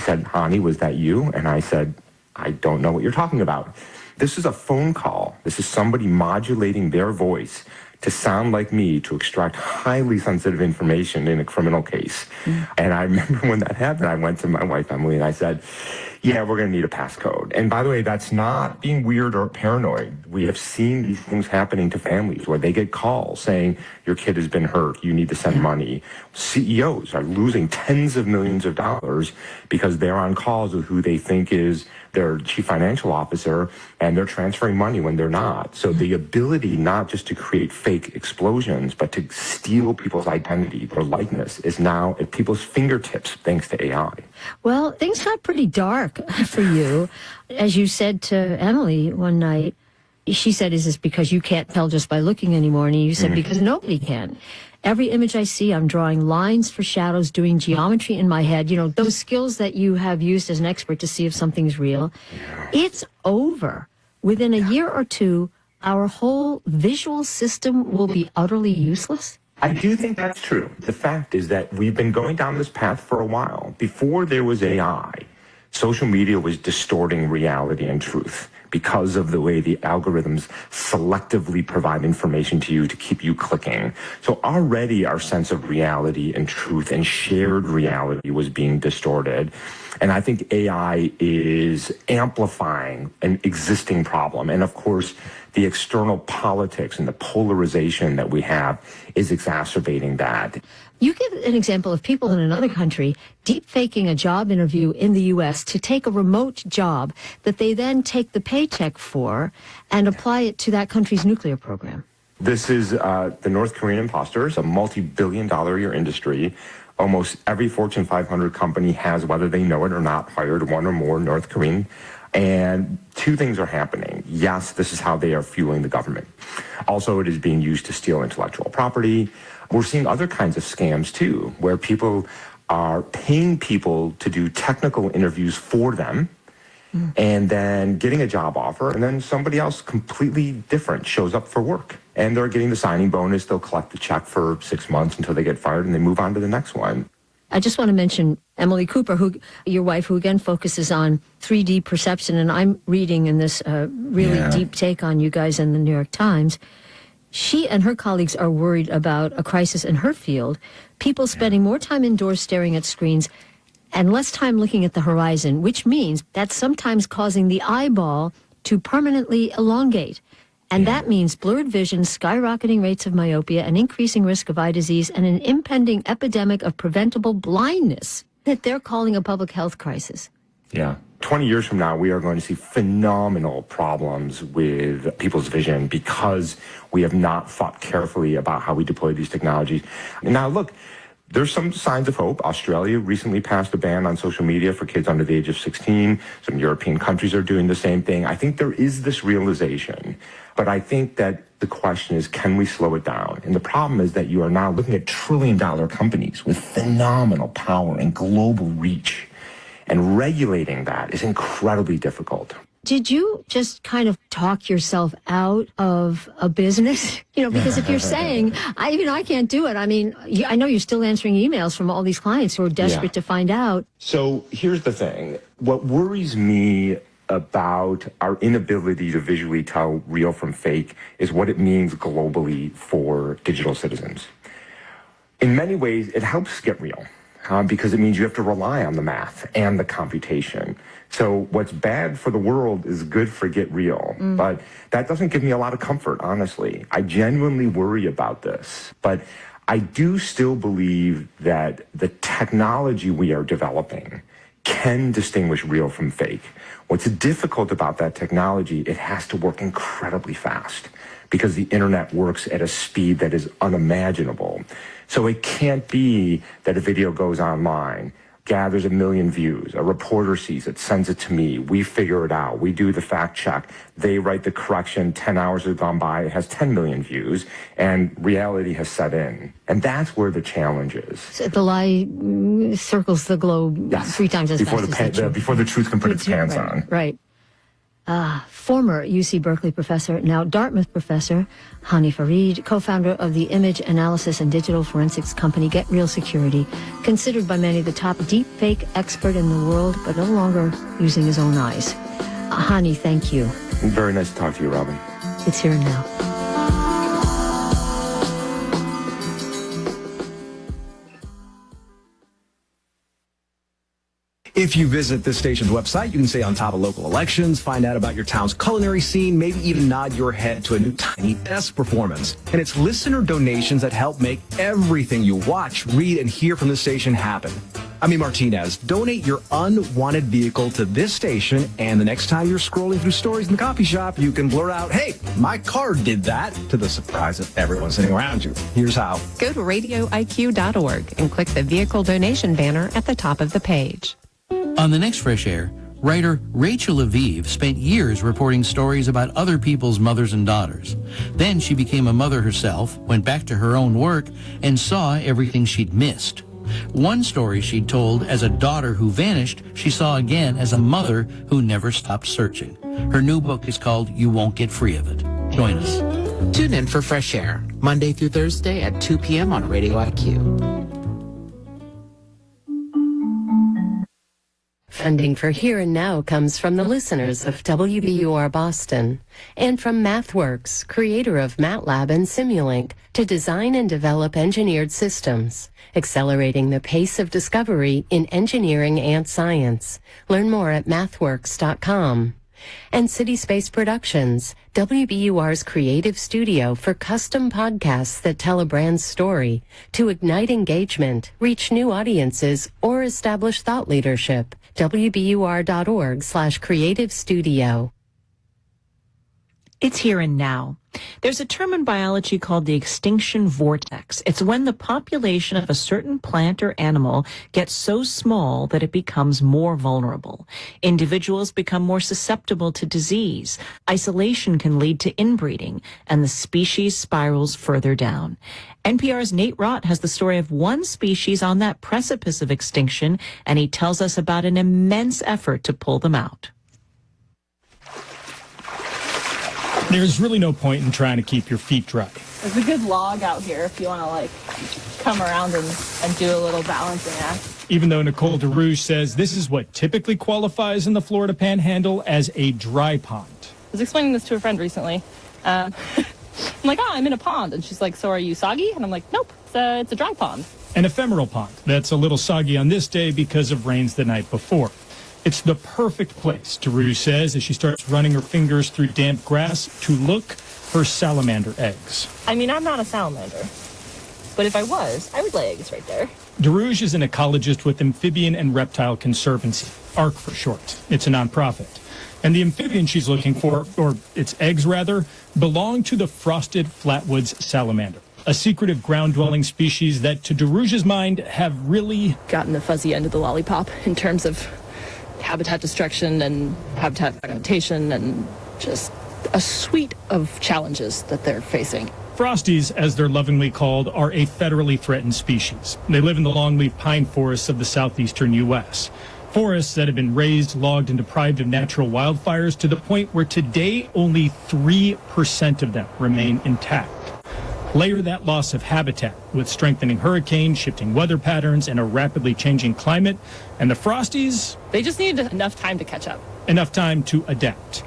said, "Honey, was that you?" And I said, "I don't know what you're talking about." This is a phone call. This is somebody modulating their voice to sound like me to extract highly sensitive information in a criminal case. And I remember when that happened, I went to my wife, Emily, and I said, "Yeah, we're going to need a passcode." And by the way, that's not being weird or paranoid. We have seen these things happening to families where they get calls saying, "Your kid has been hurt. You need to send money." CEOs are losing tens of millions of dollars because they're on calls with who they think is their chief financial officer, and they're transferring money when they're not. So the ability not just to create fake explosions, but to steal people's identity, their likeness, is now at people's fingertips thanks to AI. Well, things got pretty dark for you. As you said to Emily one night, she said, "Is this because you can't tell just by looking anymore?" And you said, "Because nobody can. Every image I see, I'm drawing lines for shadows, doing geometry in my head." You know, those skills that you have used as an expert to see if something's real. It's over. Within a year or two, our whole visual system will be utterly useless. I do think that's true. The fact is that we've been going down this path for a while. Before there was AI, social media was distorting reality and truth because of the way the algorithms selectively provide information to you to keep you clicking. So already our sense of reality and truth and shared reality was being distorted. And I think AI is amplifying an existing problem. And of course, the external politics and the polarization that we have is exacerbating that. You give an example of people in another country deep faking a job interview in the U.S. to take a remote job that they then take the paycheck for and apply it to that country's nuclear program. This is the North Korean imposters, a multi-billion-dollar-a-year industry. Almost every Fortune 500 company has, whether they know it or not, hired one or more North Korean. And two things are happening. Yes, this is how they are fueling the government. Also, it is being used to steal intellectual property. We're seeing other kinds of scams, too, where people are paying people to do technical interviews for them and then getting a job offer, and then somebody else completely different shows up for work. And they're getting the signing bonus. They'll collect the check for 6 months until they get fired, and they move on to the next one. I just want to mention Emily Cooper, who your wife, who again focuses on 3D perception, and I'm reading in this really deep take on you guys in the New York Times. She and her colleagues are worried about a crisis in her field, people spending more time indoors staring at screens and less time looking at the horizon, which means that's sometimes causing the eyeball to permanently elongate. And that means blurred vision, skyrocketing rates of myopia, an increasing risk of eye disease, and an impending epidemic of preventable blindness that they're calling a public health crisis. Yeah. 20 years from now, we are going to see phenomenal problems with people's vision because we have not thought carefully about how we deploy these technologies. Now, look, there's some signs of hope. Australia recently passed a ban on social media for kids under the age of 16. Some European countries are doing the same thing. I think there is this realization, but I think that the question is, can we slow it down? And the problem is that you are now looking at trillion-dollar companies with phenomenal power and global reach, and regulating that is incredibly difficult. Did you just kind of talk yourself out of a business? You know, because if you're saying, I can't do it. I mean, I know you're still answering emails from all these clients who are desperate to find out. So here's the thing. What worries me about our inability to visually tell real from fake is what it means globally for digital citizens. In many ways, it helps get real. Because it means you have to rely on the math and the computation. So what's bad for the world is good for get real. But that doesn't give me a lot of comfort, honestly. I genuinely worry about this. But I do still believe that the technology we are developing can distinguish real from fake. What's difficult about that technology, it has to work incredibly fast because the internet works at a speed that is unimaginable. So it can't be that a video goes online, gathers 1 million views, a reporter sees it, sends it to me, we figure it out, we do the fact check, they write the correction, 10 hours have gone by, it has 10 million views, and reality has set in. And that's where the challenge is. So the lie circles the globe 3 times as fast as the truth. Before the truth can put its pants on. Right. Former UC Berkeley professor, now Dartmouth professor, Hani Farid, co-founder of the image analysis and digital forensics company Get Real Security, considered by many the top deepfake expert in the world, but no longer using his own eyes. Hani, thank you. Very nice to talk to you, Robin. It's here and now. If you visit this station's website, you can stay on top of local elections, find out about your town's culinary scene, maybe even nod your head to a new Tiny Desk performance. And it's listener donations that help make everything you watch, read, and hear from the station happen. I'm E. Martinez. Donate your unwanted vehicle to this station, and the next time you're scrolling through stories in the coffee shop, you can blurt out, "Hey, my car did that," to the surprise of everyone sitting around you. Here's how. Go to radioiq.org and click the vehicle donation banner at the top of the page. On the next Fresh Air, writer Rachel Aviv spent years reporting stories about other people's mothers and daughters. Then she became a mother herself, went back to her own work, and saw everything she'd missed. One story she'd told as a daughter who vanished, she saw again as a mother who never stopped searching. Her new book is called You Won't Get Free of It. Join us. Tune in for Fresh Air, Monday through Thursday at 2 p.m. on Radio IQ. Funding for Here and Now comes from the listeners of WBUR Boston and from MathWorks, creator of MATLAB and Simulink, to design and develop engineered systems, accelerating the pace of discovery in engineering and science. Learn more at mathworks.com. And City Space Productions, WBUR's creative studio for custom podcasts that tell a brand's story to ignite engagement, reach new audiences, or establish thought leadership. WBUR.org/creative studio. It's here and now. There's a term in biology called the extinction vortex. It's when the population of a certain plant or animal gets so small that it becomes more vulnerable. Individuals become more susceptible to disease. Isolation can lead to inbreeding, and the species spirals further down. NPR's Nate Rott has the story of one species on that precipice of extinction, and he tells us about an immense effort to pull them out. There's really no point in trying to keep your feet dry. There's a good log out here if you want to come around and do a little balancing act. Even though Nicole DeRouge says this is what typically qualifies in the Florida Panhandle as a dry pond. I was explaining this to a friend recently. I'm like, I'm in a pond. And she's like, so are you soggy? And I'm like, nope, it's a dry pond. An ephemeral pond that's a little soggy on this day because of rains the night before. It's the perfect place, DeRouge says, as she starts running her fingers through damp grass to look for salamander eggs. I mean, I'm not a salamander, but if I was, I would lay eggs right there. DeRouge is an ecologist with Amphibian and Reptile Conservancy, ARC for short. It's a nonprofit. And the amphibian she's looking for, or its eggs rather, belong to the frosted flatwoods salamander, a secretive ground-dwelling species that, to DeRouge's mind, have really gotten the fuzzy end of the lollipop in terms of habitat destruction and habitat fragmentation and just a suite of challenges that they're facing. Frosties, as they're lovingly called, are a federally threatened species. They live in the longleaf pine forests of the southeastern U.S. Forests that have been razed, logged, and deprived of natural wildfires to the point where today only 3% of them remain intact. Layer that loss of habitat with strengthening hurricanes, shifting weather patterns, and a rapidly changing climate, and the Frosties, they just need enough time to catch up. Enough time to adapt.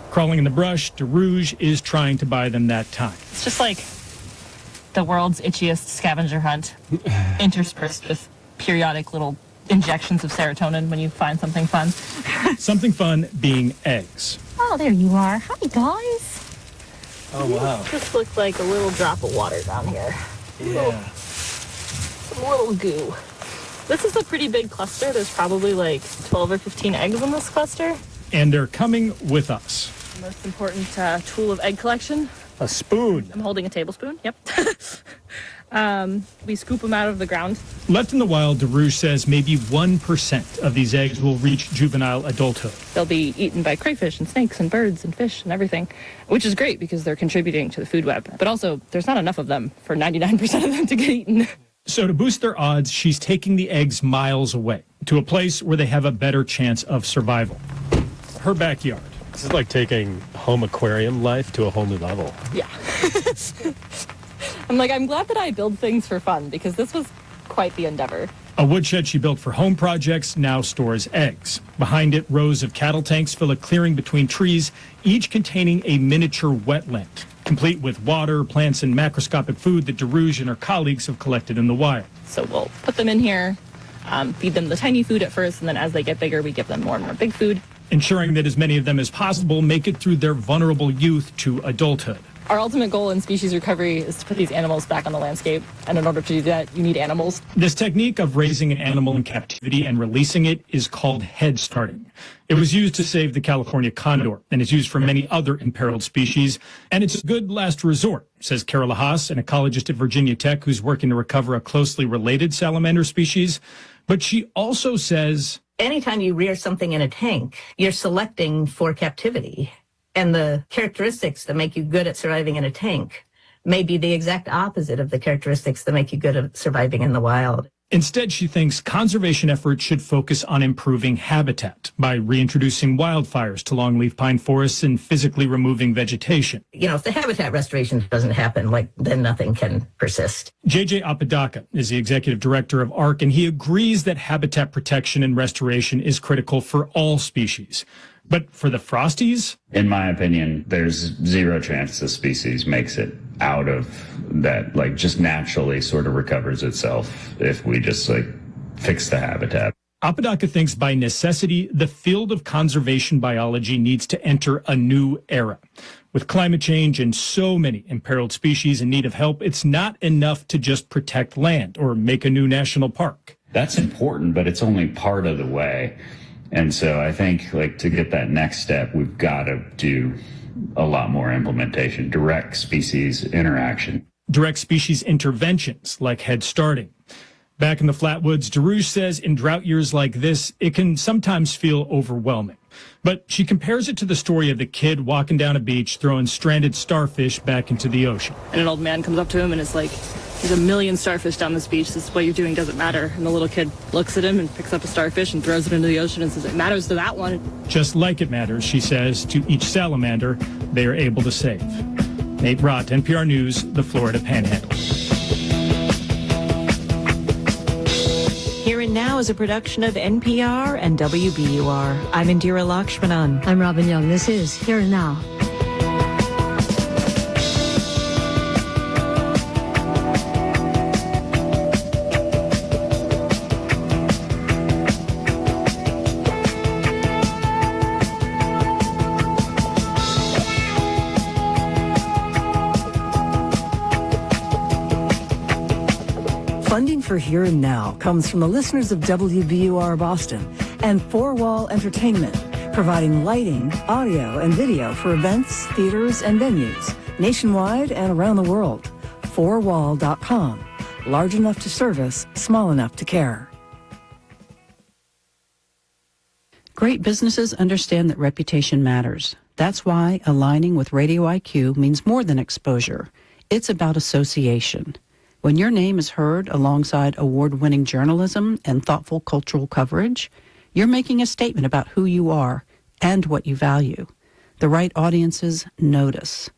Crawling in the brush, DeRouge is trying to buy them that time. It's just like the world's itchiest scavenger hunt, interspersed with periodic little injections of serotonin when you find something fun. Something fun being eggs. Oh, there you are. Hi, guys. Oh, wow. This looks like a little drop of water down here. Yeah. Some little goo. This is a pretty big cluster. There's probably like 12 or 15 eggs in this cluster. And they're coming with us. The most important tool of egg collection. A spoon. I'm holding a tablespoon. Yep. We scoop them out of the ground. Left in the wild, DeRouge says maybe 1% of these eggs will reach juvenile adulthood. They'll be eaten by crayfish and snakes and birds and fish and everything, which is great because they're contributing to the food web. But also, there's not enough of them for 99% of them to get eaten. So to boost their odds, she's taking the eggs miles away to a place where they have a better chance of survival. Her backyard. This is like taking home aquarium life to a whole new level. Yeah. I'm glad that I build things for fun, because this was quite the endeavor. A woodshed she built for home projects now stores eggs. Behind it, rows of cattle tanks fill a clearing between trees, each containing a miniature wetland, complete with water, plants, and macroscopic food that Daruj and her colleagues have collected in the wild. So we'll put them in here, feed them the tiny food at first, and then as they get bigger, we give them more and more big food. Ensuring that as many of them as possible make it through their vulnerable youth to adulthood. Our ultimate goal in species recovery is to put these animals back on the landscape, and in order to do that, you need animals. This technique of raising an animal in captivity and releasing it is called head starting. It was used to save the California condor and is used for many other imperiled species, and it's a good last resort, says Carol Haas, an ecologist at Virginia Tech who's working to recover a closely related salamander species. But she also says, anytime you rear something in a tank, you're selecting for captivity. And the characteristics that make you good at surviving in a tank may be the exact opposite of the characteristics that make you good at surviving in the wild. Instead, she thinks conservation efforts should focus on improving habitat by reintroducing wildfires to longleaf pine forests and physically removing vegetation. You know, if the habitat restoration doesn't happen, then nothing can persist. JJ Apodaca is the executive director of ARC, and he agrees that habitat protection and restoration is critical for all species. But for the frosties? In my opinion, there's zero chance the species makes it out of that, just naturally sort of recovers itself if we just, fix the habitat. Apodaca thinks by necessity, the field of conservation biology needs to enter a new era. With climate change and so many imperiled species in need of help, it's not enough to just protect land or make a new national park. That's important, but it's only part of the way. And so I think, to get that next step, we've got to do a lot more implementation, direct species interaction. Direct species interventions, like head starting. Back in the Flatwoods, Daruj says in drought years like this, it can sometimes feel overwhelming. But she compares it to the story of the kid walking down a beach, throwing stranded starfish back into the ocean. And an old man comes up to him and is like, there's 1 million starfish down this beach. This is what you're doing doesn't matter. And the little kid looks at him and picks up a starfish and throws it into the ocean and says, it matters to that one. Just like it matters, she says, to each salamander they are able to save. Nate Rott, NPR News, the Florida Panhandle. Here and Now is a production of NPR and WBUR. I'm Indira Lakshmanan. I'm Robin Young. This is Here and Now. Funding for Here and Now comes from the listeners of WBUR Boston and Four Wall Entertainment, providing lighting, audio, and video for events, theaters, and venues nationwide and around the world. 4wall.com. Large enough to service, small enough to care. Great businesses understand that reputation matters. That's why aligning with Radio IQ means more than exposure. It's about association. When your name is heard alongside award-winning journalism and thoughtful cultural coverage, you're making a statement about who you are and what you value. The right audiences notice.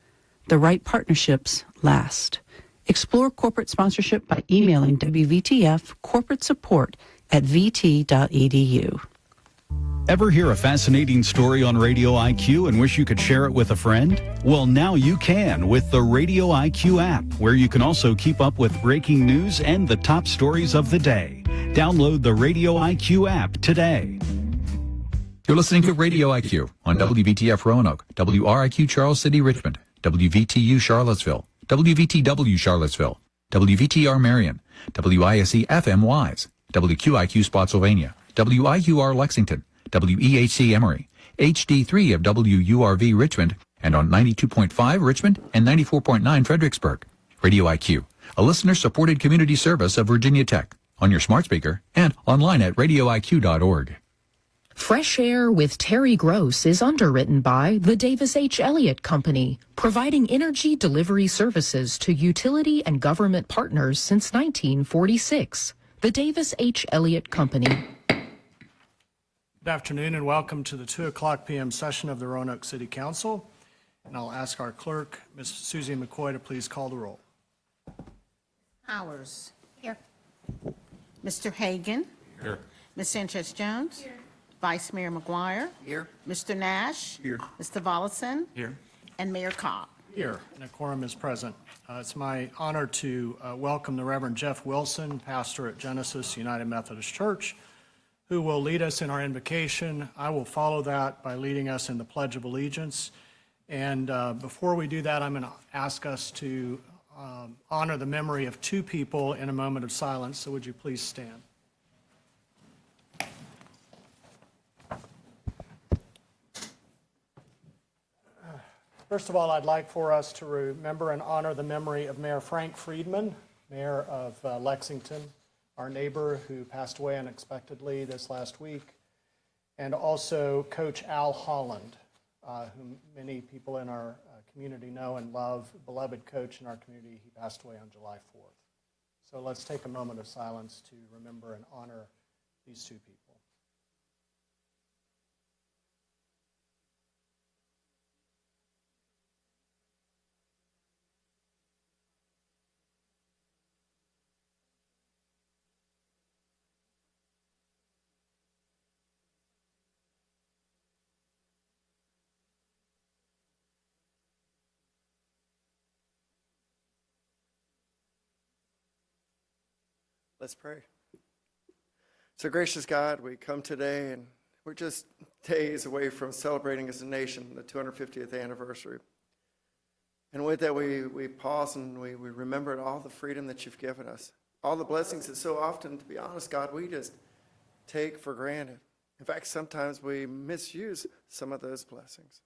The right partnerships last. Explore corporate sponsorship by emailing WVTF corporate support at vt.edu. Ever hear a fascinating story on Radio IQ and wish you could share it with a friend? Well, now you can with the Radio IQ app, where you can also keep up with breaking news and the top stories of the day. Download the Radio IQ app today. You're listening to Radio IQ on WVTF Roanoke, WRIQ Charles City Richmond, WVTU Charlottesville, WVTW Charlottesville, WVTR Marion, WISE FM Wise, WQIQ Spotsylvania, WIUR Lexington, WEHC Emory, HD3 of WURV Richmond, and on 92.5 Richmond and 94.9 Fredericksburg. Radio IQ, a listener-supported community service of Virginia Tech, on your smart speaker and online at radioiq.org. Fresh Air with Terry Gross is underwritten by the Davis H. Elliott Company, providing energy delivery services to utility and government partners since 1946. The Davis H. Elliott Company. Good afternoon and welcome to the 2:00 p.m. session of the Roanoke City Council. And I'll ask our clerk, Ms. Susie McCoy, to please call the roll. Powers. Here. Mr. Hagan. Here. Ms. Sanchez-Jones. Here. Vice Mayor McGuire. Here. Mr. Nash. Here. Mr. Volleson. Here. And Mayor Cobb. Here, and a quorum is present. It's my honor to welcome the Reverend Jeff Wilson, pastor at Genesis United Methodist Church, who will lead us in our invocation. I will follow that by leading us in the Pledge of Allegiance. And before we do that, I'm going to ask us to honor the memory of two people in a moment of silence. So would you please stand? First of all, I'd like for us to remember and honor the memory of Mayor Frank Friedman, Mayor of Lexington, our neighbor who passed away unexpectedly this last week, and also Coach Al Holland, whom many people in our community know and love, beloved coach in our community. He passed away on July 4th. So let's take a moment of silence to remember and honor these two people. Let's pray. So gracious God, we come today and we're just days away from celebrating as a nation the 250th anniversary. And with that, we pause and we remember all the freedom that you've given us, all the blessings that so often, to be honest, God, we just take for granted. In fact, sometimes we misuse some of those blessings.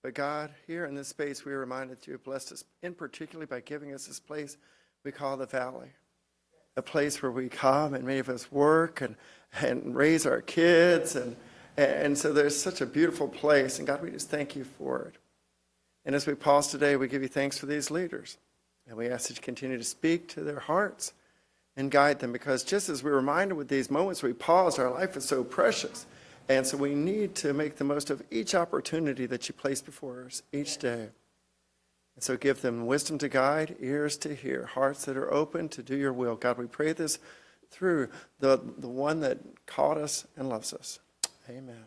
But God, here in this space, we are reminded that you have blessed us, in particular by giving us this place we call the Valley. A place where we come and many of us work and raise our kids. And so there's such a beautiful place. And God, we just thank you for it. And as we pause today, we give you thanks for these leaders. And we ask that you continue to speak to their hearts and guide them. Because just as we're reminded with these moments we pause, our life is so precious. And so we need to make the most of each opportunity that you place before us each day. And so give them wisdom to guide, ears to hear, hearts that are open to do your will. God, we pray this through the one that called us and loves us. Amen.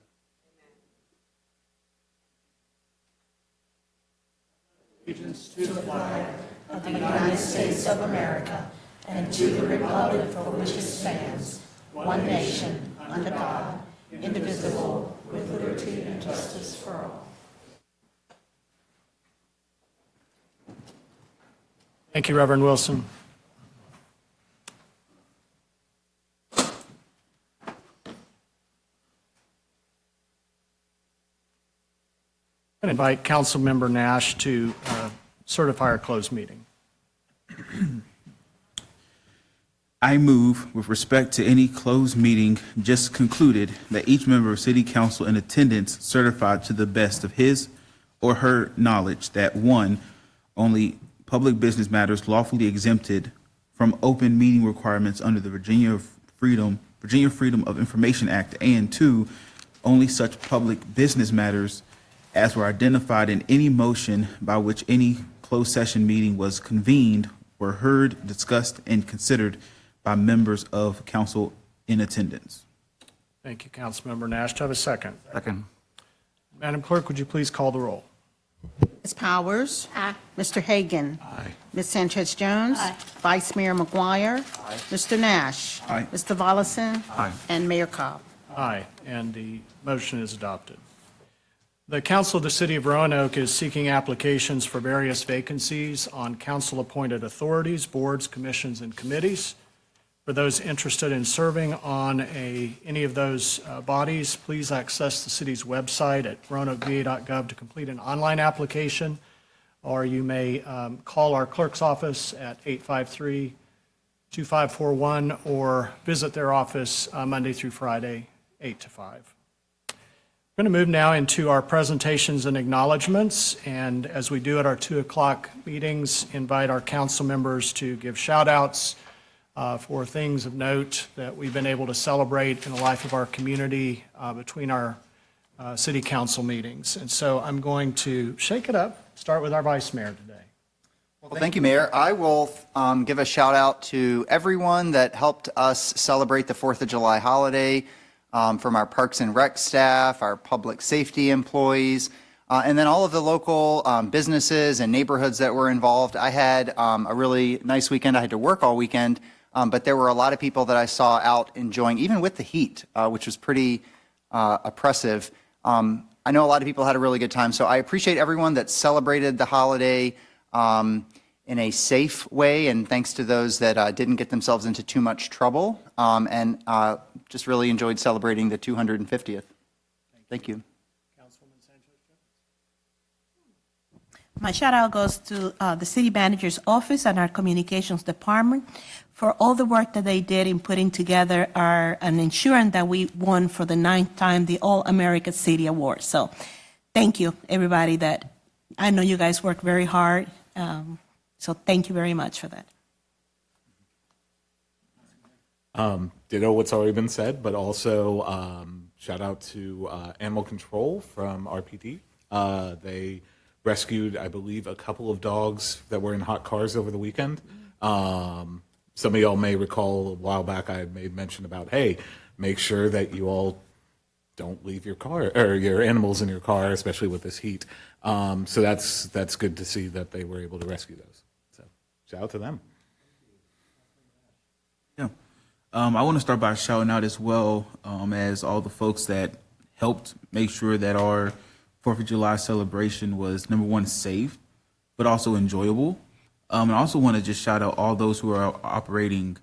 Allegiance to the flag of the United States of America and to the republic for which it stands, one nation, under God, indivisible, with liberty and justice for all. Thank you, Reverend Wilson. I invite Councilmember Nash to certify our closed meeting. I move, with respect to any closed meeting just concluded, that each member of City Council in attendance certify to the best of his or her knowledge that 1, only public business matters lawfully exempted from open meeting requirements under the Virginia Freedom of Information Act, and 2, only such public business matters as were identified in any motion by which any closed session meeting was convened were heard, discussed, and considered by members of council in attendance. Thank you, Councilmember Nash. Do I have a second? Second. Madam Clerk, would you please call the roll? Ms. Powers. Aye. Mr. Hagan. Aye. Ms. Sanchez-Jones. Aye. Vice Mayor McGuire. Aye. Mr. Nash. Aye. Mr. Volleson. Aye. And Mayor Cobb. Aye, and the motion is adopted. The Council of the City of Roanoke is seeking applications for various vacancies on council-appointed authorities, boards, commissions, and committees. For those interested in serving on any of those bodies, please access the city's website at roanokeva.gov to complete an online application, or you may call our clerk's office at 853-2541 or visit their office Monday through Friday, 8 to 5. We're going to move now into our presentations and acknowledgments, and as we do at our 2 o'clock meetings, invite our council members to give shout-outs for things of note that we've been able to celebrate in the life of our community between our city council meetings. And so I'm going to shake it up, start with our vice mayor today. Well, thank you, Mayor. I will give a shout out to everyone that helped us celebrate the 4th of July holiday, from our Parks and Rec staff, our public safety employees, and then all of the local businesses and neighborhoods that were involved. I had a really nice weekend. I had to work all weekend, but there were a lot of people that I saw out enjoying, even with the heat, which was pretty oppressive. I know a lot of people had a really good time, so I appreciate everyone that celebrated the holiday in a safe way, and thanks to those that didn't get themselves into too much trouble, and just really enjoyed celebrating the 250th. Thank you. My shout out goes to the city manager's office and our communications department for all the work that they did in putting together and ensuring that we won for the 9th time the All America City Award. So thank you, everybody. That I know you guys work very hard. So thank you very much for that. Ditto what's already been said, but also shout out to Animal Control from RPD. They rescued, I believe, a couple of dogs that were in hot cars over the weekend. Some of y'all may recall a while back I made mention about, hey, make sure that you all don't leave your car or your animals in your car, especially with this heat. So that's good to see that they were able to rescue those. So shout out to them. Yeah. I want to start by shouting out as well as all the folks that helped make sure that our 4th of July celebration was, number one, safe, but also enjoyable. And I also want to just shout out all those who are operating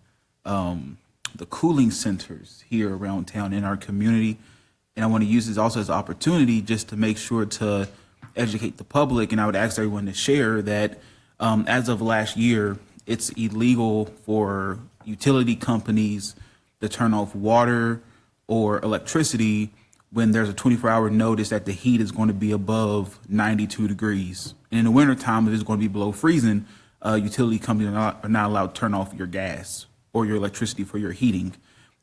the cooling centers here around town in our community. And I want to use this also as an opportunity just to make sure to educate the public. And I would ask everyone to share that as of last year, it's illegal for utility companies to turn off water or electricity when there's a 24-hour notice that the heat is going to be above 92 degrees. And in the wintertime, if it's going to be below freezing, utility companies are not allowed to turn off your gas or your electricity for your heating.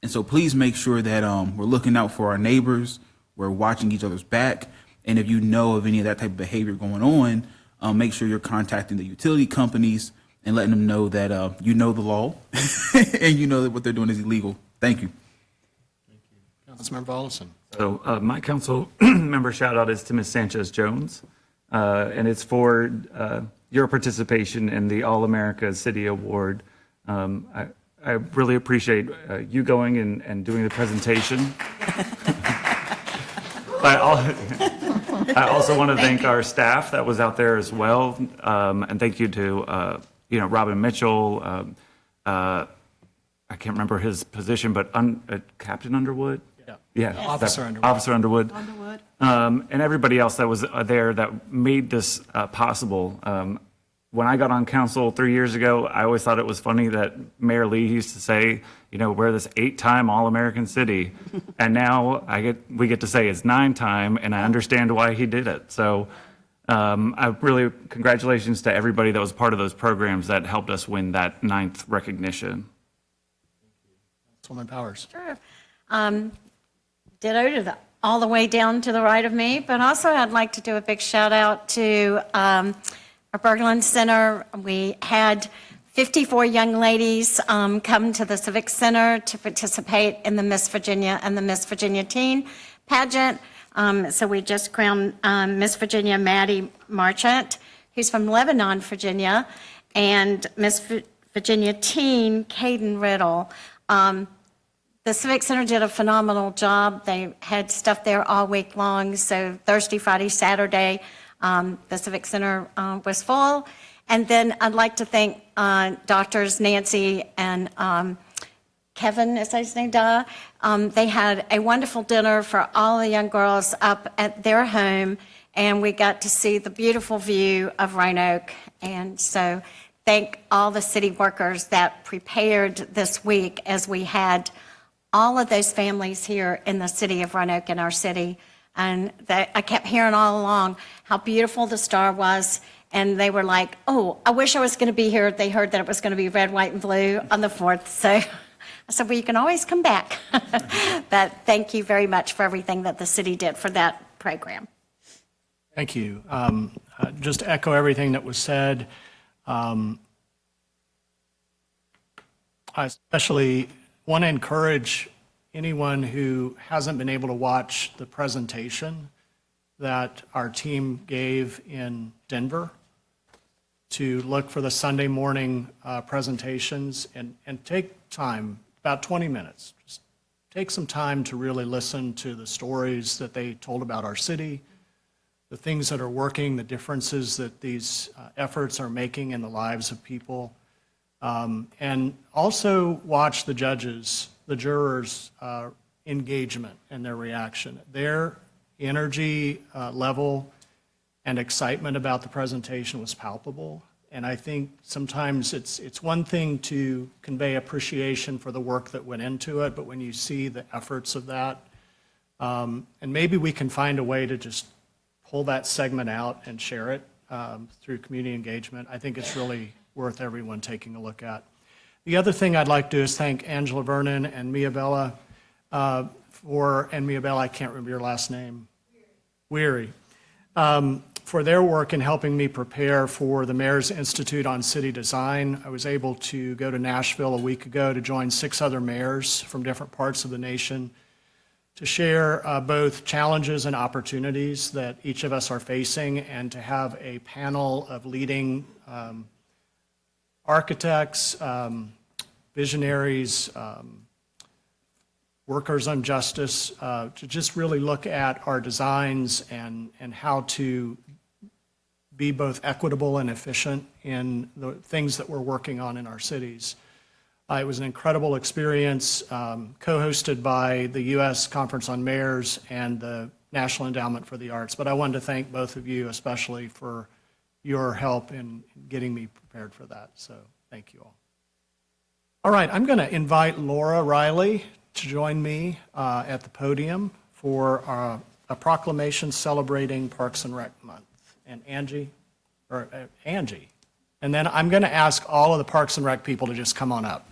And so please make sure that we're looking out for our neighbors, we're watching each other's back, and if you know of any of that type of behavior going on, make sure you're contacting the utility companies and letting them know that you know the law and you know that what they're doing is illegal. Thank you. Councilmember Volleson. So my council member shout out is to Ms. Sanchez-Jones, and it's for your participation in the All America City Award. I really appreciate you going and doing the presentation. I also want to thank our staff that was out there as well, and thank you to Robin Mitchell. I can't remember his position, but Captain Underwood. Yeah, Officer Underwood. Officer Underwood. And everybody else that was there that made this possible. When I got on council 3 years ago, I always thought it was funny that Mayor Lee used to say, we're this 8-time All-American city. And now we get to say it's 9-time, and I understand why he did it. So I really, congratulations to everybody that was part of those programs that helped us win that 9th recognition. Councilwoman Powers. Sure. Ditto to all the way down to the right of me, but also I'd like to do a big shout out to our Berglund Center. We had 54 young ladies come to the Civic Center to participate in the Miss Virginia and the Miss Virginia Teen pageant. So we just crowned Miss Virginia Maddie Marchant, who's from Lebanon, Virginia, and Miss Virginia Teen Caden Riddle. The Civic Center did a phenomenal job. They had stuff there all week long. So Thursday, Friday, Saturday, the Civic Center was full. And then I'd like to thank Doctors Nancy and Kevin, is that his name, Duh? They had a wonderful dinner for all the young girls up at their home, and we got to see the beautiful view of Roanoke. And so thank all the city workers that prepared this week as we had all of those families here in the city of Roanoke, in our city, And I kept hearing all along how beautiful the star was. And they were like, oh, I wish I was going to be here. They heard that it was going to be red, white, and blue on the 4th. So I said, well, you can always come back. But thank you very much for everything that the city did for that program. Thank you. Just to echo everything that was said, I especially want to encourage anyone who hasn't been able to watch the presentation that our team gave in Denver to look for the Sunday morning presentations and take time, about 20 minutes. Just take some time to really listen to the stories that they told about our city, the things that are working, the differences that these efforts are making in the lives of people. And also watch the judges, the jurors' engagement and their reaction. Their energy level and excitement about the presentation was palpable. And I think sometimes it's one thing to convey appreciation for the work that went into it, but when you see the efforts of that, and maybe we can find a way to just pull that segment out and share it through community engagement, I think it's really worth everyone taking a look at. The other thing I'd like to do is thank Angela Vernon and Mia Bella Mia Bella, I can't remember your last name. Weary. For their work in helping me prepare for the Mayor's Institute on City Design. I was able to go to Nashville a week ago to join 6 other mayors from different parts of the nation to share both challenges and opportunities that each of us are facing, and to have a panel of leading architects, visionaries, workers on justice, to just really look at our designs and how to be both equitable and efficient in the things that we're working on in our cities. It was an incredible experience, co-hosted by the U.S. Conference on Mayors and the National Endowment for the Arts. But I wanted to thank both of you, especially for your help in getting me prepared for that. So thank you all. All right, I'm going to invite Laura Riley to join me at the podium for a proclamation celebrating Parks and Rec Month. And Angie. And then I'm going to ask all of the Parks and Rec people to just come on up.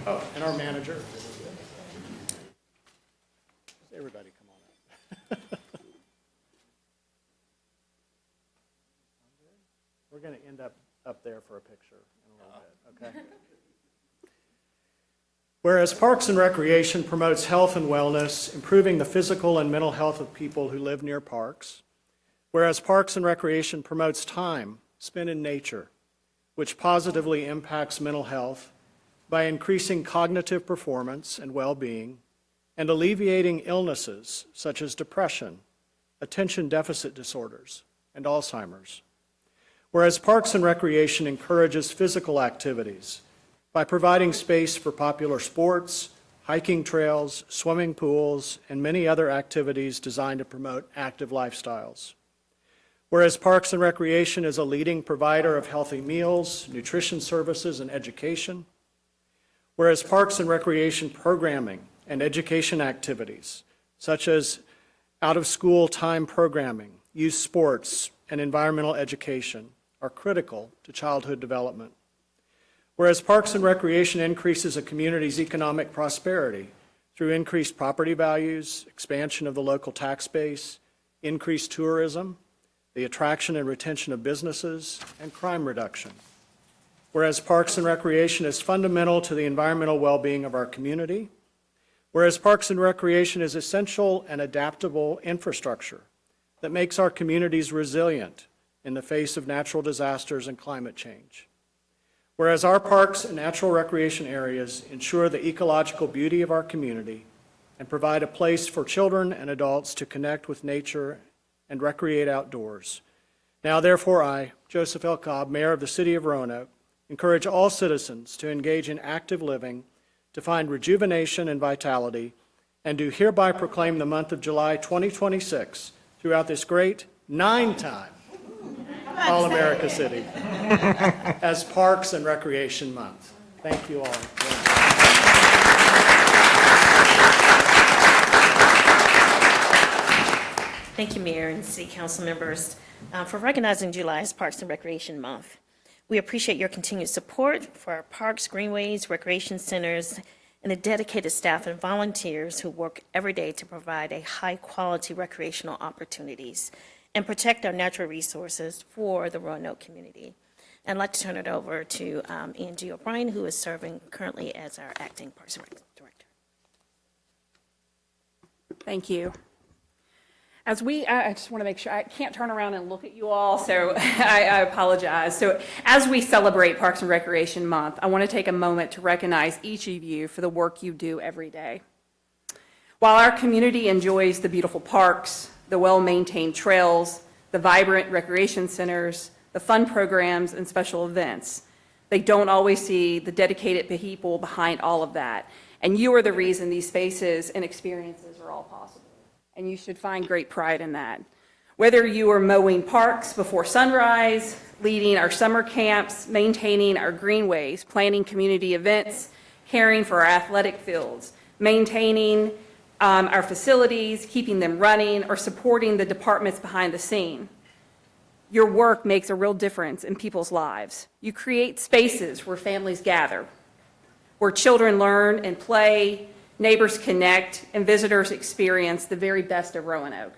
Oh, and our manager. Everybody come on up. We're going to end up there for a picture in a little bit, okay? Whereas Parks and Recreation promotes health and wellness, improving the physical and mental health of people who live near parks. Whereas Parks and Recreation promotes time spent in nature, which positively impacts mental health by increasing cognitive performance and well-being, and alleviating illnesses such as depression, attention deficit disorders, and Alzheimer's. Whereas Parks and Recreation encourages physical activities by providing space for popular sports, hiking trails, swimming pools, and many other activities designed to promote active lifestyles. Whereas Parks and Recreation is a leading provider of healthy meals, nutrition services, and education. Whereas Parks and Recreation programming and education activities, such as out-of-school time programming, youth sports, and environmental education, are critical to childhood development. Whereas Parks and Recreation increases a community's economic prosperity through increased property values, expansion of the local tax base, increased tourism, the attraction and retention of businesses, and crime reduction. Whereas Parks and Recreation is fundamental to the environmental well-being of our community. Whereas Parks and Recreation is essential and adaptable infrastructure that makes our communities resilient in the face of natural disasters and climate change. Whereas our parks and natural recreation areas ensure the ecological beauty of our community and provide a place for children and adults to connect with nature and recreate outdoors. Now, therefore, I, Joseph L. Cobb, Mayor of the City of Roanoke, encourage all citizens to engage in active living, to find rejuvenation and vitality, and do hereby proclaim the month of July 2026 throughout this great 9-time All-America City as Parks and Recreation Month. Thank you all. Thank you, Mayor and City Council members, for recognizing July as Parks and Recreation Month. We appreciate your continued support for our parks, greenways, recreation centers, and the dedicated staff and volunteers who work every day to provide a high-quality recreational opportunities and protect our natural resources for the Roanoke community. I'd like to turn it over to Angie O'Brien, who is serving currently as our acting Parks and Rec Director. Thank you. I just want to make sure, I can't turn around and look at you all, so I apologize. So as we celebrate Parks and Recreation Month, I want to take a moment to recognize each of you for the work you do every day. While our community enjoys the beautiful parks, the well-maintained trails, the vibrant recreation centers, the fun programs, and special events, they don't always see the dedicated people behind all of that. And you are the reason these spaces and experiences are all possible. And you should find great pride in that. Whether you are mowing parks before sunrise, leading our summer camps, maintaining our greenways, planning community events, caring for our athletic fields, maintaining our facilities, keeping them running, or supporting the departments behind the scene, your work makes a real difference in people's lives. You create spaces where families gather, where children learn and play, neighbors connect, and visitors experience the very best of Roanoke.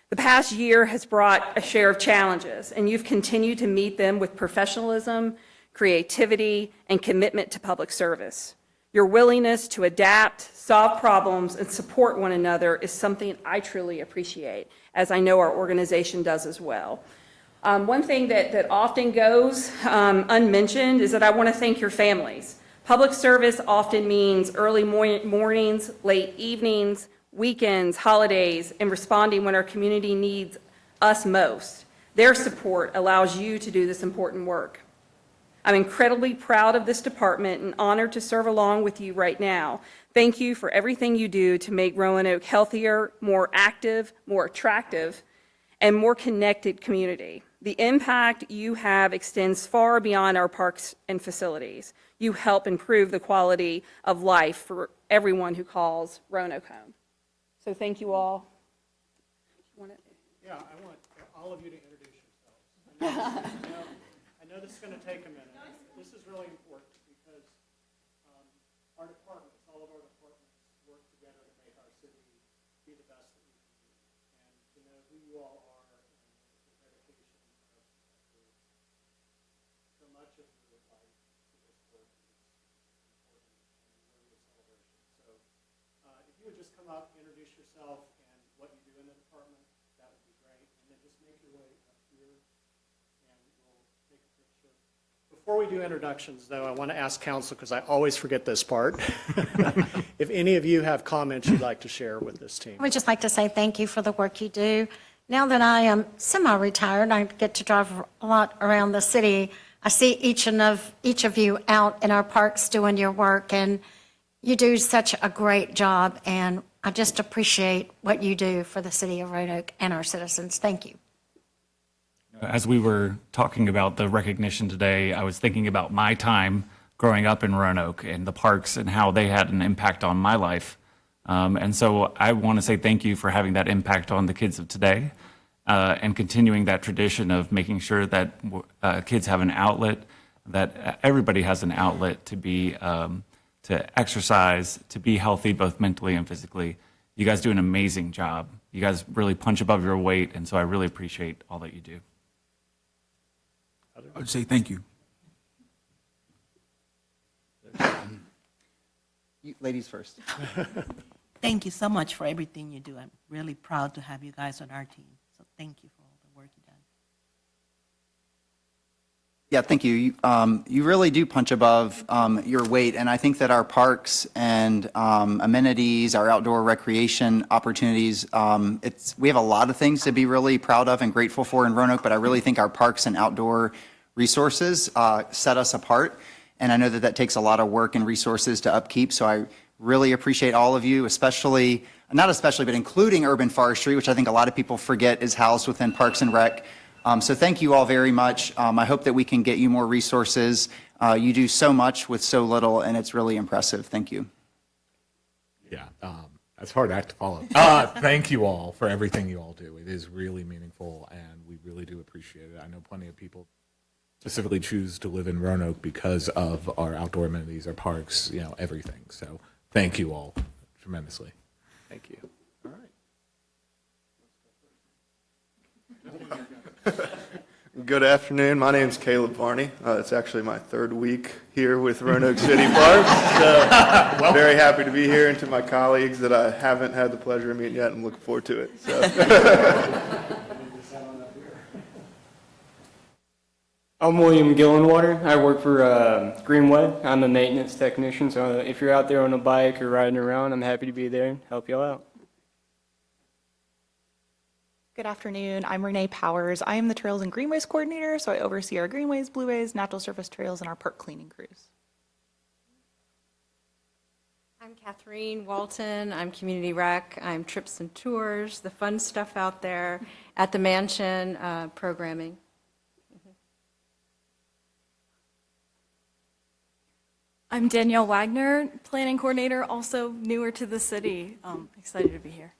The past year has brought a share of challenges, and you've continued to meet them with professionalism, creativity, and commitment to public service. Your willingness to adapt, solve problems, and support one another is something I truly appreciate, as I know our organization does as well. One thing that often goes unmentioned is that I want to thank your families. Public service often means early mornings, late evenings, weekends, holidays, and responding when our community needs us most. Their support allows you to do this important work. I'm incredibly proud of this department and honored to serve along with you right now. Thank you for everything you do to make Roanoke healthier, more active, more attractive, and more connected community. The impact you have extends far beyond our parks and facilities. You help improve the quality of life for everyone who calls Roanoke home. So thank you all. Yeah, I want all of you to introduce yourselves. I know this is going to take a minute. This is really important because our departments, all of our departments, work together to make our city be the best that we can be. And to know who you all are and the dedication of so much of your life to this work is important and worthy of celebration. So if you would just come up, introduce yourself and what you do in the department, that would be great. And then just make your way up here and we'll take a picture. Before we do introductions, though, I want to ask council, because I always forget this part, if any of you have comments you'd like to share with this team. I would just like to say thank you for the work you do. Now that I am semi-retired, I get to drive a lot around the city. I see each of you out in our parks doing your work, and you do such a great job, and I just appreciate what you do for the city of Roanoke and our citizens. Thank you. As we were talking about the recognition today, I was thinking about my time growing up in Roanoke and the parks and how they had an impact on my life. And so I want to say thank you for having that impact on the kids of today and continuing that tradition of making sure that kids have an outlet, that everybody has an outlet to be, to exercise, to be healthy, both mentally and physically. You guys do an amazing job. You guys really punch above your weight, and so I really appreciate all that you do. I would say thank you. Ladies first. Thank you so much for everything you do. I'm really proud to have you guys on our team. So thank you for all the work you've done. Yeah, thank you. You really do punch above your weight, and I think that our parks and amenities, our outdoor recreation opportunities, we have a lot of things to be really proud of and grateful for in Roanoke, but I really think our parks and outdoor resources set us apart, and I know that that takes a lot of work and resources to upkeep, so I Really appreciate all of you, not especially, but including urban forestry, which I think a lot of people forget is housed within Parks and Rec. So thank you all very much. I hope that we can get you more resources. You do so much with so little, and it's really impressive. Thank you. Yeah, that's a hard act to follow. Thank you all for everything you all do. It is really meaningful, and we really do appreciate it. I know plenty of people specifically choose to live in Roanoke because of our outdoor amenities, our parks, everything. So thank you all tremendously. Thank you. All right. Good afternoon. My name's Caleb Varney. It's actually my third week here with Roanoke City Parks. So very happy to be here, and to my colleagues that I haven't had the pleasure of meeting yet, I'm looking forward to it. So. I'm William Gillenwater. I work for Greenway. I'm a maintenance technician, so if you're out there on a bike or riding around, I'm happy to be there and help y'all out. Good afternoon. I'm Renee Powers. I am the Trails and Greenways Coordinator, so I oversee our greenways, blueways, natural surface trails, and our park cleaning crews. I'm Kathleen Walton. I'm Community Rec. I'm Trips and Tours, the fun stuff out there at the mansion, programming. I'm Danielle Wagner, Planning Coordinator, also newer to the city. Excited to be here.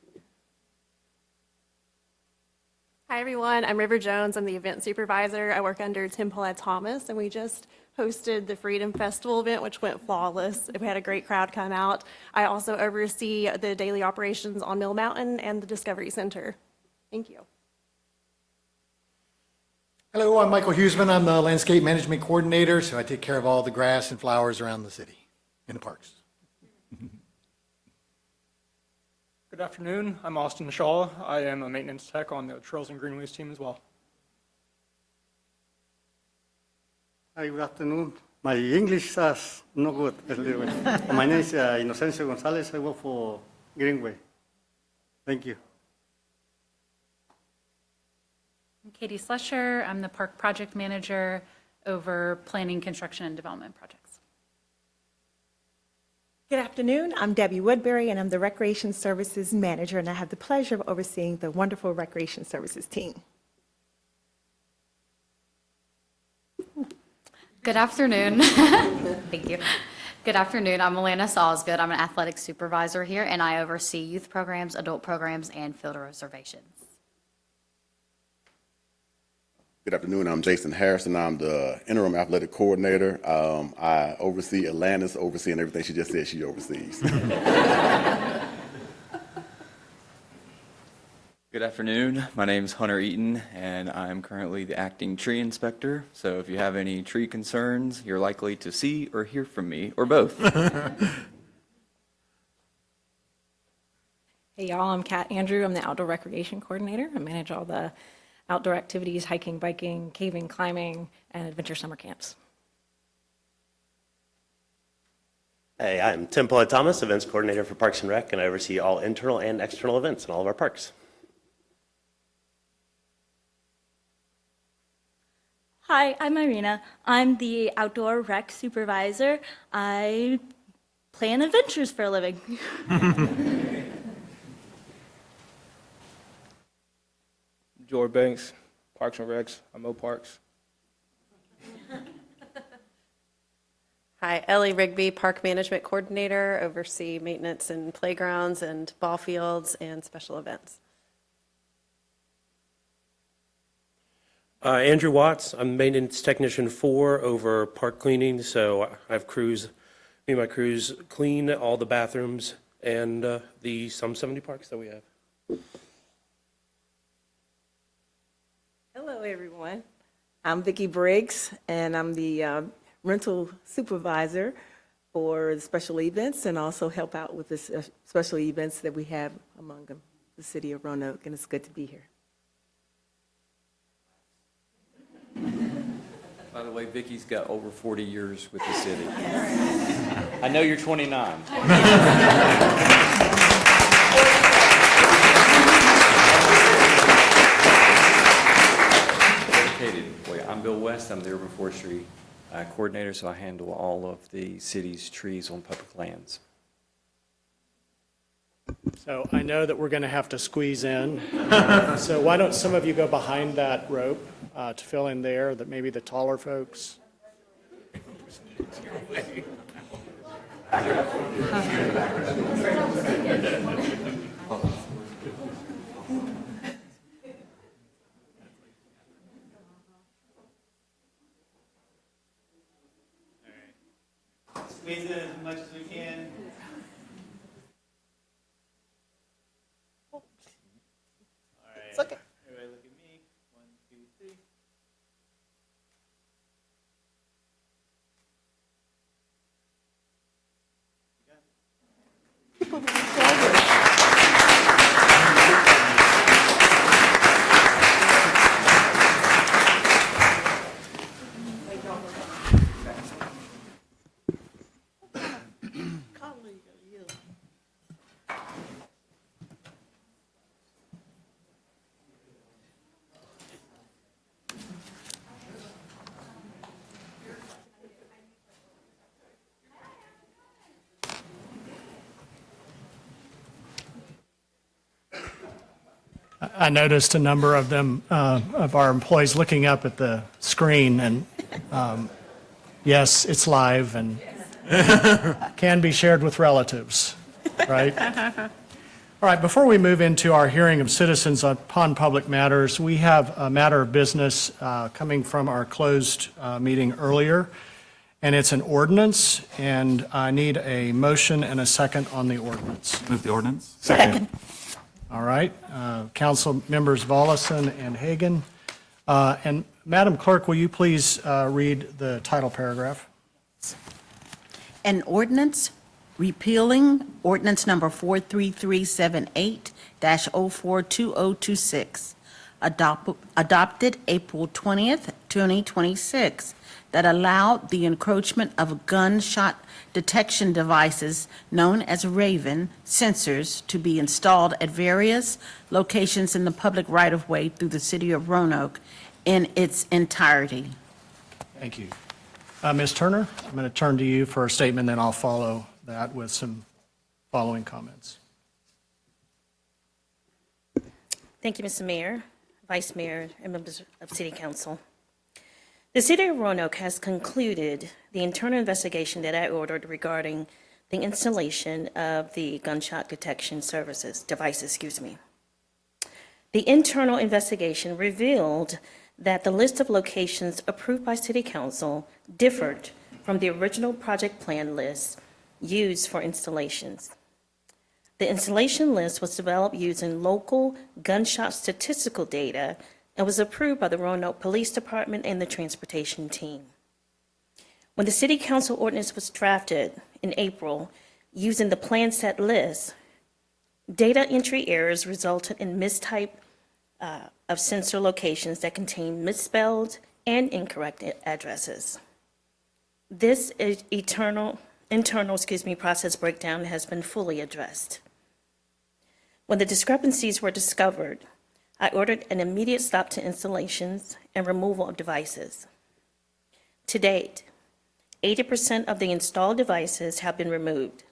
Hi everyone, I'm River Jones. I'm the event supervisor. I work under Tim Paulette Thomas, and we just hosted the Freedom Festival event, which went flawless. We had a great crowd come out. I also oversee the daily operations on Mill Mountain and the Discovery Center. Thank you. Hello, I'm Michael Huseman. I'm the Landscape Management Coordinator, so I take care of all the grass and flowers around the city in the parks. Good afternoon. I'm Austin Shaw. I am a maintenance tech on the Trails and Greenways team as well. Hi, good afternoon. My English is not good. A little bit. My name is Inocencio Gonzalez. I work for Greenway. Thank you. I'm Katie Slusher. I'm the park project manager over planning, construction, and development projects. Good afternoon. I'm Debbie Woodbury, and I'm the Recreation Services Manager, and I have the pleasure of overseeing the wonderful Recreation Services team. Good afternoon. Thank you. Good afternoon. I'm Alana Salsgood. I'm an athletic supervisor here, and I oversee youth programs, adult programs, and field reservations. Good afternoon. I'm Jason Harrison. I'm the interim athletic coordinator. I oversee Atlantis, overseeing everything she just said she oversees. Good afternoon. My name is Hunter Eaton, and I'm currently the acting tree inspector. So if you have any tree concerns, you're likely to see or hear from me, or both. Hey y'all, I'm Kat Andrew. I'm the outdoor recreation coordinator. I manage all the outdoor activities, hiking, biking, caving, climbing, and adventure summer camps. Hey, I'm Tim Paulette Thomas, events coordinator for Parks and Rec, and I oversee all internal and external events in all of our parks. Hi, I'm Irina. I'm the outdoor rec supervisor. I plan adventures for a living. George Banks, Parks and Recs. I'm Mo Parks. Hi, Ellie Rigby, Park Management Coordinator, oversee maintenance and playgrounds and ball fields and special events. Andrew Watts, I'm Maintenance Technician 4 over park cleaning, so I have crews, me and my crews clean all the bathrooms and the some 70 parks that we have. Hello, everyone. I'm Vicki Briggs, and I'm the rental supervisor for the special events and also help out with the special events that we have among them, the city of Roanoke, and it's good to be here. By the way, Vicki's got over 40 years with the city. I know you're 29. I'm Bill West. I'm the urban forestry coordinator, so I handle all of the city's trees on public lands. So I know that we're going to have to squeeze in. So why don't some of you go behind that rope to fill in there, that maybe the taller folks. Squeeze in as much as we can. All right. Look at. Everybody look at me. 1, 2, 3. I noticed a number of them, of our employees looking up at the screen, and yes, it's live and can be shared with relatives, right? All right, before we move into our hearing of citizens upon public matters, we have a matter of business coming from our closed meeting earlier, and it's an ordinance, and I need a motion and a second on the ordinance. Move the ordinance. Second. All right, Council members Volleson and Hagan. And Madam Clerk, will you please read the title paragraph? An ordinance repealing ordinance number 43378-042026, adopted April 20th, 2026, that allowed the encroachment of gunshot detection devices known as Raven sensors to be installed at various locations in the public right-of-way through the city of Roanoke in its entirety. Thank you. Ms. Turner, I'm going to turn to you for a statement, then I'll follow that with some following comments. Thank you, Mr. Mayor, Vice Mayor, and members of City Council. The City of Roanoke has concluded the internal investigation that I ordered regarding the installation of the gunshot detection devices. The internal investigation revealed that the list of locations approved by City Council differed from the original project plan list used for installations. The installation list was developed using local gunshot statistical data and was approved by the Roanoke Police Department and the transportation team. When the City Council ordinance was drafted in April using the plan set list, data entry errors resulted in mistype of sensor locations that contained misspelled and incorrect addresses. This internal process breakdown has been fully addressed. When the discrepancies were discovered, I ordered an immediate stop to installations and removal of devices. To date, 80% of the installed devices have been removed.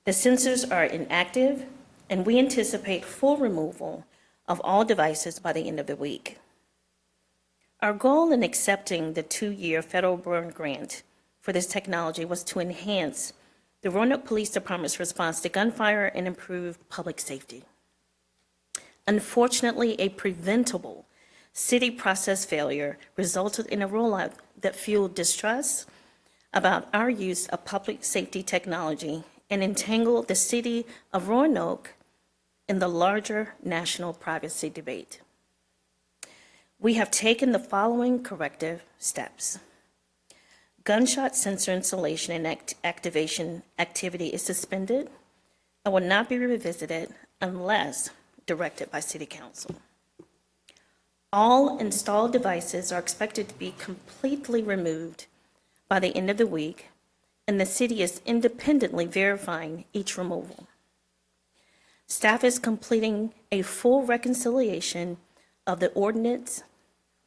The sensors are inactive, and we anticipate full removal of all devices by the end of the week. Our goal in accepting the 2-year federal burn grant for this technology was to enhance the Roanoke Police Department's response to gunfire and improve public safety. Unfortunately, a preventable city process failure resulted in a rollout that fueled distrust about our use of public safety technology and entangled the city of Roanoke in the larger national privacy debate. We have taken the following corrective steps. Gunshot sensor installation and activation activity is suspended and will not be revisited unless directed by City Council. All installed devices are expected to be completely removed by the end of the week, and the city is independently verifying each removal. Staff is completing a full reconciliation of the ordinance,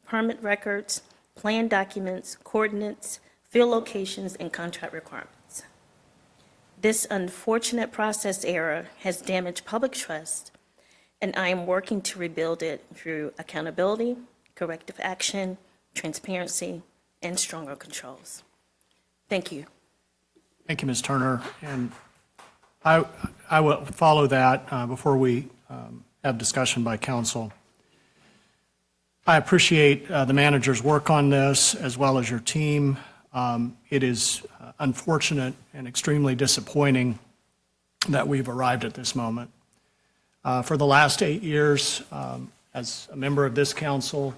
permit records, plan documents, coordinates, field locations, and contract requirements. This unfortunate process error has damaged public trust, and I am working to rebuild it through accountability, corrective action, transparency, and stronger controls. Thank you. Thank you, Ms. Turner. And I will follow that before we have discussion by council. I appreciate the manager's work on this, as well as your team. It is unfortunate and extremely disappointing that we've arrived at this moment. For the last 8 years, as a member of this council,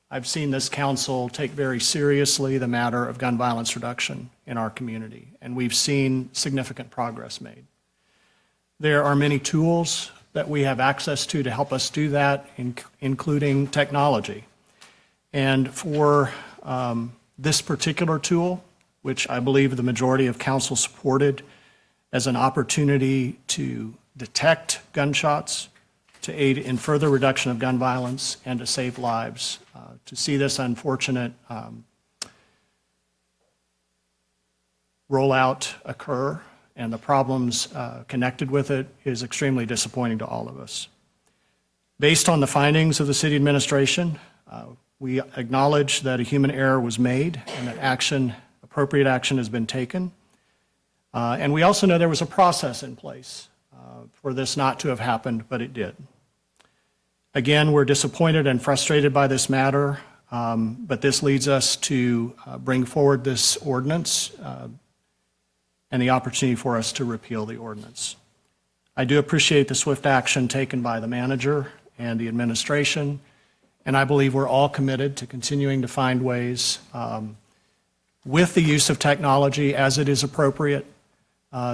I've seen this council take very seriously the matter of gun violence reduction in our community, and we've seen significant progress made. There are many tools that we have access to help us do that, including technology. And for this particular tool, which I believe the majority of council supported as an opportunity to detect gunshots, to aid in further reduction of gun violence, and to save lives, to see this unfortunate rollout occur and the problems connected with it is extremely disappointing to all of us. Based on the findings of the city administration, we acknowledge that a human error was made and that appropriate action has been taken. And we also know there was a process in place for this not to have happened, but it did. Again, we're disappointed and frustrated by this matter, but this leads us to bring forward this ordinance and the opportunity for us to repeal the ordinance. I do appreciate the swift action taken by the manager and the administration, and I believe we're all committed to continuing to find ways with the use of technology as it is appropriate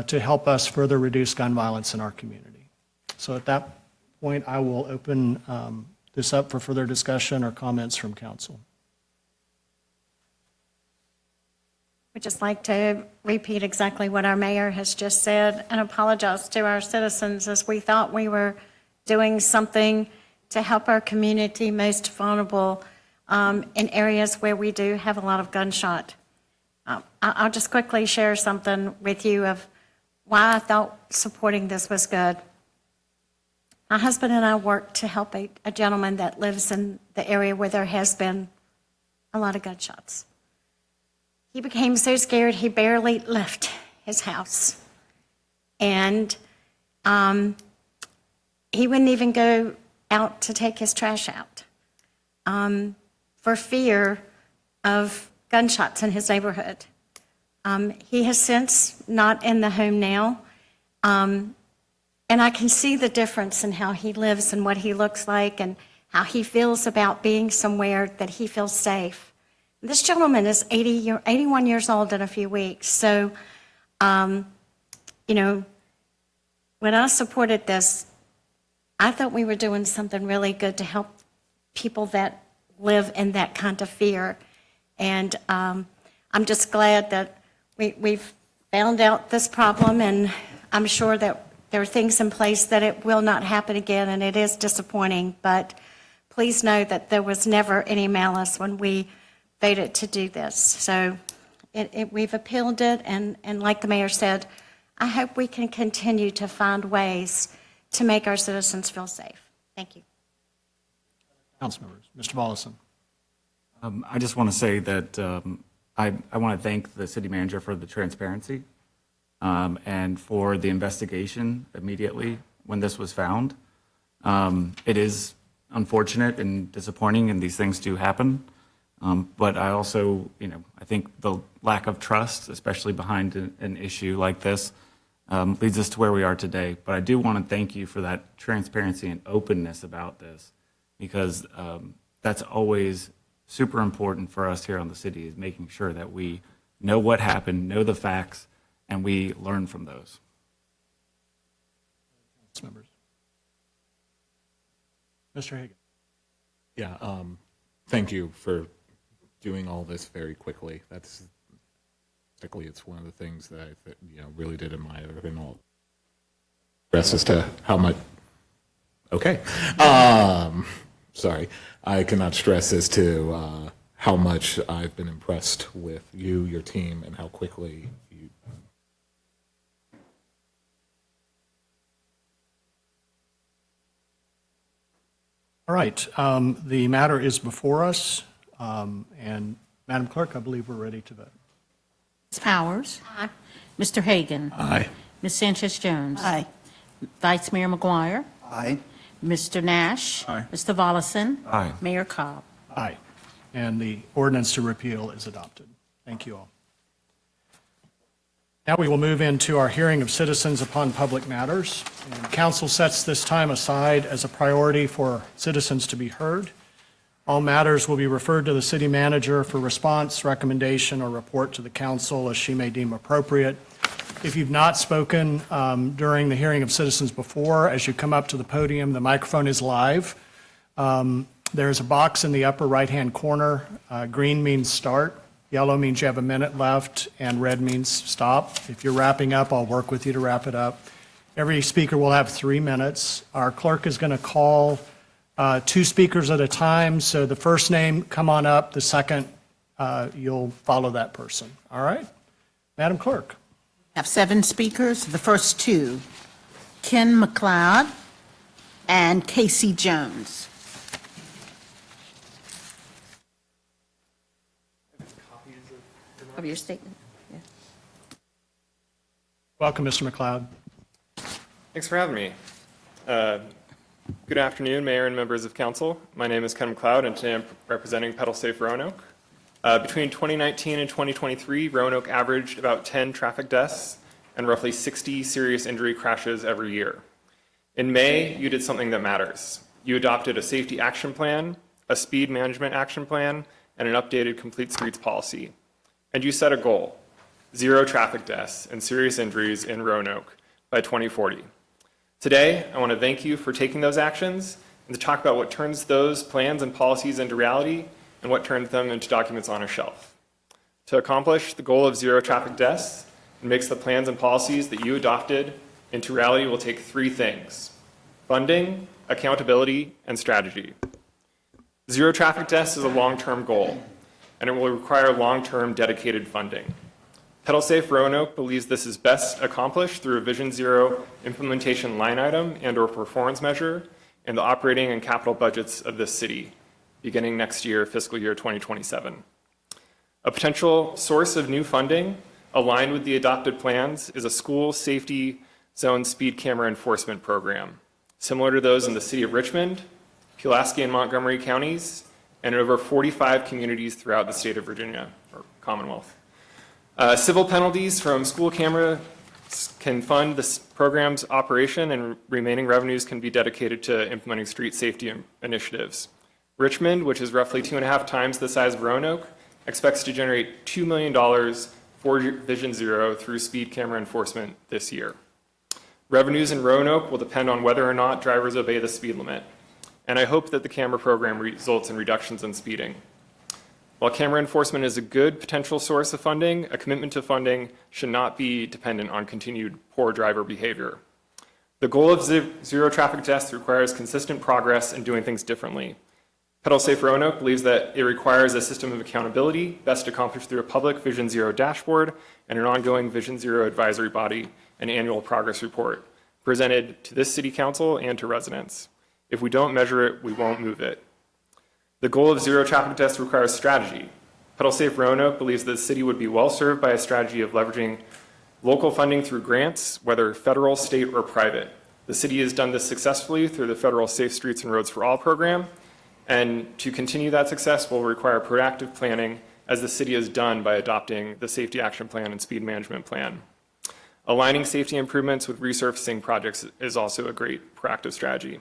to help us further reduce gun violence in our community. So at that point, I will open this up for further discussion or comments from council. We'd just like to repeat exactly what our mayor has just said and apologize to our citizens, as we thought we were doing something to help our community most vulnerable in areas where we do have a lot of gunshot. I'll just quickly share something with you of why I thought supporting this was good. My husband and I worked to help a gentleman that lives in the area where there has been a lot of gunshots. He became so scared he barely left his house. And he wouldn't even go out to take his trash out for fear of gunshots in his neighborhood. He has since not in the home now. And I can see the difference in how he lives and what he looks like and how he feels about being somewhere that he feels safe. This gentleman is 81 years old in a few weeks. So, you know, when I supported this, I thought we were doing something really good to help people that live in that kind of fear. And I'm just glad that we've found out this problem, and I'm sure that there are things in place that it will not happen again, and it is disappointing. But please know that there was never any malice when we voted to do this. So we've appealed it, and like the mayor said, I hope we can continue to find ways to make our citizens feel safe. Thank you. Council members, Mr. Volleson. I just want to say that I want to thank the city manager for the transparency and for the investigation immediately when this was found. It is unfortunate and disappointing, and these things do happen. But I also, I think the lack of trust, especially behind an issue like this, leads us to where we are today. But I do want to thank you for that transparency and openness about this, because that's always super important for us here on the city, is making sure that we know what happened, know the facts, and we learn from those. Members. Mr. Hagan. Yeah, thank you for doing all this very quickly. It's one of the things that I really did admire, and all rest as to how much. Okay, sorry, I cannot stress as to how much I've been impressed with you, your team, and how quickly you All right, the matter is before us, and Madam Clerk, I believe we're ready to vote. Ms. Powers? Aye. Mr. Hagan? Aye. Ms. Sanchez Jones? Aye. Vice Mayor McGuire? Aye. Mr. Nash? Aye. Mr. Volleson? Aye. Mayor Cobb? Aye. And the ordinance to repeal is adopted. Thank you all. Now we will move into our hearing of citizens upon public matters. And council sets this time aside as a priority for citizens to be heard. All matters will be referred to the city manager for response, recommendation, or report to the council as she may deem appropriate. If you've not spoken during the hearing of citizens before, as you come up to the podium, the microphone is live. There's a box in the upper right-hand corner. Green means start, yellow means you have a minute left, and red means stop. If you're wrapping up, I'll work with you to wrap it up. Every speaker will have 3 minutes. Our clerk is going to call 2 speakers at a time, so the first name, come on up. The second, you'll follow that person. All right? Madam Clerk. Have 7 speakers. The first 2, Ken McLeod and Casey Jones. Of your statement? Yeah. Welcome, Mr. McLeod. Thanks for having me. Good afternoon, Mayor and members of Council. My name is Ken McLeod, and today I'm representing Pedal Safe Roanoke. Between 2019 and 2023, Roanoke averaged about 10 traffic deaths and roughly 60 serious injury crashes every year. In May, you did something that matters. You adopted a safety action plan, a speed management action plan, and an updated complete streets policy. And you set a goal: 0 traffic deaths and serious injuries in Roanoke by 2040. Today, I want to thank you for taking those actions and to talk about what turns those plans and policies into reality and what turns them into documents on a shelf. To accomplish the goal of 0 traffic deaths and makes the plans and policies that you adopted into reality will take 3 things: funding, accountability, and strategy. 0 traffic deaths is a long-term goal, and it will require long-term dedicated funding. Pedal Safe Roanoke believes this is best accomplished through a Vision Zero implementation line item and/or performance measure in the operating and capital budgets of this city, beginning next year, fiscal year 2027. A potential source of new funding aligned with the adopted plans is a school safety zone speed camera enforcement program, similar to those in the city of Richmond, Pulaski and Montgomery counties, and in over 45 communities throughout the state of Virginia, or Commonwealth. Civil penalties from school cameras can fund this program's operation, and remaining revenues can be dedicated to implementing street safety initiatives. Richmond, which is roughly 2.5 times the size of Roanoke, expects to generate $2 million for Vision Zero through speed camera enforcement this year. Revenues in Roanoke will depend on whether or not drivers obey the speed limit, and I hope that the camera program results in reductions in speeding. While camera enforcement is a good potential source of funding, a commitment to funding should not be dependent on continued poor driver behavior. The goal of 0 traffic deaths requires consistent progress and doing things differently. Pedal Safe Roanoke believes that it requires a system of accountability best accomplished through a public Vision Zero dashboard and an ongoing Vision Zero advisory body and annual progress report presented to this city council and to residents. If we don't measure it, we won't move it. The goal of 0 traffic deaths requires strategy. Pedal Safe Roanoke believes that the city would be well served by a strategy of leveraging local funding through grants, whether federal, state, or private. The city has done this successfully through the federal Safe Streets and Roads for All program, and to continue that success will require proactive planning, as the city has done by adopting the Safety Action Plan and Speed Management Plan. Aligning safety improvements with resurfacing projects is also a great proactive strategy.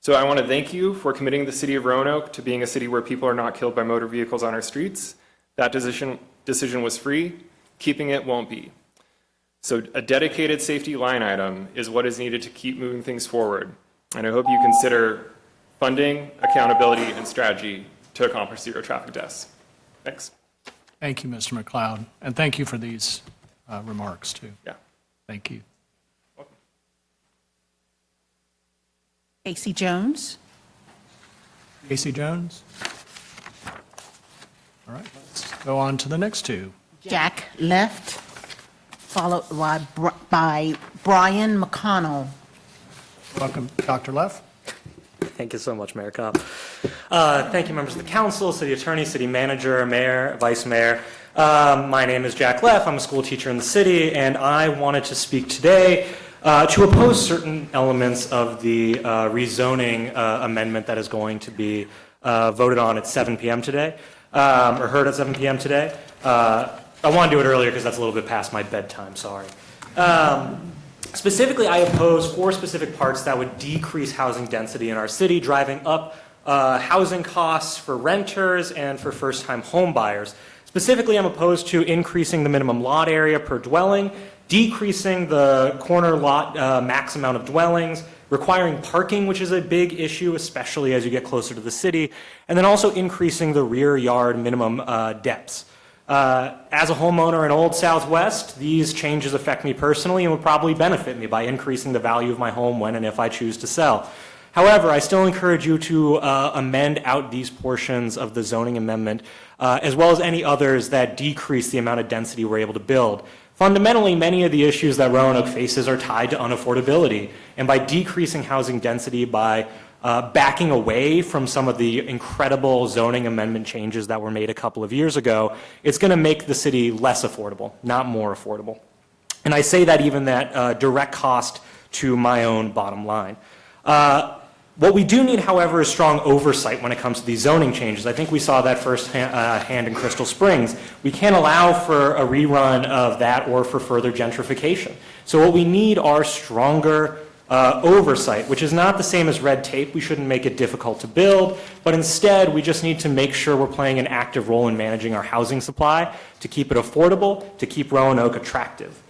So I want to thank you for committing the city of Roanoke to being a city where people are not killed by motor vehicles on our streets. That decision was free. Keeping it won't be. So a dedicated safety line item is what is needed to keep moving things forward. And I hope you consider funding, accountability, and strategy to accomplish 0 traffic deaths. Thanks. Thank you, Mr. McLeod, and thank you for these remarks, too. Yeah. Thank you. Casey Jones. Casey Jones? All right, let's go on to the next 2. Jack Left, followed by Brian McConnell. Welcome, Dr. Leff. Thank you so much, Mayor Cobb. Thank you, members of the council, city attorney, city manager, mayor, vice mayor. My name is Jack Leff. I'm a school teacher in the city, and I wanted to speak today to oppose certain elements of the rezoning amendment that is going to be voted on at 7 p.m. today, or heard at 7 p.m. today. I want to do it earlier because that's a little bit past my bedtime, sorry. Specifically, I oppose 4 specific parts that would decrease housing density in our city, driving up housing costs for renters and for first-time home buyers. Specifically, I'm opposed to increasing the minimum lot area per dwelling, decreasing the corner lot max amount of dwellings, requiring parking, which is a big issue, especially as you get closer to the city, and then also increasing the rear yard minimum depths. As a homeowner in Old Southwest, these changes affect me personally and would probably benefit me by increasing the value of my home when and if I choose to sell. However, I still encourage you to amend out these portions of the zoning amendment, as well as any others that decrease the amount of density we're able to build. Fundamentally, many of the issues that Roanoke faces are tied to unaffordability, and by decreasing housing density, by backing away from some of the incredible zoning amendment changes that were made a couple of years ago, it's going to make the city less affordable, not more affordable. And I say that even at direct cost to my own bottom line. What we do need, however, is strong oversight when it comes to these zoning changes. I think we saw that firsthand in Crystal Springs. We can't allow for a rerun of that or for further gentrification. So what we need are stronger oversight, which is not the same as red tape. We shouldn't make it difficult to build, but instead we just need to make sure we're playing an active role in managing our housing supply to keep it affordable, to keep Roanoke attractive.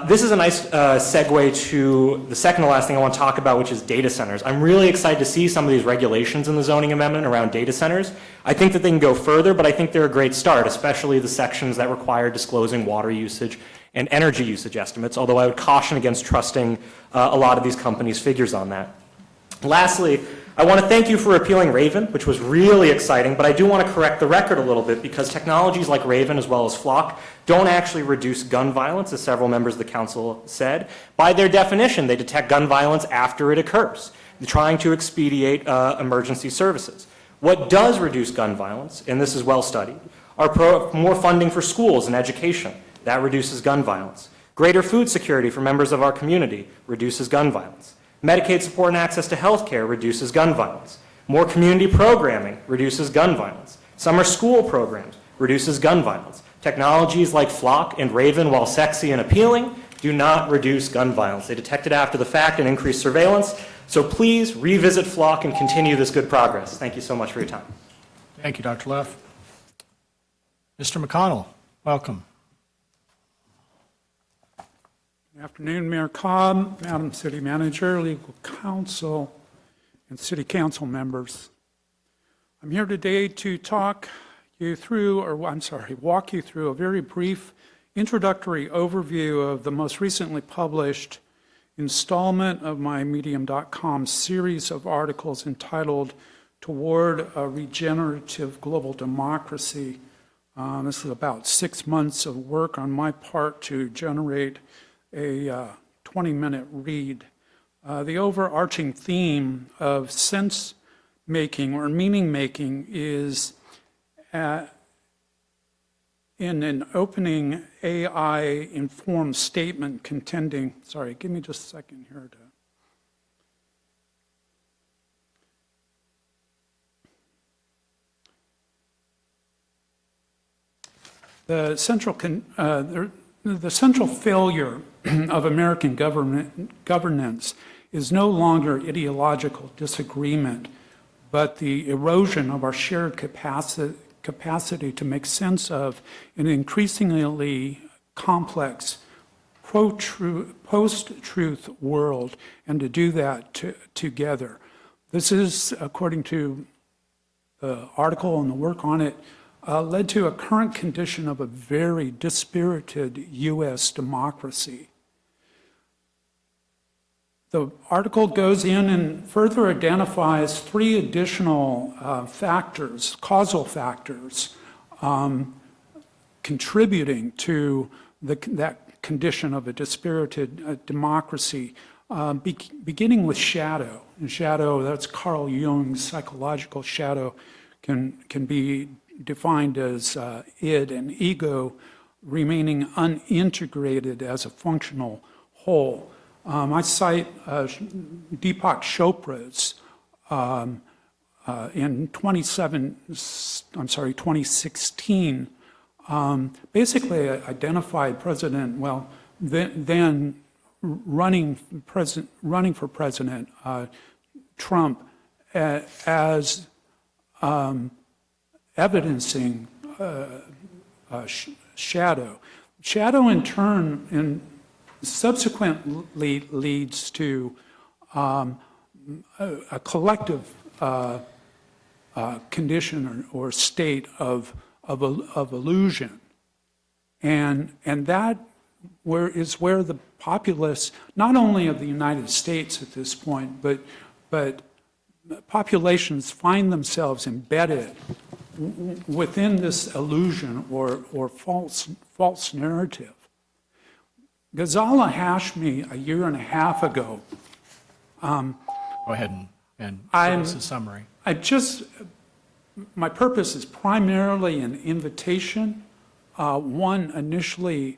This is a nice segue to the second to last thing I want to talk about, which is data centers. I'm really excited to see some of these regulations in the zoning amendment around data centers. I think that they can go further, but I think they're a great start, especially the sections that require disclosing water usage and energy usage estimates, although I would caution against trusting a lot of these companies' figures on that. Lastly, I want to thank you for repealing Raven, which was really exciting, but I do want to correct the record a little bit because technologies like Raven as well as Flock don't actually reduce gun violence, as several members of the council said. By their definition, they detect gun violence after it occurs, trying to expedite emergency services. What does reduce gun violence, and this is well studied, are more funding for schools and education. That reduces gun violence. Greater food security for members of our community reduces gun violence. Medicaid support and access to health care reduces gun violence. More community programming reduces gun violence. Summer school programs reduces gun violence. Technologies like Flock and Raven, while sexy and appealing, do not reduce gun violence. They detect it after the fact and increase surveillance. So please revisit Flock and continue this good progress. Thank you so much for your time. Thank you, Dr. Leff. Mr. McConnell, welcome. Good afternoon, Mayor Cobb, Madam City Manager, Legal Counsel, and City Council members. I'm here today to walk you through a very brief introductory overview of the most recently published installment of my Medium.com series of articles entitled Toward a Regenerative Global Democracy. This is about 6 months of work on my part to generate a 20-minute read. The overarching theme of sense-making or meaning-making is in an opening AI-informed statement contending, sorry, give me just a second here to the central failure of American governance is no longer ideological disagreement, but the erosion of our shared capacity to make sense of an increasingly complex post-truth world, and to do that together. This is, according to the article and the work on it, led to a current condition of a very dispirited U.S. democracy. The article goes in and further identifies 3 additional factors, causal factors, contributing to that condition of a dispirited democracy. beginning with shadow. And shadow, that's Carl Jung's psychological shadow, can be defined as id and ego remaining unintegrated as a functional whole. I cite Deepak Chopra's in 2016, basically identified then running for president Trump as evidencing shadow. Shadow in turn subsequently leads to a collective condition or state of illusion. And that is where the populace, not only of the United States at this point, but populations find themselves embedded within this illusion or false narrative. Ghazala Hashmi, a year and a half ago. Go ahead and give us a summary. My purpose is primarily an invitation, one initially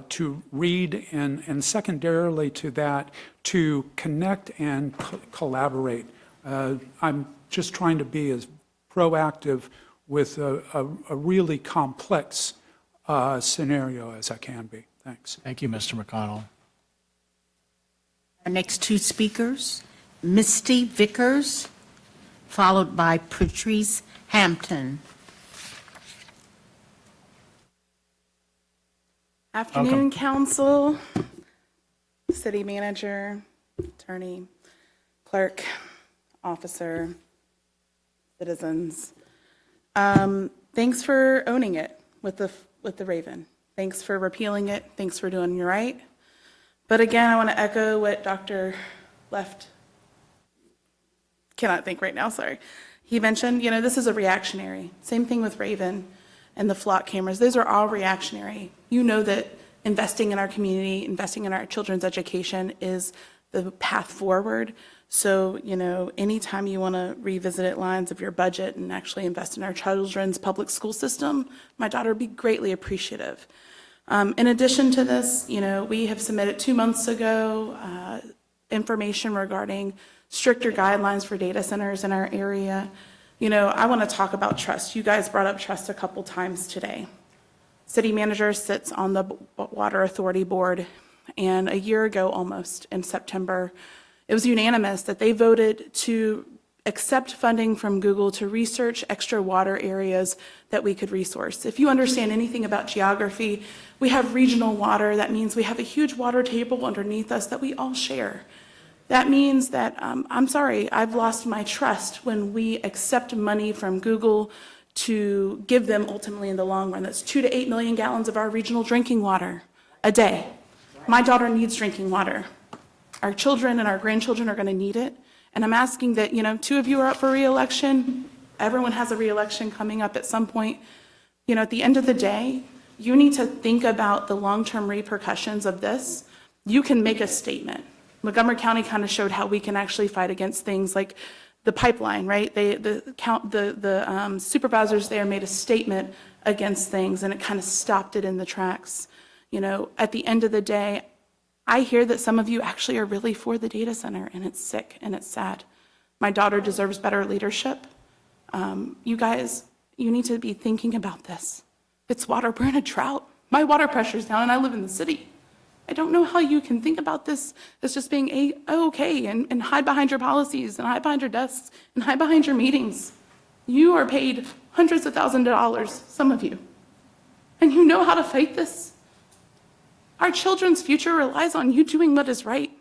to read, and secondarily to that, to connect and collaborate. I'm just trying to be as proactive with a really complex scenario as I can be. Thanks. Thank you, Mr. McConnell. Our next two speakers, Misty Vickers, followed by Patrice Hampton. Afternoon, Council, City Manager, Attorney, Clerk, Officer, citizens. Thanks for owning it with the Raven. Thanks for repealing it. Thanks for doing your right. But again, I want to echo what Dr. Left, cannot think right now, sorry. He mentioned, this is a reactionary. Same thing with Raven and the flock cameras. Those are all reactionary. You know that investing in our community, investing in our children's education is the path forward. So, anytime you want to revisit lines of your budget and actually invest in our children's public school system, my daughter would be greatly appreciative. In addition to this, we have submitted 2 months ago information regarding stricter guidelines for data centers in our area. I want to talk about trust. You guys brought up trust a couple times today. City manager sits on the Water Authority Board, and a year ago almost, in September, it was unanimous that they voted to accept funding from Google to research extra water areas that we could resource. If you understand anything about geography, we have regional water. That means we have a huge water table underneath us that we all share. That means that, I'm sorry, I've lost my trust when we accept money from Google to give them ultimately in the long run. That's 2 to 8 million gallons of our regional drinking water a day. My daughter needs drinking water. Our children and our grandchildren are going to need it. And I'm asking that, 2 of you are up for re-election. Everyone has a re-election coming up at some point. At the end of the day, you need to think about the long-term repercussions of this. You can make a statement. Montgomery County kind of showed how we can actually fight against things like the pipeline, right? The supervisors there made a statement against things, and it kind of stopped it in the tracks. At the end of the day, I hear that some of you actually are really for the data center, and it's sick and it's sad. My daughter deserves better leadership. You guys, you need to be thinking about this. It's water, we're in a drought. My water pressure's down, and I live in the city. I don't know how you can think about this as just being okay and hide behind your policies and hide behind your desks and hide behind your meetings. You are paid hundreds of thousands of dollars, some of you, and you know how to fight this. Our children's future relies on you doing what is right.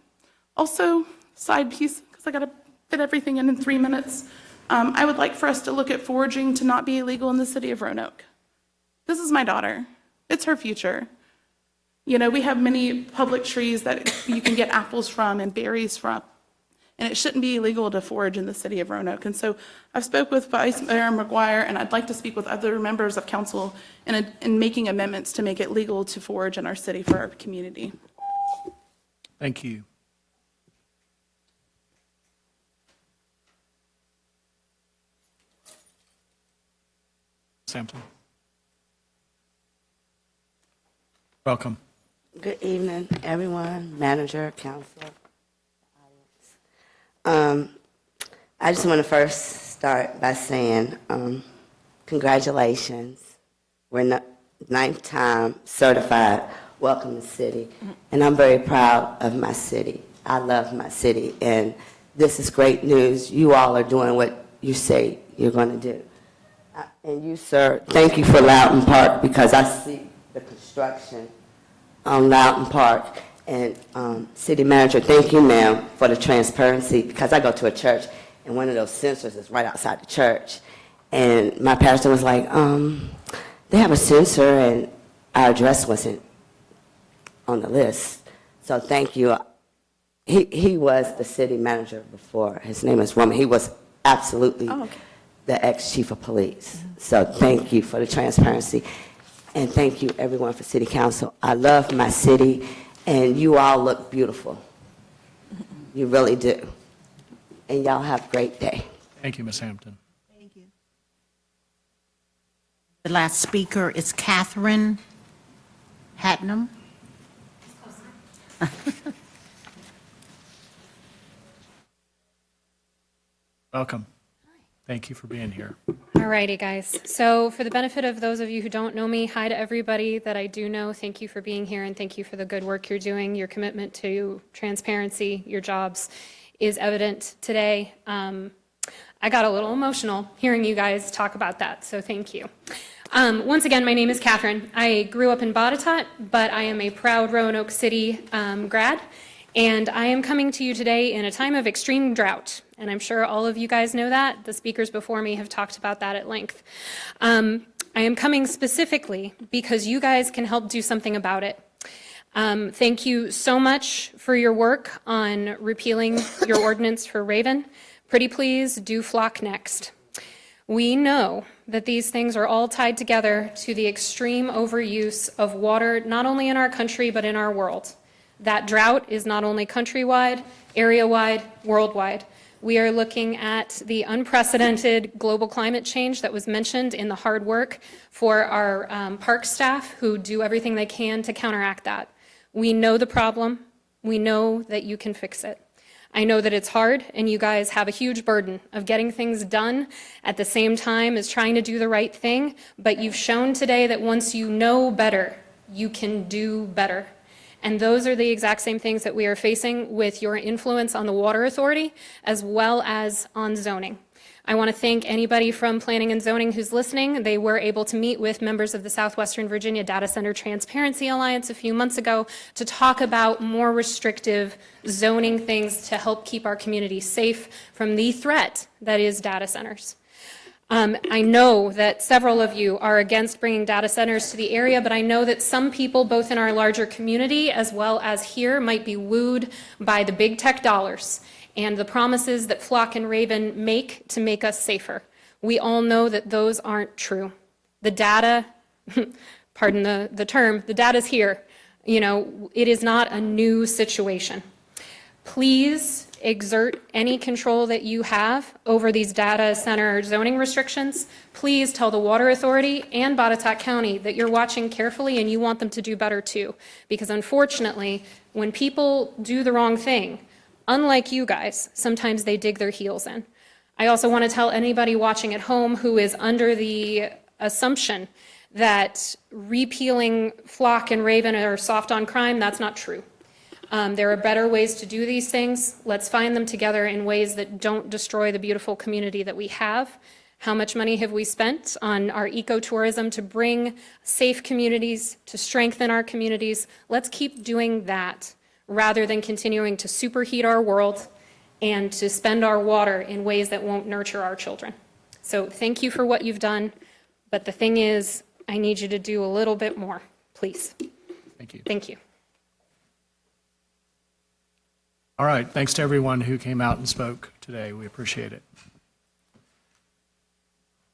Also, side piece, because I got to fit everything in 3 minutes, I would like for us to look at foraging to not be illegal in the city of Roanoke. This is my daughter. It's her future. We have many public trees that you can get apples from and berries from, and it shouldn't be illegal to forage in the city of Roanoke. And so I've spoke with Vice Mayor McGuire, and I'd like to speak with other members of council in making amendments to make it legal to forage in our city for our community. Thank you. Sampson. Welcome. Good evening, everyone, manager, council, I just want to first start by saying congratulations. We're ninth time certified Welcome to City, and I'm very proud of my city. I love my city, and this is great news. You all are doing what you say you're going to do. And you, sir, thank you for Loudon Park, because I see the construction on Loudon Park. And city manager, thank you, ma'am, for the transparency, because I go to a church, and one of those sensors is right outside the church. And my pastor was like, they have a sensor, and our address wasn't on the list. So thank you. He was the city manager before. His name is Roman. He was absolutely the ex-chief of police. So thank you for the transparency. And thank you, everyone, for city council. I love my city, and you all look beautiful. You really do. And y'all have a great day. Thank you, Ms. Hampton. Thank you. The last speaker is Catherine Hatnam. Welcome. Thank you for being here. All righty, guys. So for the benefit of those of you who don't know me, hi to everybody that I do know. Thank you for being here, and thank you for the good work you're doing. Your commitment to transparency, your jobs, is evident today. I got a little emotional hearing you guys talk about that, so thank you. Once again, my name is Catherine. I grew up in Botetourt, but I am a proud Roanoke City grad, and I am coming to you today in a time of extreme drought. And I'm sure all of you guys know that. The speakers before me have talked about that at length. I am coming specifically because you guys can help do something about it. Thank you so much for your work on repealing your ordinance for Raven. Pretty please do flock next. We know that these things are all tied together to the extreme overuse of water, not only in our country, but in our world. That drought is not only countrywide, area-wide, worldwide. We are looking at the unprecedented global climate change that was mentioned in the hard work for our park staff who do everything they can to counteract that. We know the problem. We know that you can fix it. I know that it's hard, and you guys have a huge burden of getting things done at the same time as trying to do the right thing, but you've shown today that once you know better, you can do better. And those are the exact same things that we are facing with your influence on the Water Authority as well as on zoning. I want to thank anybody from Planning and Zoning who's listening. They were able to meet with members of the Southwestern Virginia Data Center Transparency Alliance a few months ago to talk about more restrictive zoning things to help keep our community safe from the threat that is data centers. I know that several of you are against bringing data centers to the area, but I know that some people, both in our larger community as well as here, might be wooed by the big tech dollars and the promises that Flock and Raven make to make us safer. We all know that those aren't true. The data, pardon the term, the data's here. You know, it is not a new situation. Please exert any control that you have over these data center zoning restrictions. Please tell the Water Authority and Botetourt County that you're watching carefully and you want them to do better too. Because unfortunately, when people do the wrong thing, unlike you guys, sometimes they dig their heels in. I also want to tell anybody watching at home who is under the assumption that repealing Flock and Raven are soft on crime, that's not true. There are better ways to do these things. Let's find them together in ways that don't destroy the beautiful community that we have. How much money have we spent on our ecotourism to bring safe communities, to strengthen our communities? Let's keep doing that rather than continuing to superheat our world and to spend our water in ways that won't nurture our children. So thank you for what you've done, but the thing is, I need you to do a little bit more, please. Thank you. Thank you. All right, thanks to everyone who came out and spoke today. We appreciate it.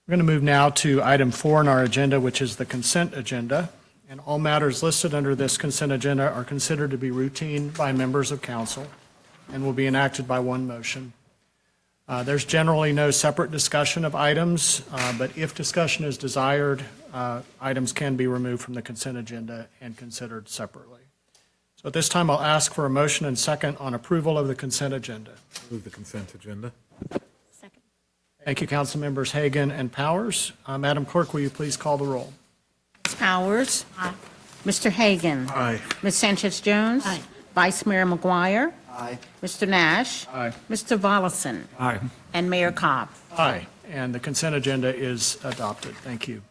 We're going to move now to item 4 on our agenda, which is the consent agenda. And all matters listed under this consent agenda are considered to be routine by members of council and will be enacted by one motion. There's generally no separate discussion of items, but if discussion is desired, items can be removed from the consent agenda and considered separately. So at this time, I'll ask for a motion and second on approval of the consent agenda. Move the consent agenda. Thank you, Council Members Hagan and Powers. Madam Clerk, will you please call the roll? Ms. Powers? Aye. Mr. Hagan? Aye. Ms. Sanchez Jones? Aye. Vice Mayor McGuire? Aye. Mr. Nash? Aye. Mr. Volleson? Aye. And Mayor Cobb. Aye, and the consent agenda is adopted. Thank you.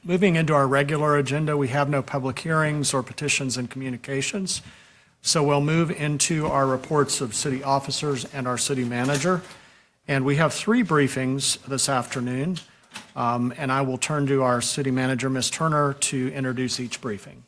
Moving into our regular agenda, we have no public hearings or petitions and communications, so we'll move into our reports of city officers and our city manager. And we have 3 briefings this afternoon, and I will turn to our city manager, Ms. Turner, to introduce each briefing.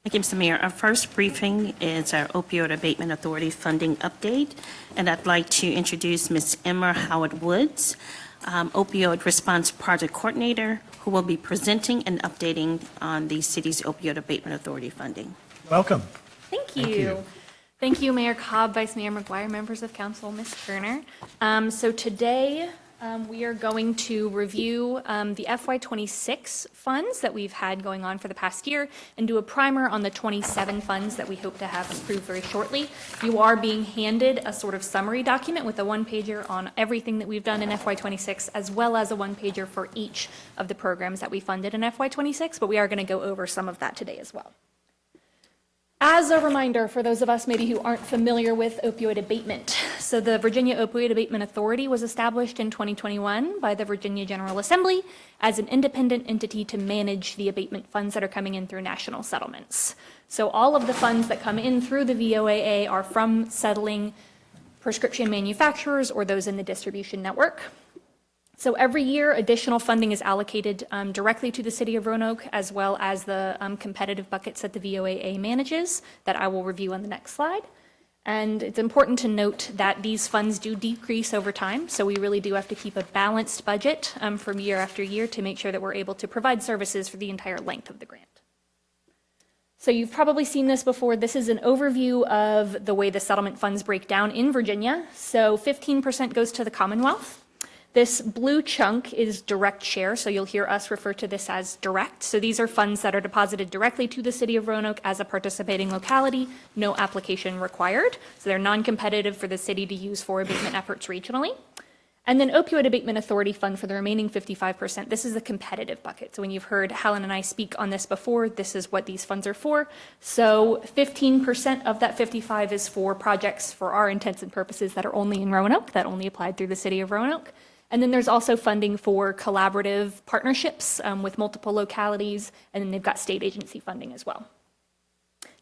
Thank you, Mr. Mayor. Our first briefing is our Opioid Abatement Authority funding update, and I'd like to introduce Ms. Emma Howard Woods, Opioid Response Project Coordinator, who will be presenting and updating on the city's Opioid Abatement Authority funding. Welcome. Thank you. Thank you, Mayor Cobb, Vice Mayor McGuire, members of council, Ms. Turner. So today, we are going to review the FY26 funds that we've had going on for the past year and do a primer on the 27 funds that we hope to have approved very shortly. You are being handed a sort of summary document with a one-pager on everything that we've done in FY26, as well as a one-pager for each of the programs that we funded in FY26, but we are going to go over some of that today as well. As a reminder, for those of us maybe who aren't familiar with opioid abatement, so the Virginia Opioid Abatement Authority was established in 2021 by the Virginia General Assembly as an independent entity to manage the abatement funds that are coming in through national settlements. So all of the funds that come in through the VOAA are from settling prescription manufacturers or those in the distribution network. So every year, additional funding is allocated directly to the city of Roanoke, as well as the competitive buckets that the VOAA manages, that I will review on the next slide. And it's important to note that these funds do decrease over time, so we really do have to keep a balanced budget from year after year to make sure that we're able to provide services for the entire length of the grant. So you've probably seen this before. This is an overview of the way the settlement funds break down in Virginia. So 15% goes to the Commonwealth. This blue chunk is direct share, so you'll hear us refer to this as direct. So these are funds that are deposited directly to the city of Roanoke as a participating locality, no application required. So they're non-competitive for the city to use for abatement efforts regionally. And then Opioid Abatement Authority fund for the remaining 55%. This is the competitive bucket. So when you've heard Helen and I speak on this before, this is what these funds are for. So 15% of that 55 is for projects for our intents and purposes that are only in Roanoke, that only applied through the city of Roanoke. And then there's also funding for collaborative partnerships with multiple localities, and then they've got state agency funding as well.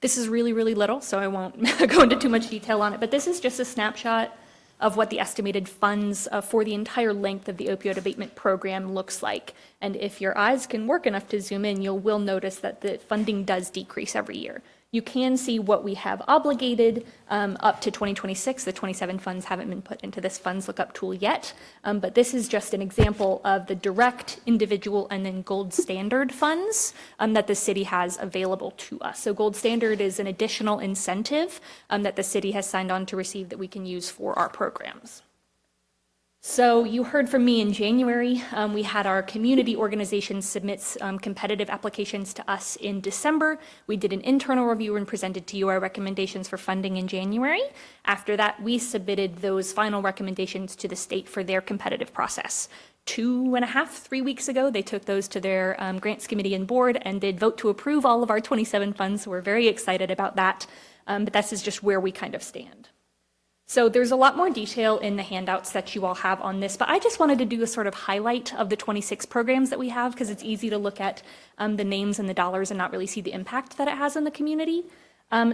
This is really, really little, so I won't go into too much detail on it, but this is just a snapshot of what the estimated funds for the entire length of the opioid abatement program looks like. And if your eyes can work enough to zoom in, you will notice that the funding does decrease every year. You can see what we have obligated up to 2026. The 27 funds haven't been put into this funds lookup tool yet, but this is just an example of the direct, individual, and then gold standard funds that the city has available to us. So gold standard is an additional incentive that the city has signed on to receive that we can use for our programs. So you heard from me in January. We had our community organization submit competitive applications to us in December. We did an internal review and presented to you our recommendations for funding in January. After that, we submitted those final recommendations to the state for their competitive process. 2.5, 3 weeks ago, they took those to their grants committee and board and did vote to approve all of our 27 funds. So we're very excited about that. But this is just where we kind of stand. So there's a lot more detail in the handouts that you all have on this, but I just wanted to do a sort of highlight of the 26 programs that we have because it's easy to look at the names and the dollars and not really see the impact that it has on the community.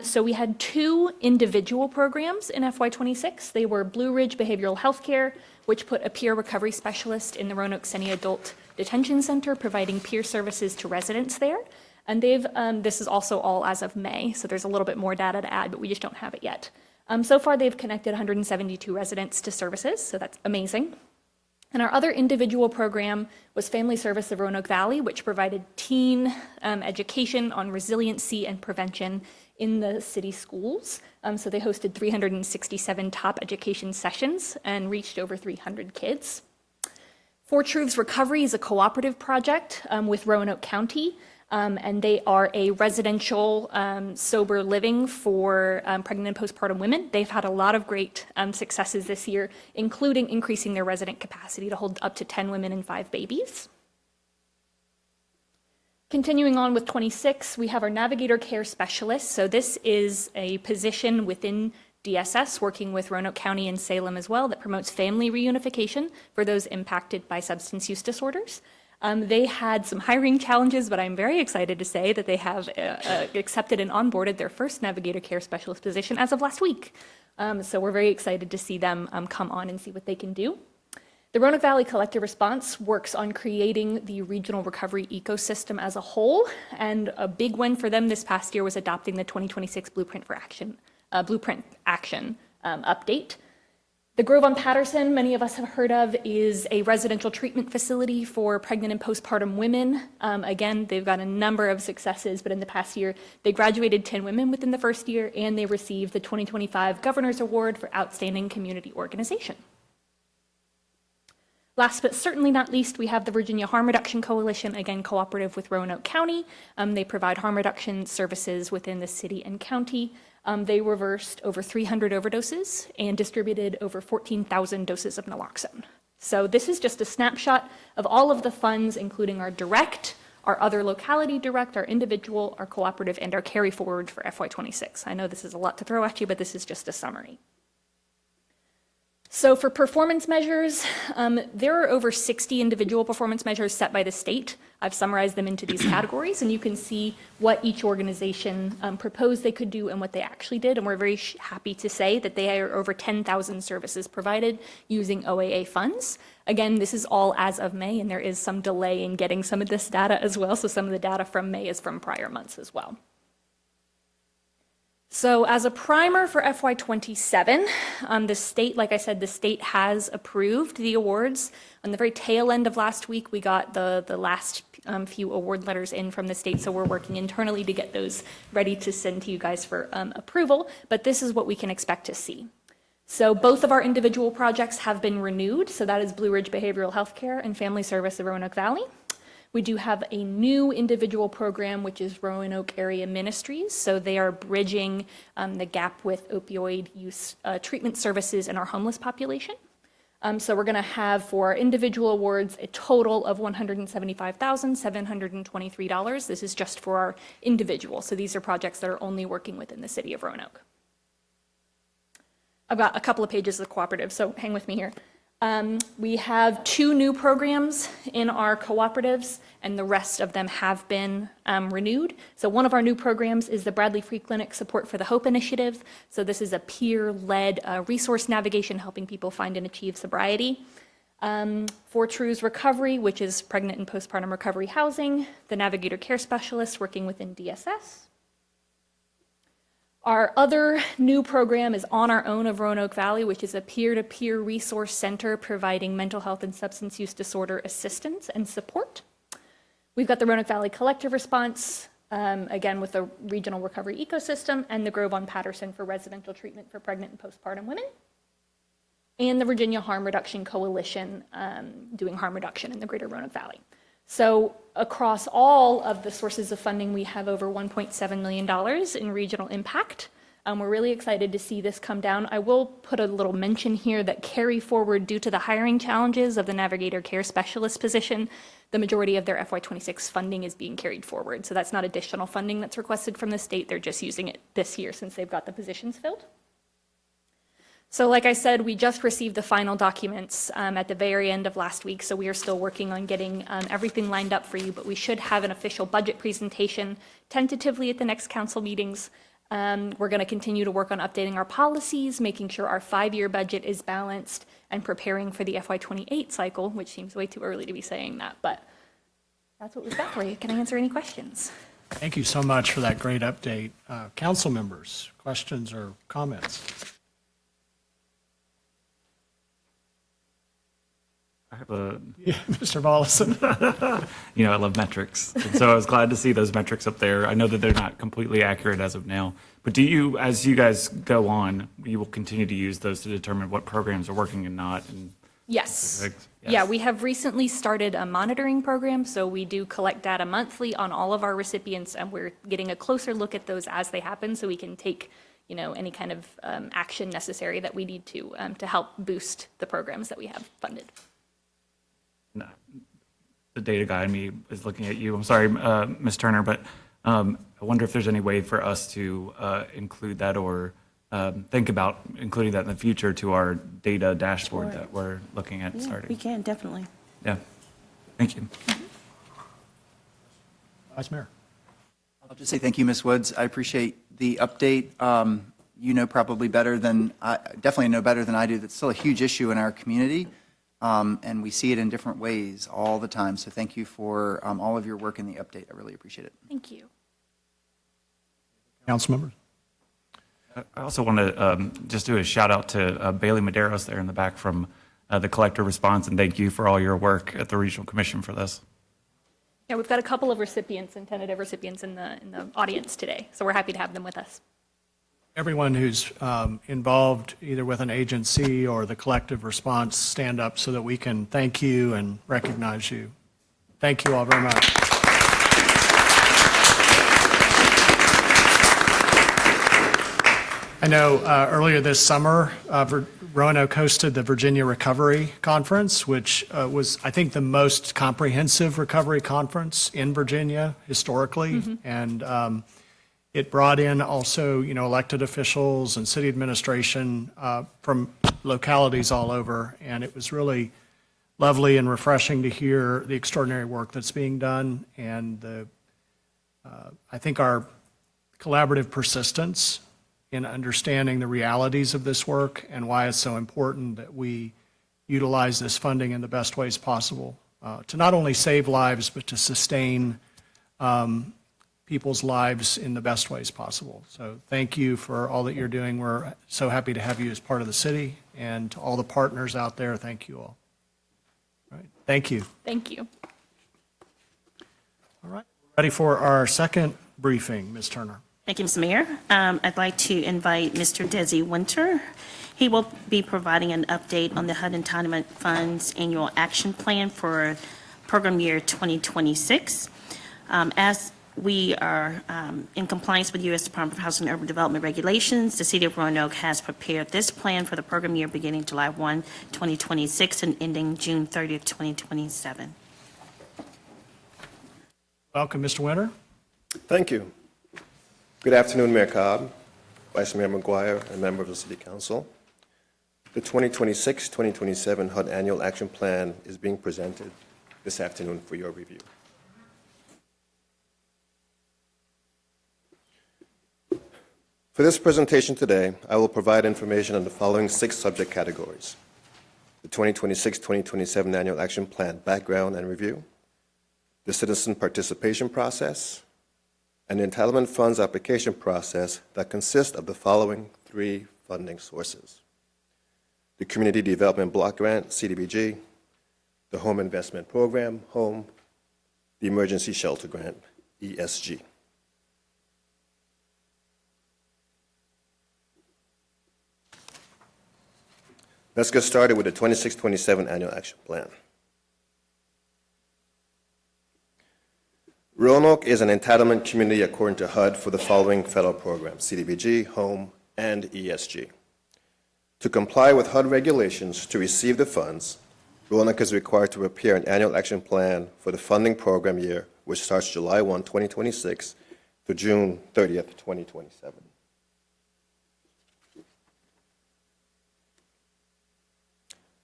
So we had 2 individual programs in FY26. They were Blue Ridge Behavioral Healthcare, which put a peer recovery specialist in the Roanoke Semi Adult Detention Center, providing peer services to residents there. And they've, this is also all as of May, so there's a little bit more data to add, but we just don't have it yet. So far, they've connected 172 residents to services, so that's amazing. And our other individual program was Family Service of Roanoke Valley, which provided teen education on resiliency and prevention in the city schools. So they hosted 367 top education sessions and reached over 300 kids. For Truths Recovery is a cooperative project with Roanoke County, and they are a residential sober living for pregnant and postpartum women. They've had a lot of great successes this year, including increasing their resident capacity to hold up to 10 women and 5 babies. Continuing on with 26, we have our Navigator Care Specialist. So this is a position within DSS, working with Roanoke County and Salem as well, that promotes family reunification for those impacted by substance use disorders. They had some hiring challenges, but I'm very excited to say that they have accepted and onboarded their first Navigator Care Specialist position as of last week. So we're very excited to see them come on and see what they can do. The Roanoke Valley Collective Response works on creating the regional recovery ecosystem as a whole, and a big win for them this past year was adopting the 2026 Blueprint Action update. The Grove on Patterson, many of us have heard of, is a residential treatment facility for pregnant and postpartum women. Again, they've got a number of successes, but in the past year, they graduated 10 women within the first year, and they received the 2025 Governor's Award for Outstanding Community Organization. Last but certainly not least, we have the Virginia Harm Reduction Coalition, again cooperative with Roanoke County. They provide harm reduction services within the city and county. They reversed over 300 overdoses and distributed over 14,000 doses of naloxone. So this is just a snapshot of all of the funds, including our direct, our other locality direct, our individual, our cooperative, and our carry forward for FY26. I know this is a lot to throw at you, but this is just a summary. So for performance measures, there are over 60 individual performance measures set by the state. I've summarized them into these categories, and you can see what each organization proposed they could do and what they actually did. And we're very happy to say that they are over 10,000 services provided using OAA funds. Again, this is all as of May, and there is some delay in getting some of this data as well. So some of the data from May is from prior months as well. So as a primer for FY27, the state, like I said, the state has approved the awards. On the very tail end of last week, we got the last few award letters in from the state, so we're working internally to get those ready to send to you guys for approval, but this is what we can expect to see. So both of our individual projects have been renewed, so that is Blue Ridge Behavioral Healthcare and Family Service of Roanoke Valley. We do have a new individual program, which is Roanoke Area Ministries. So they are bridging the gap with opioid use treatment services in our homeless population. So we're going to have for our individual awards a total of $175,723. This is just for our individual. So these are projects that are only working within the city of Roanoke. I've got a couple of pages of the cooperative, so hang with me here. We have 2 new programs in our cooperatives, and the rest of them have been renewed. So one of our new programs is the Bradley Free Clinic Support for the Hope Initiative. So this is a peer-led resource navigation helping people find and achieve sobriety. For Truths Recovery, which is pregnant and postpartum recovery housing, the Navigator Care Specialist working within DSS. Our other new program is On Our Own of Roanoke Valley, which is a peer-to-peer resource center providing mental health and substance use disorder assistance and support. We've got the Roanoke Valley Collective Response, again with the regional recovery ecosystem, and the Grove on Patterson for residential treatment for pregnant and postpartum women, and the Virginia Harm Reduction Coalition doing harm reduction in the greater Roanoke Valley. So across all of the sources of funding, we have over $1.7 million in regional impact. We're really excited to see this come down. I will put a little mention here that carry forward due to the hiring challenges of the Navigator Care Specialist position, the majority of their FY26 funding is being carried forward. So that's not additional funding that's requested from the state. They're just using it this year since they've got the positions filled. So like I said, we just received the final documents at the very end of last week, so we are still working on getting everything lined up for you, but we should have an official budget presentation tentatively at the next council meetings. We're going to continue to work on updating our policies, making sure our 5-year budget is balanced, and preparing for the FY28 cycle, which seems way too early to be saying that, but that's what we've got for you. Can I answer any questions? Thank you so much for that great update. Council members, questions or comments? I have Mr. Mollison. You know, I love metrics. And so I was glad to see those metrics up there. I know that they're not completely accurate as of now. But do you, as you guys go on, you will continue to use those to determine what programs are working and not? And Yes. Yes. Yeah, we have recently started a monitoring program, so we do collect data monthly on all of our recipients, and we're getting a closer look at those as they happen, so we can take, you know, any kind of action necessary that we need to help boost the programs that we have funded. The data guy in me is looking at you. I'm sorry, Ms. Turner, but I wonder if there's any way for us to include that or think about including that in the future to our data dashboard that we're looking at Yeah, starting. we can, definitely. Yeah. Thank you. Vice Mayor. I'll just say thank you, Ms. Woods. I appreciate the update. You know probably better than, definitely know better than I do, that's still a huge issue in our community, and we see it in different ways all the time. So thank you for all of your work in the update. I really appreciate it. Thank you. Council members. I also want to just do a shout out to Bailey Maderos there in the back from the collector response, and thank you for all your work at the Regional Commission for this. Yeah, we've got a couple of recipients and tentative recipients in the audience today, so we're happy to have them with us. Everyone who's involved either with an agency or the collective response, stand up so that we can thank you and recognize you. Thank you all very much. I know earlier this summer, Roanoke hosted the Virginia Recovery Conference, which was, I think, the most comprehensive recovery conference in Virginia historically. And it brought in also, you know, elected officials and city administration from localities all over. And it was really lovely and refreshing to hear the extraordinary work that's being done. And I think our collaborative persistence in understanding the realities of this work and why it's so important that we utilize this funding in the best ways possible to not only save lives, but to sustain people's lives in the best ways possible. So thank you for all that you're doing. We're so happy to have you as part of the city, and to all the partners out there, thank you all. All right, thank you. Thank you. All right, ready for our second briefing, Ms. Turner. Thank you, Mr. Mayor. I'd like to invite Mr. Desi Winter. He will be providing an update on the HUD Entitlement Fund's annual action plan for program year 2026. As we are in compliance with U.S. Department of Housing and Urban Development regulations, the City of Roanoke has prepared this plan for the program year beginning July 1, 2026 and ending June 30th, 2027. Welcome, Mr. Winter. Thank you. Good afternoon, Mayor Cobb, Vice Mayor McGuire, and members of the City Council. The 2026-2027 HUD Annual Action Plan is being presented this afternoon for your review. For this presentation today, I will provide information on the following 6 subject categories: the 2026-2027 Annual Action Plan background and review, the citizen participation process, and the entitlement funds application process that consists of the following 3 funding sources: the Community Development Block Grant, CDBG, the Home Investment Program, HOME, the Emergency Shelter Grant, ESG. Let's get started with the 26-27 Annual Action Plan. Roanoke is an entitlement community according to HUD for the following federal programs: CDBG, HOME, and ESG. To comply with HUD regulations to receive the funds, Roanoke is required to prepare an annual action plan for the funding program year, which starts July 1, 2026 to June 30th, 2027.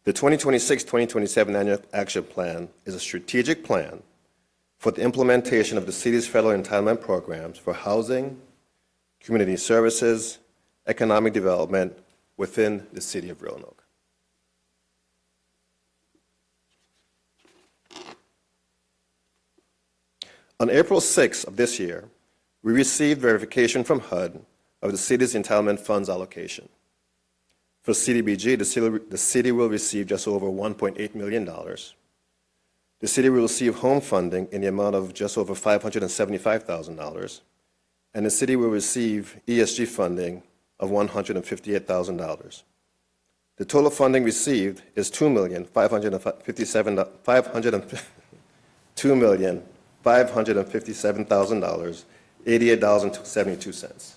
The 2026-2027 Annual Action Plan is a strategic plan for the implementation of the city's federal entitlement programs for housing, community services, economic development within the city of Roanoke. On April 6th of this year, we received verification from HUD of the city's entitlement funds allocation. For CDBG, the city will receive just over $1.8 million. The city will receive home funding in the amount of just over $575,000, and the city will receive ESG funding of $158,000. The total funding received is $2,557,000, $88.72.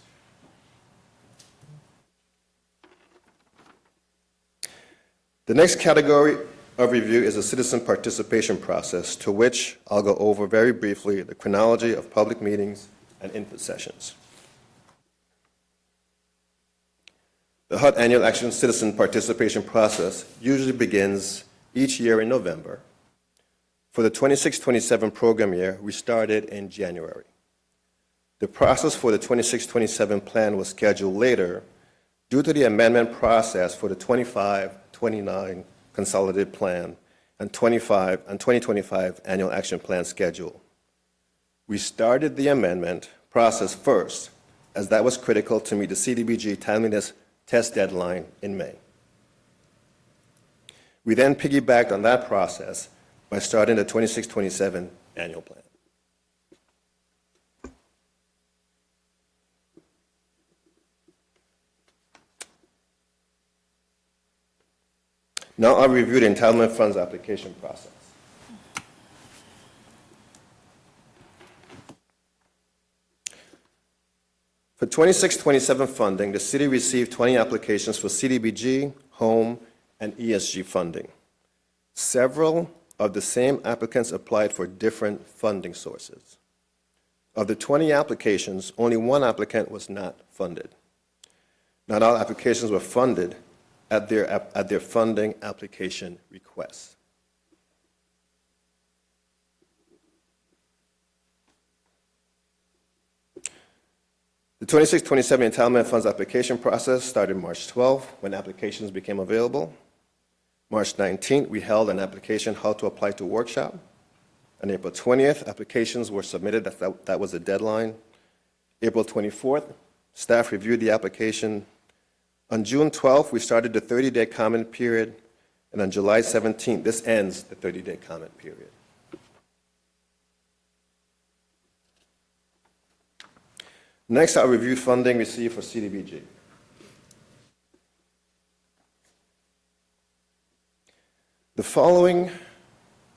The next category of review is a citizen participation process, to which I'll go over very briefly the chronology of public meetings and input sessions. The HUD Annual Action Citizen Participation process usually begins each year in November. For the 26-27 program year, we started in January. The process for the 26-27 plan was scheduled later due to the amendment process for the 25-29 consolidated plan and 2025 annual action plan schedule. We started the amendment process first, as that was critical to meet the CDBG timeliness test deadline in May. We then piggybacked on that process by starting the 26-27 annual plan. Now I'll review the entitlement funds application process. For 26-27 funding, the city received 20 applications for CDBG, home, and ESG funding. Several of the same applicants applied for different funding sources. Of the 20 applications, only one applicant was not funded. Not all applications were funded at their funding application request. The 26-27 entitlement funds application process started March 12, when applications became available. March 19th, we held an application how to apply to workshop. On April 20th, applications were submitted. That was the deadline. April 24th, staff reviewed the application. On June 12th, we started the 30-day comment period, and on July 17th, this ends the 30-day comment period. Next, I'll review funding received for CDBG. The following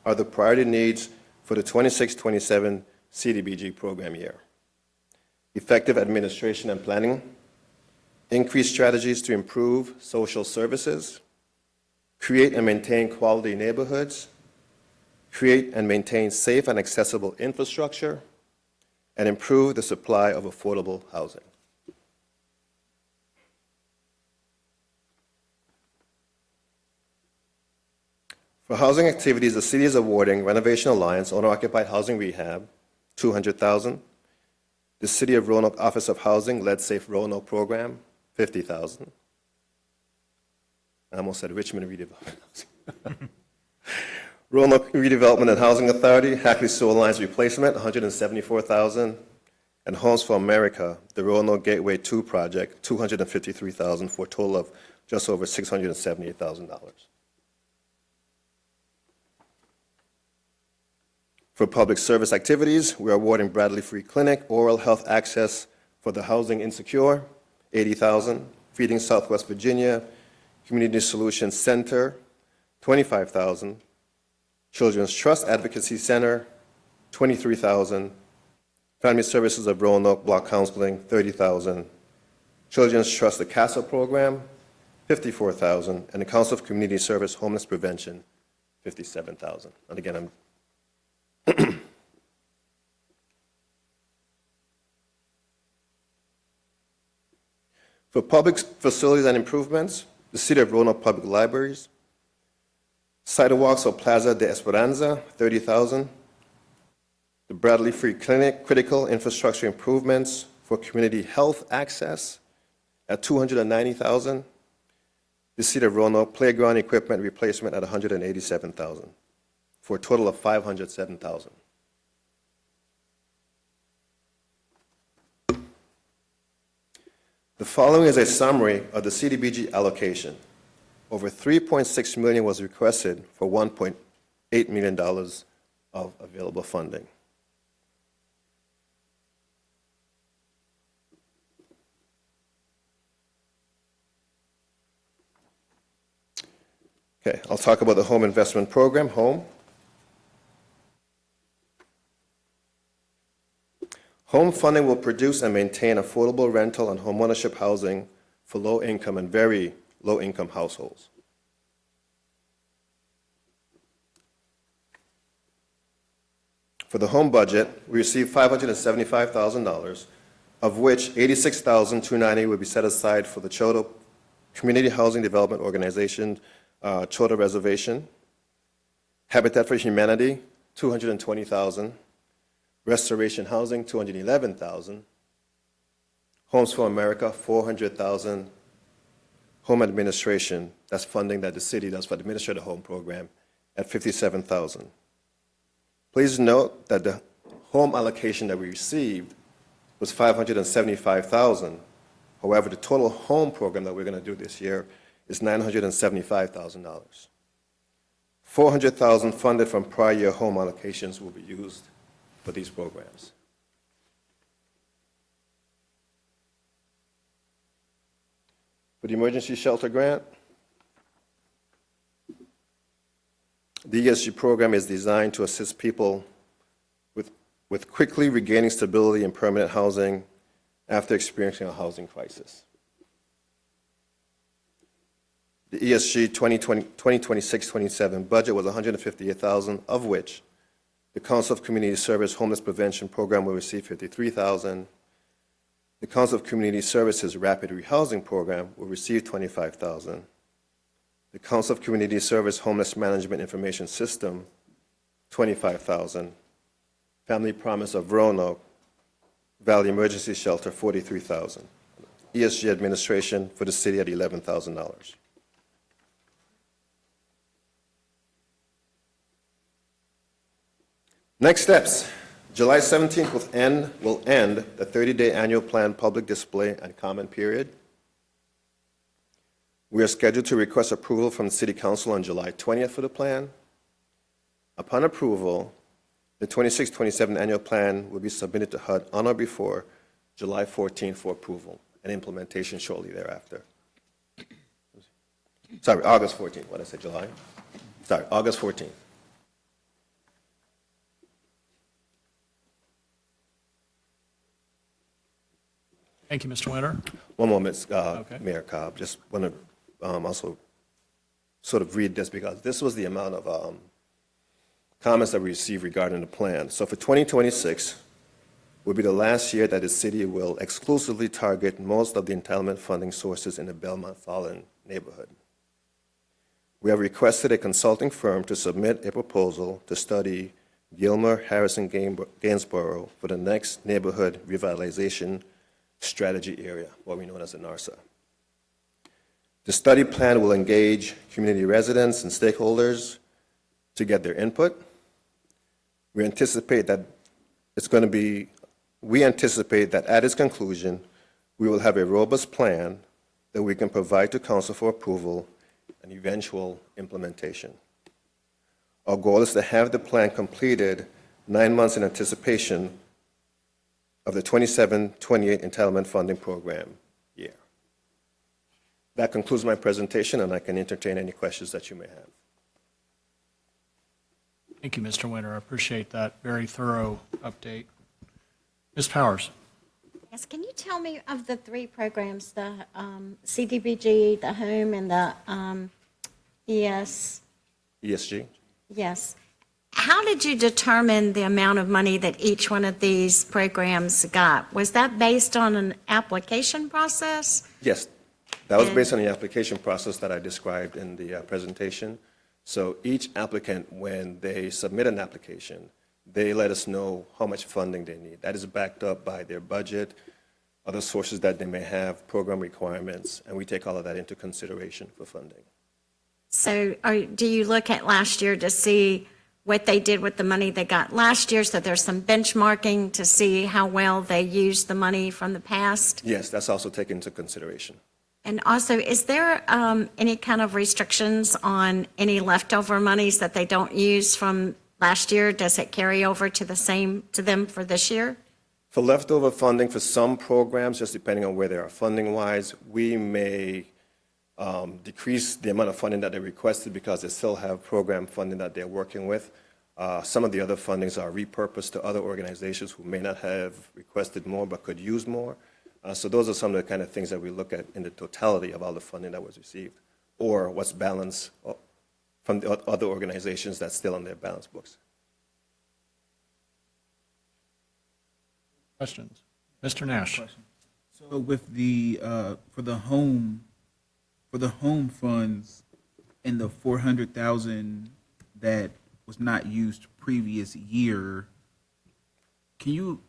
are the priority needs for the 26-27 CDBG program year: effective administration and planning, increased strategies to improve social services, create and maintain quality neighborhoods, create and maintain safe and accessible infrastructure, and improve the supply of affordable housing. For housing activities, the city is awarding Renovation Alliance owner-occupied housing rehab, $200,000. The City of Roanoke Office of Housing Lead Safe Roanoke program, $50,000. I almost said Richmond Redevelopment. Roanoke Redevelopment and Housing Authority, Hackley Sewer Lines Replacement, $174,000. And Homes for America, the Roanoke Gateway 2 project, $253,000, for a total of just over $678,000. For public service activities, we are awarding Bradley Free Clinic oral health access for the housing insecure, $80,000. Feeding Southwest Virginia Community Solutions Center, $25,000. Children's Trust Advocacy Center, $23,000. Family Services of Roanoke Block Counseling, $30,000. Children's Trust the CASA Program, $54,000. And the Council of Community Service Homeless Prevention, $57,000. And again, For public facilities and improvements, the City of Roanoke Public Libraries, sidewalks of Plaza de Esperanza, $30,000. The Bradley Free Clinic, critical infrastructure improvements for community health access at $290,000. The City of Roanoke playground equipment replacement at $187,000, for a total of $507,000. The following is a summary of the CDBG allocation. Over $3.6 million was requested for $1.8 million of available funding. Okay, I'll talk about the home investment program, HOME. Home funding will produce and maintain affordable rental and homeownership housing for low-income and very low-income households. For the home budget, we received $575,000, of which $86,290 will be set aside for the Choto Community Housing Development Organization, Choto Reservation, Habitat for Humanity, $220,000, Restoration Housing, $211,000, Homes for America, $400,000, Home Administration, that's funding that the city does for the Administrative Home Program, at $57,000. Please note that the home allocation that we received was $575,000. However, the total home program that we're going to do this year is $975,000. $400,000 funded from prior year home allocations will be used for these programs. For the emergency shelter grant, the ESG program is designed to assist people with quickly regaining stability in permanent housing after experiencing a housing crisis. The ESG 2026-27 budget was $158,000, of which the Council of Community Service Homeless Prevention Program will receive $53,000. The Council of Community Services Rapid Rehousing Program will receive $25,000. The Council of Community Service Homeless Management Information System, $25,000. Family Promise of Roanoke Valley Emergency Shelter, $43,000. ESG administration for the city at $11,000. Next steps. July 17th will end the 30-day annual plan public display and comment period. We are scheduled to request approval from the City Council on July 20th for the plan. Upon approval, the 26-27 annual plan will be submitted to HUD on or before July 14th for approval and implementation shortly thereafter. Sorry, August 14th. What did I say, July? Sorry, August 14th. Thank you, Mr. Winter. One moment, Okay. Mayor Cobb. Just want to also sort of read this because this was the amount of comments that we received regarding the plan. So for 2026 will be the last year that the city will exclusively target most of the entitlement funding sources in the Belmont-Fallon neighborhood. We have requested a consulting firm to submit a proposal to study Gilmer, Harrison, Gainsborough for the next neighborhood revitalization strategy area, what we know as the NARSA. The study plan will engage community residents and stakeholders to get their input. We anticipate that at its conclusion, we will have a robust plan that we can provide to council for approval and eventual implementation. Our goal is to have the plan completed 9 months in anticipation of the 27-28 entitlement funding program year. That concludes my presentation, and I can entertain any questions that you may have. Thank you, Mr. Winter. I appreciate that very thorough update. Ms. Powers. Yes, can you tell me of the three programs, the CDBG, the home, and the ESG? Yes. How did you determine the amount of money that each one of these programs got? Was that based on an application process? Yes, that was based on the application process that I described in the presentation. So each applicant, when they submit an application, they let us know how much funding they need. That is backed up by their budget, other sources that they may have, program requirements, and we take all of that into consideration for funding. So do you look at last year to see what they did with the money they got last year, so there's some benchmarking to see how well they used the money from the past? Yes, that's also taken into consideration. And also, is there any kind of restrictions on any leftover monies that they don't use from last year? Does it carry over to them for this year? For leftover funding for some programs, just depending on where they are funding-wise, we may decrease the amount of funding that they requested because they still have program funding that they're working with. Some of the other fundings are repurposed to other organizations who may not have requested more but could use more. So those are some of the kind of things that we look at in the totality of all the funding that was received, or what's balanced from the other organizations that's still on their balance books. Questions? Mr. Nash? So with the for the home funds and the 400,000 that was not used previous year, can you?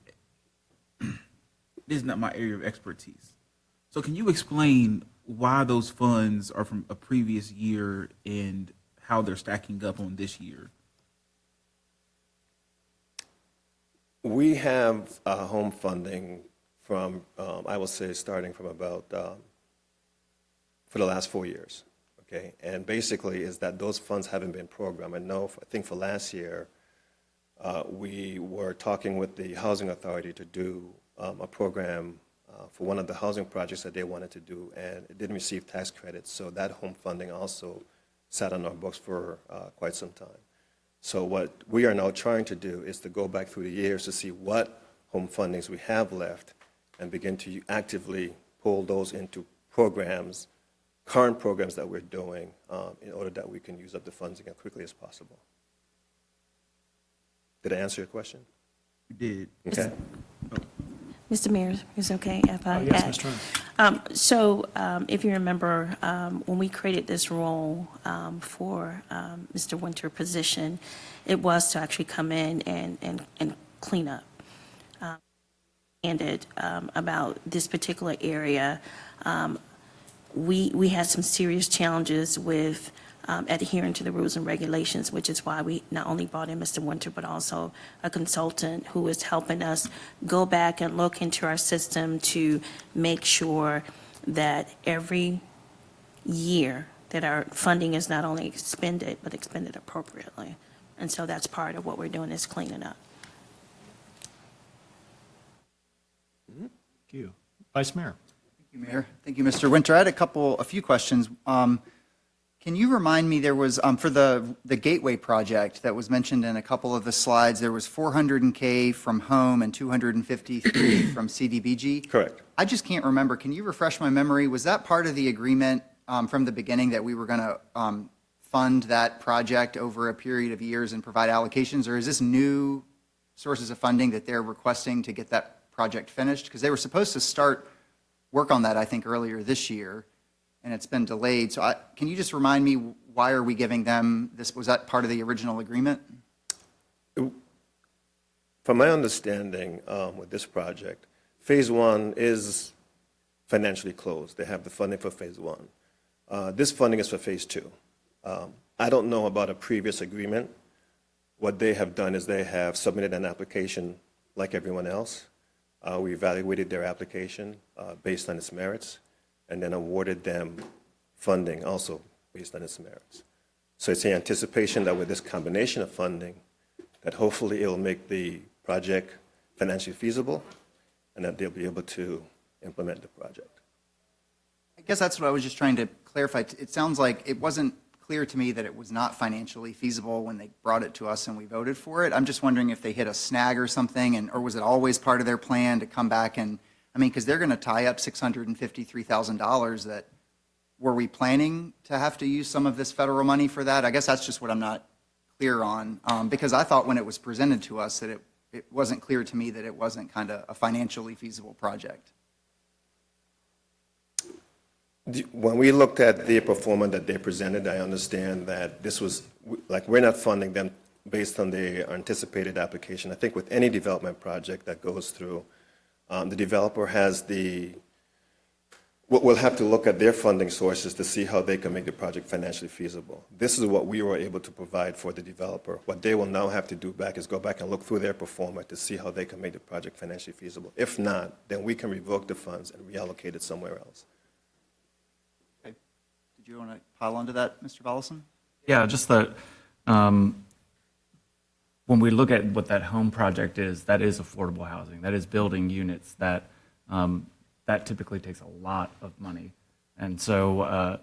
This is not my area of expertise. So can you explain why those funds are from a previous year and how they're stacking up on this year? We have home funding from, I will say, starting from about, for the last 4 years, okay? And basically is that those funds haven't been programmed. I know, I think for last year, we were talking with the Housing Authority to do a program for one of the housing projects that they wanted to do, and it didn't receive tax credits, so that home funding also sat on our books for quite some time. So what we are now trying to do is to go back through the years to see what home fundings we have left and begin to actively pull those into programs, current programs that we're doing, in order that we can use up the funds as quickly as possible. Did I answer your question? You did. Okay. Mr. Mayor, is it okay if I Yes, add? Ms. Turner. So if you remember, when we created this role for Mr. Winter position, it was to actually come in and clean up. About this particular area, we had some serious challenges with adhering to the rules and regulations, which is why we not only brought in Mr. Winter, but also a consultant who is helping us go back and look into our system to make sure that every year that our funding is not only expended, but expended appropriately. And so that's part of what we're doing is cleaning up. Thank you. Vice Mayor? Thank you, Mayor. Thank you, Mr. Winter. I had a few questions. Can you remind me, there was, for the Gateway project that was mentioned in a couple of the slides, there was 400K from home and 253 from CDBG? Correct. I just can't remember. Can you refresh my memory? Was that part of the agreement from the beginning that we were going to fund that project over a period of years and provide allocations? Or is this new sources of funding that they're requesting to get that project finished? Because they were supposed to start work on that, I think, earlier this year, and it's been delayed. So can you just remind me, why are we giving them this? Was that part of the original agreement? From my understanding with this project, Phase 1 is financially closed. They have the funding for Phase 1. This funding is for Phase 2. I don't know about a previous agreement. What they have done is they have submitted an application like everyone else. We evaluated their application based on its merits, and then awarded them funding also based on its merits. So it's the anticipation that with this combination of funding, that hopefully it'll make the project financially feasible, and that they'll be able to implement the project. I guess that's what I was just trying to clarify. It sounds like it wasn't clear to me that it was not financially feasible when they brought it to us and we voted for it. I'm just wondering if they hit a snag or something, or was it always part of their plan to come back and, I mean, because they're going to tie up $653,000 that, were we planning to have to use some of this federal money for that? I guess that's just what I'm not clear on, because I thought when it was presented to us that it wasn't clear to me that it wasn't kind of a financially feasible project. When we looked at the performance that they presented, I understand that this was, like, we're not funding them based on the anticipated application. I think with any development project that goes through, the developer has the We'll have to look at their funding sources to see how they can make the project financially feasible. This is what we were able to provide for the developer. What they will now have to do back is go back and look through their performer to see how they can make the project financially feasible. If not, then we can revoke the funds and reallocate it somewhere else. Okay. Did you want to pile onto that, Mr. Volleson? Yeah, just that when we look at what that home project is, that is affordable housing. That is building units that that typically takes a lot of money. And so,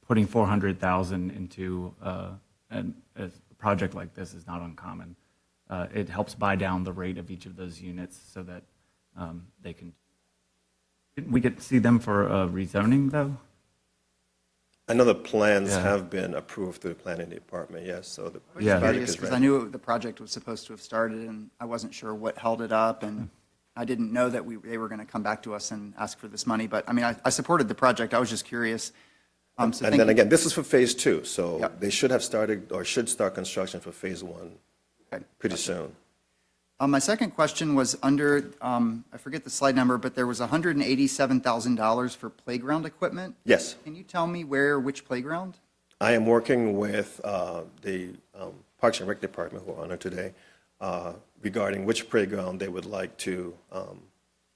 putting $400,000 into a project like this is not uncommon. It helps buy down the rate of each of those units so that they can. Didn't we get to see them for rezoning, though? I know the plans Yeah. have been approved through the planning department, yes, so the I was Yeah. project curious is because ready. I knew the project was supposed to have started, and I wasn't sure what held it up, and I didn't know that they were going to come back to us and ask for this money. But, I mean, I supported the project. I was just curious. So And thank then you. again, this is for phase two, so Yep. they should have started or should start construction for phase one Okay. pretty soon. My second question was under, I forget the slide number, but there was $187,000 for playground equipment. Yes. Can you tell me which playground? I am working with the Parks and Rec Department, who are honored today, regarding which playground they would like to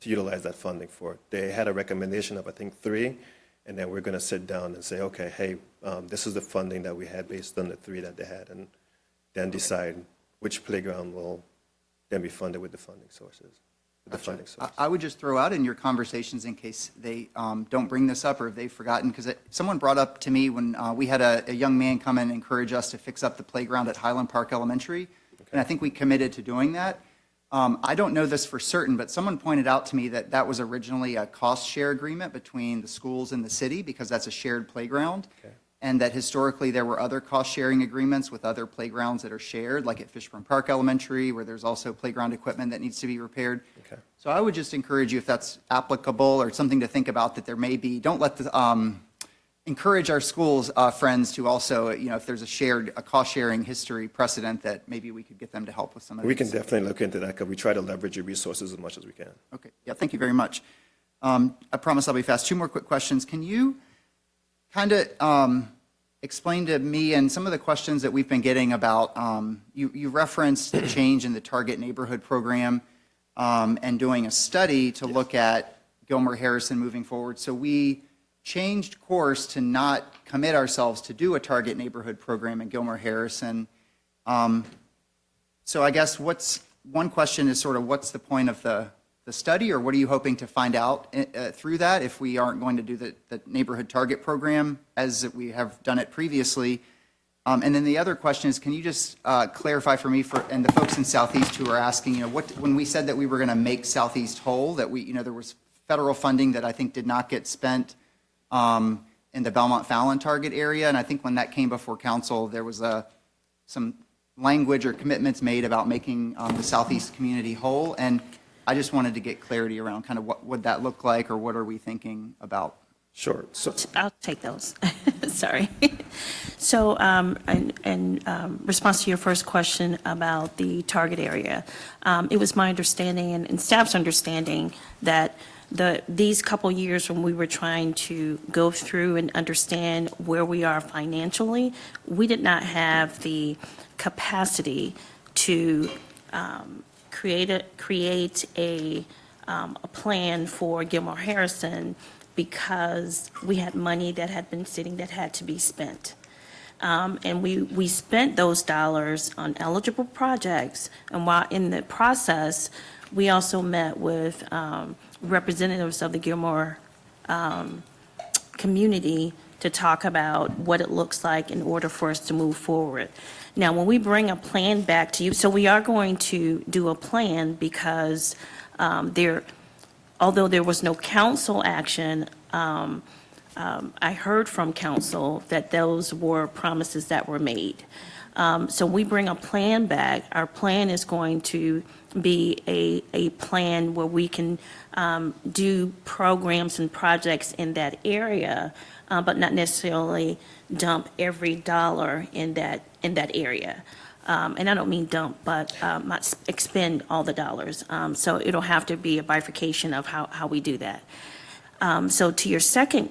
utilize that funding for. They had a recommendation of, I think, 3, and then we're going to sit down and say, okay, hey, this is the funding that we had based on the 3 that they had, and then decide which playground will then be funded with the funding sources. The funding source. I would just throw out in your conversations, in case they don't bring this up or if they've forgotten, because someone brought up to me when we had a young man come and encourage us to fix up the playground at Highland Park Elementary, and I think we committed to doing that. I don't know this for certain, but someone pointed out to me that that was originally a cost share agreement between the schools and the city, because that's a shared playground. Okay. And that historically there were other cost-sharing agreements with other playgrounds that are shared, like at Fishburne Park Elementary, where there's also playground equipment that needs to be repaired. Okay. So I would just encourage you, if that's applicable or something to think about, that there may be, don't let the, encourage our schools' friends to also, if there's a cost-sharing history precedent, that maybe we could get them to help with some of We these. can definitely look into that, because we try to leverage your resources as much as we can. Okay, yeah, thank you very much. I promise I'll be fast. 2 more quick questions. Can you kind of explain to me and some of the questions that we've been getting about, you referenced the change in the Target Neighborhood Program and doing a study to look at Gilmore Harrison moving forward. So we changed course to not commit ourselves to do a Target Neighborhood Program in Gilmore Harrison. So I guess one question is sort of what's the point of the study, or what are you hoping to find out through that if we aren't going to do the neighborhood target program as we have done it previously? And then the other question is, can you just clarify for me and the folks in Southeast who are asking, when we said that we were going to make Southeast whole, that there was federal funding that I think did not get spent in the Belmont-Fallon target area, and I think when that came before council, there was some language or commitments made about making the Southeast community whole, and I just wanted to get clarity around kind of what would that look like, or what are we thinking about? Sure. So, I'll take those. Sorry. So, in response to your first question about the target area, it was my understanding and staff's understanding that these couple years when we were trying to go through and understand where we are financially, we did not have the capacity to create a plan for Gilmore Harrison, because we had money that had been sitting that had to be spent. And we spent those dollars on eligible projects, and while in the process, we also met with representatives of the Gilmore community to talk about what it looks like in order for us to move forward. Now, when we bring a plan back to you, so we are going to do a plan, because although there was no council action, I heard from council that those were promises that were made. So we bring a plan back. Our plan is going to be a plan where we can do programs and projects in that area, but not necessarily dump every dollar in that area. And I don't mean dump, but not expend all the dollars. So it'll have to be a bifurcation of how we do that. So to your second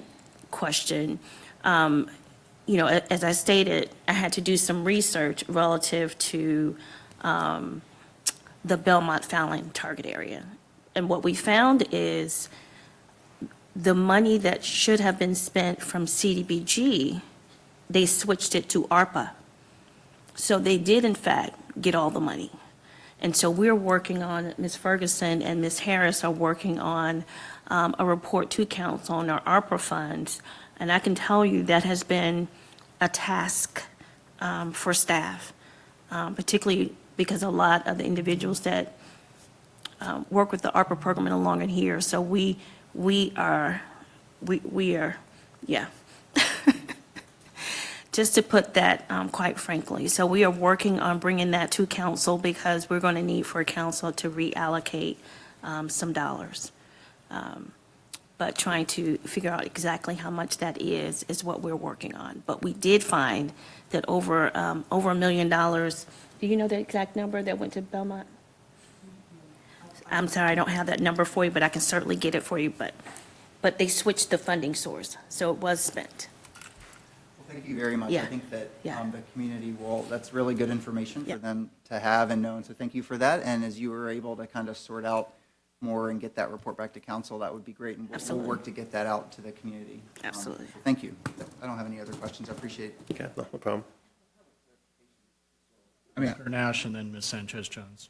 question, as I stated, I had to do some research relative to the Belmont Fallon target area. And what we found is the money that should have been spent from CDBG, they switched it to ARPA. So they did, in fact, get all the money. And so we're working on, Ms. Ferguson and Ms. Harris are working on a report to council on our ARPA funds. And I can tell you that has been a task for staff, particularly because a lot of the individuals that work with the ARPA program are no longer here. So we are, yeah. Just to put that quite frankly. So we are working on bringing that to council because we're going to need for council to reallocate some dollars. But trying to figure out exactly how much that is what we're working on. But we did find that over $1 million, do you know the exact number that went to Belmont? I'm sorry, I don't have that number for you, but I can certainly get it for you. But they switched the funding source, so it was spent. Well, thank you very much. Yeah. I think that Yeah. the community will, that's really good information for them to have and know. And so thank you for that. And as you were able to kind of sort out more and get that report back to council, that would be great. And we'll Absolutely. work to get that out to the community. Absolutely. So thank you. I don't have any other questions. I appreciate it. Okay, no problem. Mr. Nash and then Ms. Sanchez Jones.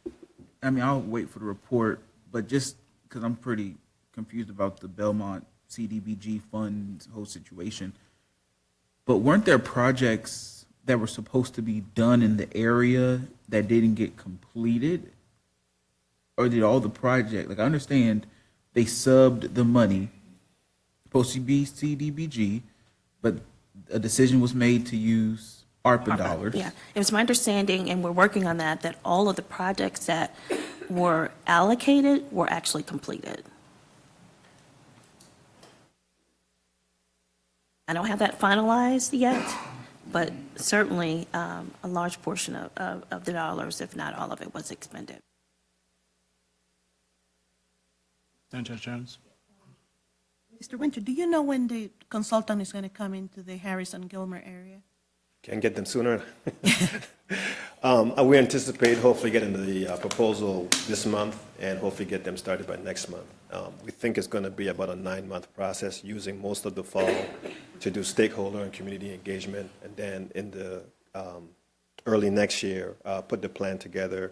I mean, I'll wait for the report, but just because I'm pretty confused about the Belmont CDBG fund whole situation. But weren't there projects that were supposed to be done in the area that didn't get completed? Or did all the project, like I understand they subbed the money, supposed to be CDBG, but a decision was made to use ARPA dollars. Yeah, it was my understanding, and we're working on that all of the projects that were allocated were actually completed. I don't have that finalized yet, but certainly a large portion of the dollars, if not all of it, was expended. Sanchez Jones. Mr. Winter, do you know when the consultant is going to come into the Harrison-Gilmer area? Can get them sooner. We anticipate hopefully getting the proposal this month and hopefully get them started by next month. We think it's going to be about a 9-month process, using most of the fall to do stakeholder and community engagement, and then in the early next year, put the plan together,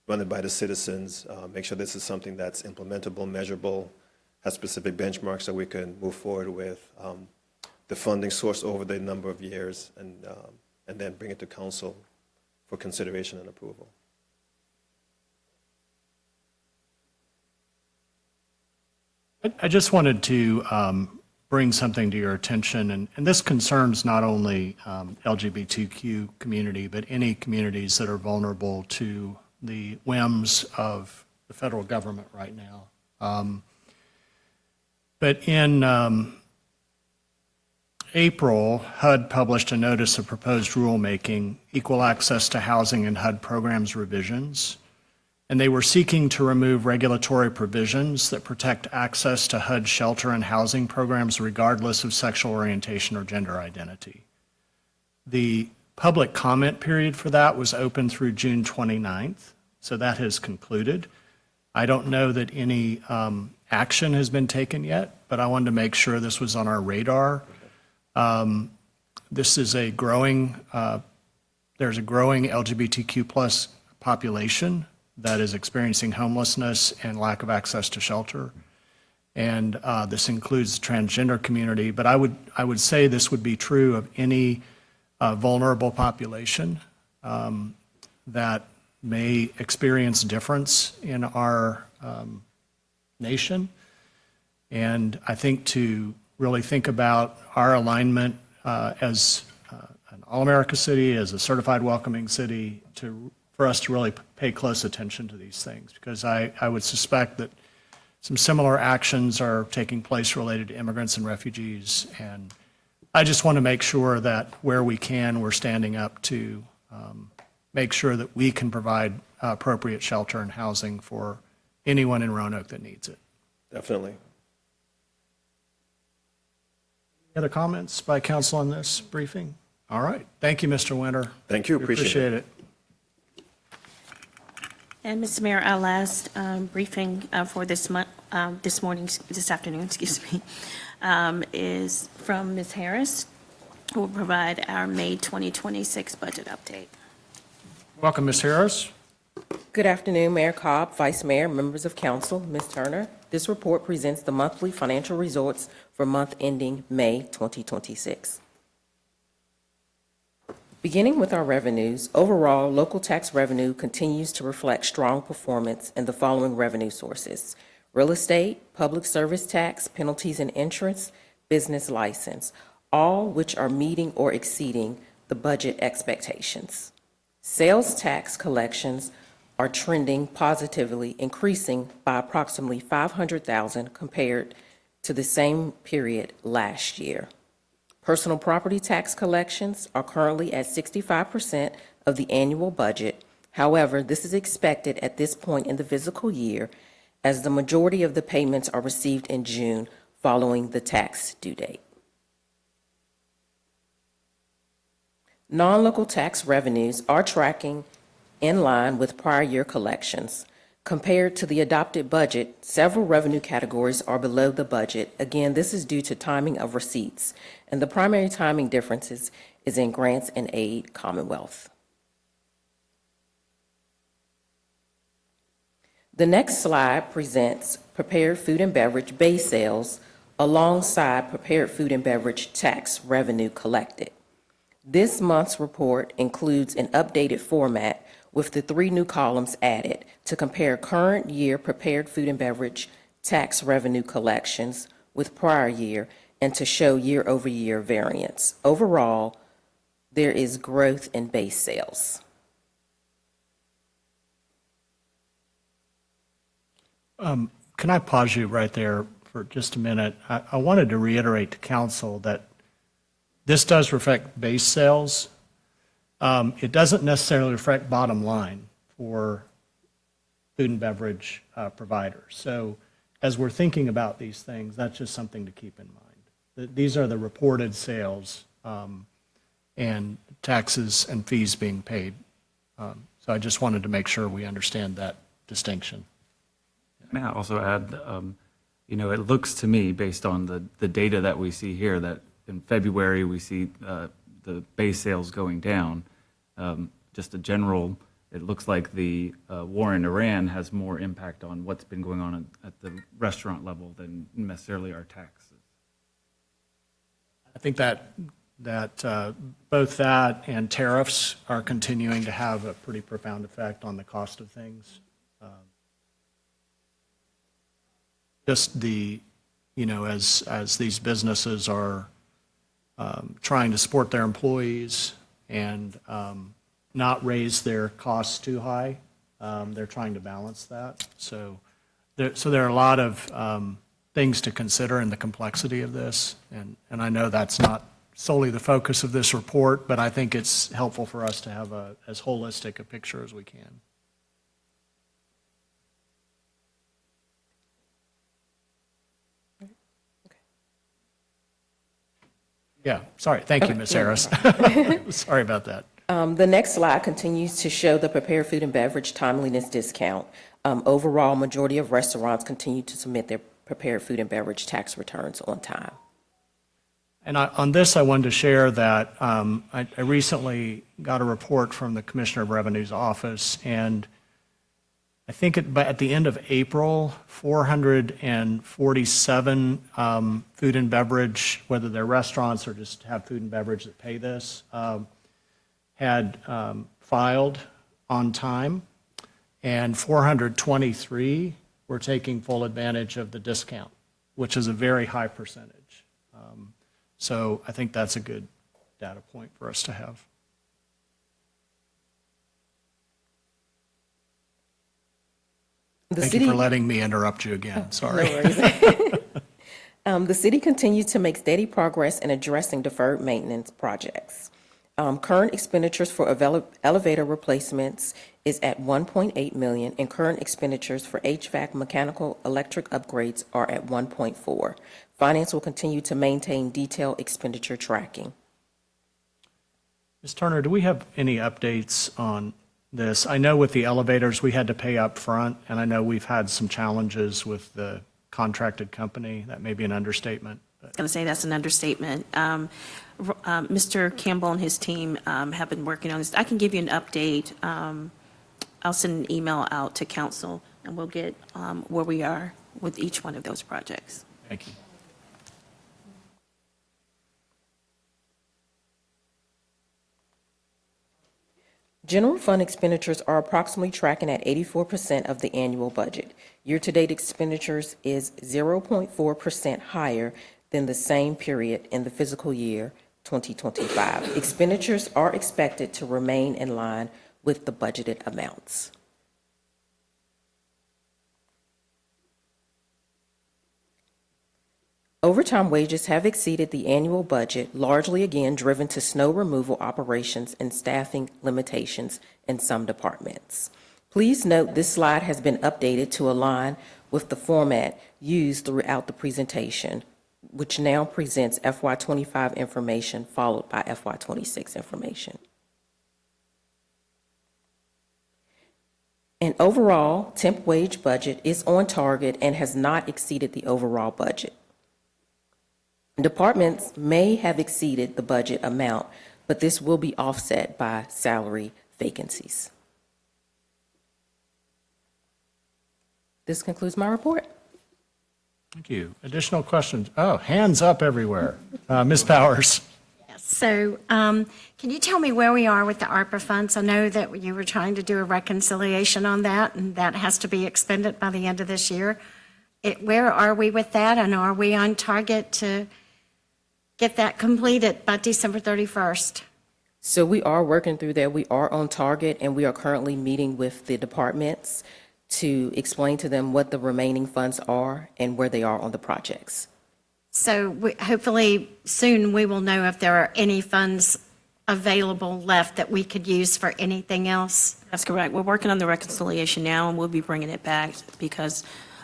run it by the citizens, make sure this is something that's implementable, measurable, has specific benchmarks that we can move forward with. The funding source over the number of years, and then bring it to council for consideration and approval. I just wanted to bring something to your attention, and this concerns not only LGBTQ community, but any communities that are vulnerable to the whims of the federal government right now. But in April, HUD published a notice of proposed rulemaking, Equal Access to Housing and HUD Programs Revisions, and they were seeking to remove regulatory provisions that protect access to HUD shelter and housing programs regardless of sexual orientation or gender identity. The public comment period for that was open through June 29th, so that has concluded. I don't know that any action has been taken yet, but I wanted to make sure this was on our radar. This is a growing, there's a growing LGBTQ plus population that is experiencing homelessness and lack of access to shelter. And this includes the transgender community, but I would say this would be true of any vulnerable population that may experience difference in our nation. And I think to really think about our alignment as an all-America city, as a certified welcoming city, for us to really pay close attention to these things, because I would suspect that some similar actions are taking place related to immigrants and refugees, and I just want to make sure that where we can, we're standing up to make sure that we can provide appropriate shelter and housing for anyone in Roanoke that needs it. Definitely. other comments by council on this briefing? All right. Thank you, Mr. Winter. Thank you, We appreciate it. And Mr. Mayor, our last briefing for this afternoon, excuse me, is from Ms. Harris, who will provide our May 2026 budget update. Welcome, Ms. Harris. Good afternoon, Mayor Cobb, Vice Mayor, members of council, Ms. Turner. This report presents the monthly financial results for month ending May 2026. Beginning with our revenues, overall, local tax revenue continues to reflect strong performance in the following revenue sources: real estate, public service tax, penalties and insurance, business license, all which are meeting or exceeding the budget expectations. Sales tax collections are trending positively, increasing by approximately $500,000 compared to the same period last year. Personal property tax collections are currently at 65% of the annual budget. However, this is expected at this point in the fiscal year, as the majority of the payments are received in June following the tax due date. Non-local tax revenues are tracking in line with prior year collections. Compared to the adopted budget, several revenue categories are below the budget. Again, this is due to timing of receipts, and the primary timing differences is in grants and aid Commonwealth. The next slide presents prepared food and beverage base sales alongside prepared food and beverage tax revenue collected. This month's report includes an updated format with the 3 new columns added to compare current year prepared food and beverage tax revenue collections with prior year and to show year-over-year variance. Overall, there is growth in base sales. Can I pause you right there for just a minute? I wanted to reiterate to council that this does reflect base sales. It doesn't necessarily reflect bottom line for food and beverage providers. So as we're thinking about these things, that's just something to keep in mind. These are the reported sales and taxes and fees being paid. So I just wanted to make sure we understand that distinction. May I also add, it looks to me, based on the data that we see here, that in February we see the base sales going down. Just a general, it looks like the war in Iran has more impact on what's been going on at the restaurant level than necessarily our taxes. I think that both that and tariffs are continuing to have a pretty profound effect on the cost of things. Just as these businesses are trying to support their employees and not raise their costs too high, they're trying to balance that. So there are a lot of things to consider in the complexity of this, and I know that's not solely the focus of this report, but I think it's helpful for us to have as holistic a picture as we can. Yeah, sorry. Thank you, Ms. Harris. Sorry about that. The next slide continues to show the prepared food and beverage timeliness discount. Overall, majority of restaurants continue to submit their prepared food and beverage tax returns on time. And on this, I wanted to share that I recently got a report from the Commissioner of Revenue's office, and I think at the end of April, 447 food and beverage, whether they're restaurants or just have food and beverage that pay this, had filed on time, and 423 were taking full advantage of the discount, which is a very high percentage. So I think that's a good data point for us to have. Thank you for letting me interrupt you again. Sorry. No worries. The city continues to make steady progress in addressing deferred maintenance projects. Current expenditures for elevator replacements is at 1.8 million, and current expenditures for HVAC, mechanical, electric upgrades are at 1.4. Finance will continue to maintain detailed expenditure tracking. Ms. Turner, do we have any updates on this? I know with the elevators, we had to pay up front, and I know we've had some challenges with the contracted company. That may be an understatement. I was going to say that's an understatement. Mr. Campbell and his team have been working on this. I can give you an update. I'll send an email out to council, and we'll get where we are with each one of those projects. Thank you. General fund expenditures are approximately tracking at 84% of the annual budget. Year-to-date expenditures is 0.4% higher than the same period in the fiscal year 2025. Expenditures are expected to remain in line with the budgeted amounts. Overtime wages have exceeded the annual budget, largely again driven to snow removal operations and staffing limitations in some departments. Please note this slide has been updated to align with the format used throughout the presentation, which now presents FY25 information followed by FY26 information. An overall temp wage budget is on target and has not exceeded the overall budget. Departments may have exceeded the budget amount, but this will be offset by salary vacancies. This concludes my report. Thank you. Additional questions? Oh, hands up everywhere. Ms. Powers. So can you tell me where we are with the ARPA funds? I know that you were trying to do a reconciliation on that, and that has to be expended by the end of this year. Where are we with that, and are we on target to get that completed by December 31st? So we are working through that. We are on target, and we are currently meeting with the departments to explain to them what the remaining funds are and where they are on the projects. So hopefully soon we will know if there are any funds available left that we could use for anything else. That's correct. We're working on the reconciliation now, and we'll be bringing it back because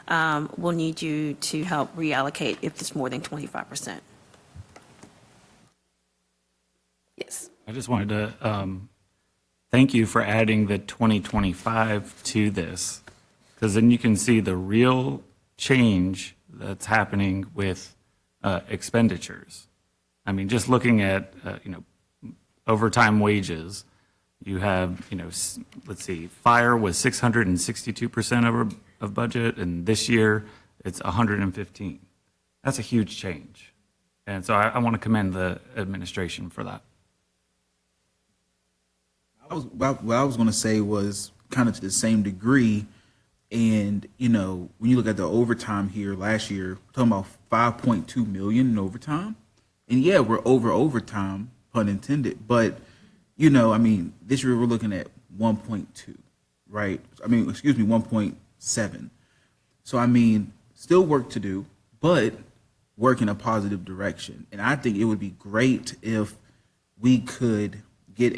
we'll need you to help reallocate if it's more than 25%. Yes. I just wanted to thank you for adding the 2025 to this, because then you can see the real change that's happening with expenditures. I mean, just looking at, overtime wages, you have, let's see, fire was 662% of budget, and this year it's 115. That's a huge change. And so I want to commend the administration for that. What I was going to say was kind of to the same degree. And, when you look at the overtime here last year, we're talking about 5.2 million in overtime. And yeah, we're over overtime, pun intended. But, this year we're looking at 1.2, right? 1.7. So, still work to do, but work in a positive direction. And I think it would be great if we could get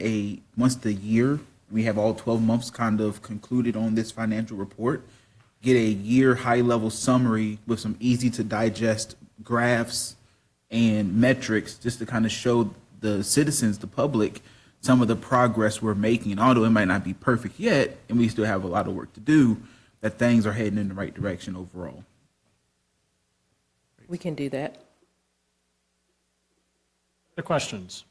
once the year, we have all 12 months kind of concluded on this financial report, get a year high-level summary with some easy-to-digest graphs and metrics just to kind of show the citizens, the public, some of the progress we're making. And although it might not be perfect yet, and we still have a lot of work to do, that things are heading in the right direction overall. We can do that. Other questions?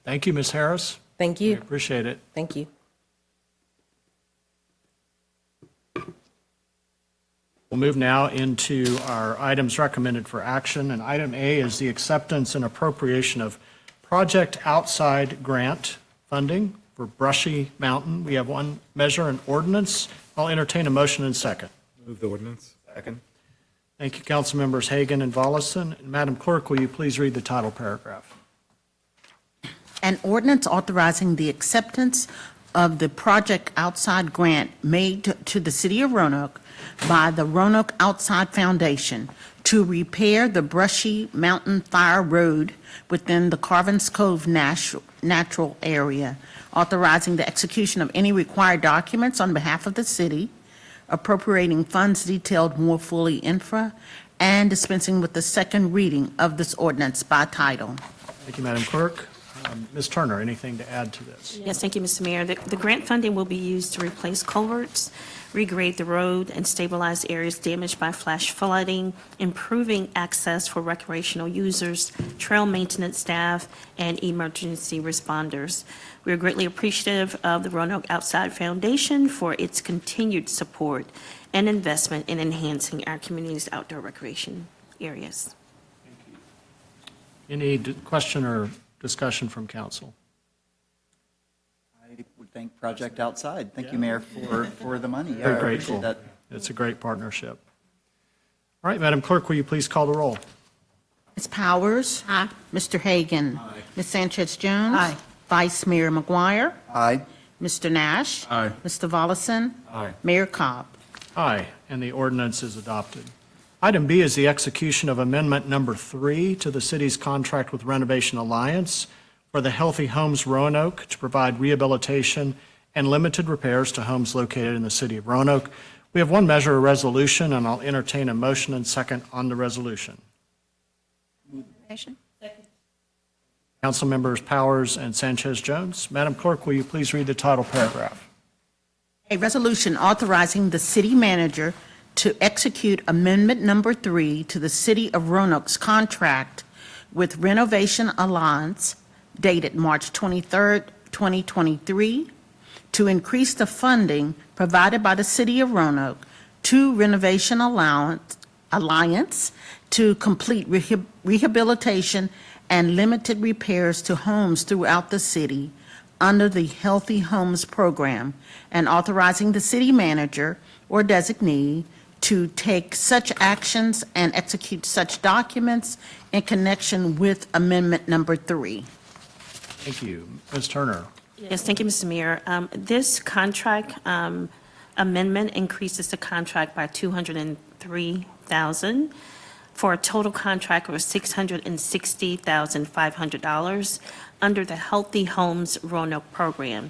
Thank you, Ms. Harris. Thank you. We appreciate it. Thank you. We'll move now into our items recommended for action. And item A is the acceptance and appropriation of project outside grant funding for Brushy Mountain. We have one measure and ordinance. I'll entertain a motion in second. Move the ordinance. Second. Thank you, council members Hagan and Volleson. And Madam Clerk, will you please read the title paragraph? An ordinance authorizing the acceptance of the project outside grant made to the city of Roanoke by the Roanoke Outside Foundation to repair the Brushy Mountain Fire Road within the Carvins Cove natural area, authorizing the execution of any required documents on behalf of the city, appropriating funds detailed more fully infra, and dispensing with the second reading of this ordinance by title. Thank you, Madam Clerk. Ms. Turner, anything to add to this? Yes, thank you, Mr. Mayor. The grant funding will be used to replace culverts, regrade the road, and stabilize areas damaged by flash flooding, improving access for recreational users, trail maintenance staff, and emergency responders. We are greatly appreciative of the Roanoke Outside Foundation for its continued support and investment in enhancing our community's outdoor recreation areas. Any question or discussion from council? I would thank Project Outside. Thank you, Mayor, for the money. Yeah, Very I grateful. appreciate that. It's a great partnership. All right, Madam Clerk, will you please call the roll? Ms. Powers? Aye. Mr. Hagan? Aye. Ms. Sanchez Jones? Aye. Vice Mayor McGuire? Aye. Mr. Nash? Aye. Mr. Volleson? Aye. Mayor Cobb? Aye, and the ordinance is adopted. Item B is the execution of Amendment Number 3 to the city's contract with Renovation Alliance for the Healthy Homes Roanoke to provide rehabilitation and limited repairs to homes located in the city of Roanoke. We have one measure, a resolution, and I'll entertain a motion and second on the resolution. Council members Powers and Sanchez Jones. Madam Clerk, will you please read the title paragraph? A resolution authorizing the city manager to execute Amendment Number 3 to the City of Roanoke's contract with Renovation Alliance dated March 23, 2023, to increase the funding provided by the City of Roanoke to Renovation Alliance to complete rehabilitation and limited repairs to homes throughout the city under the Healthy Homes Program, and authorizing the city manager or designee to take such actions and execute such documents in connection with Amendment Number 3. Thank you. Ms. Turner. Yes, thank you, Mr. Mayor. This contract amendment increases the contract by $203,000 for a total contract of $660,500 under the Healthy Homes Roanoke program.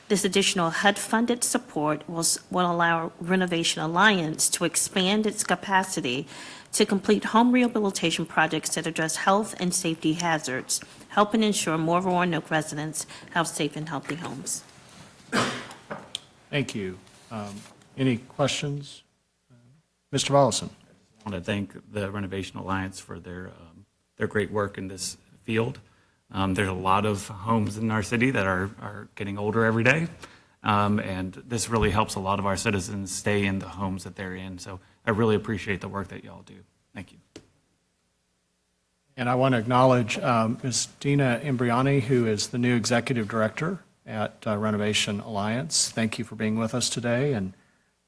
This additional HUD-funded support will allow Renovation Alliance to expand its capacity to complete home rehabilitation projects that address health and safety hazards, helping ensure more Roanoke residents have safe and healthy homes. Thank you. Any questions? Mr. Volleson. I want to thank the Renovation Alliance for their great work in this field. There's a lot of homes in our city that are getting older every day, and this really helps a lot of our citizens stay in the homes that they're in. So I really appreciate the work that y'all do. Thank you. And I want to acknowledge Ms. Dina Imbriani, who is the new executive director at Renovation Alliance. Thank you for being with us today. And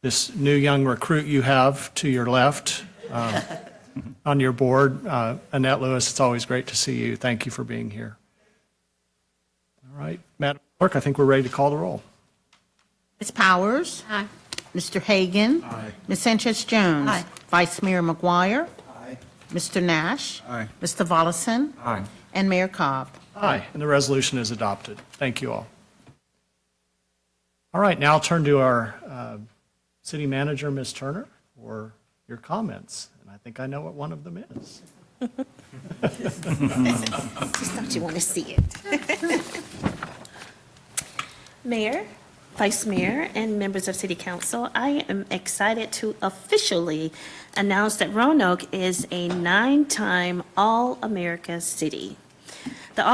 this new young recruit you have to your left on your board, Annette Lewis, it's always great to see you. Thank you for being here. All right, Madam Clerk, I think we're ready to call the roll. Ms. Powers? Aye. Mr. Hagan? Aye. Ms. Sanchez Jones? Aye. Vice Mayor McGuire? Aye. Mr. Nash? Aye. Mr. Volleson? Aye. And Mayor Cobb? Aye, and the resolution is adopted. Thank you all. All right, now I'll turn to our city manager, Ms. Turner, for your comments. And I think I know what one of them is. Just thought you want to see it. Mayor, Vice Mayor, and members of City Council, I am excited to officially announce that Roanoke is a 9-time All-America city. The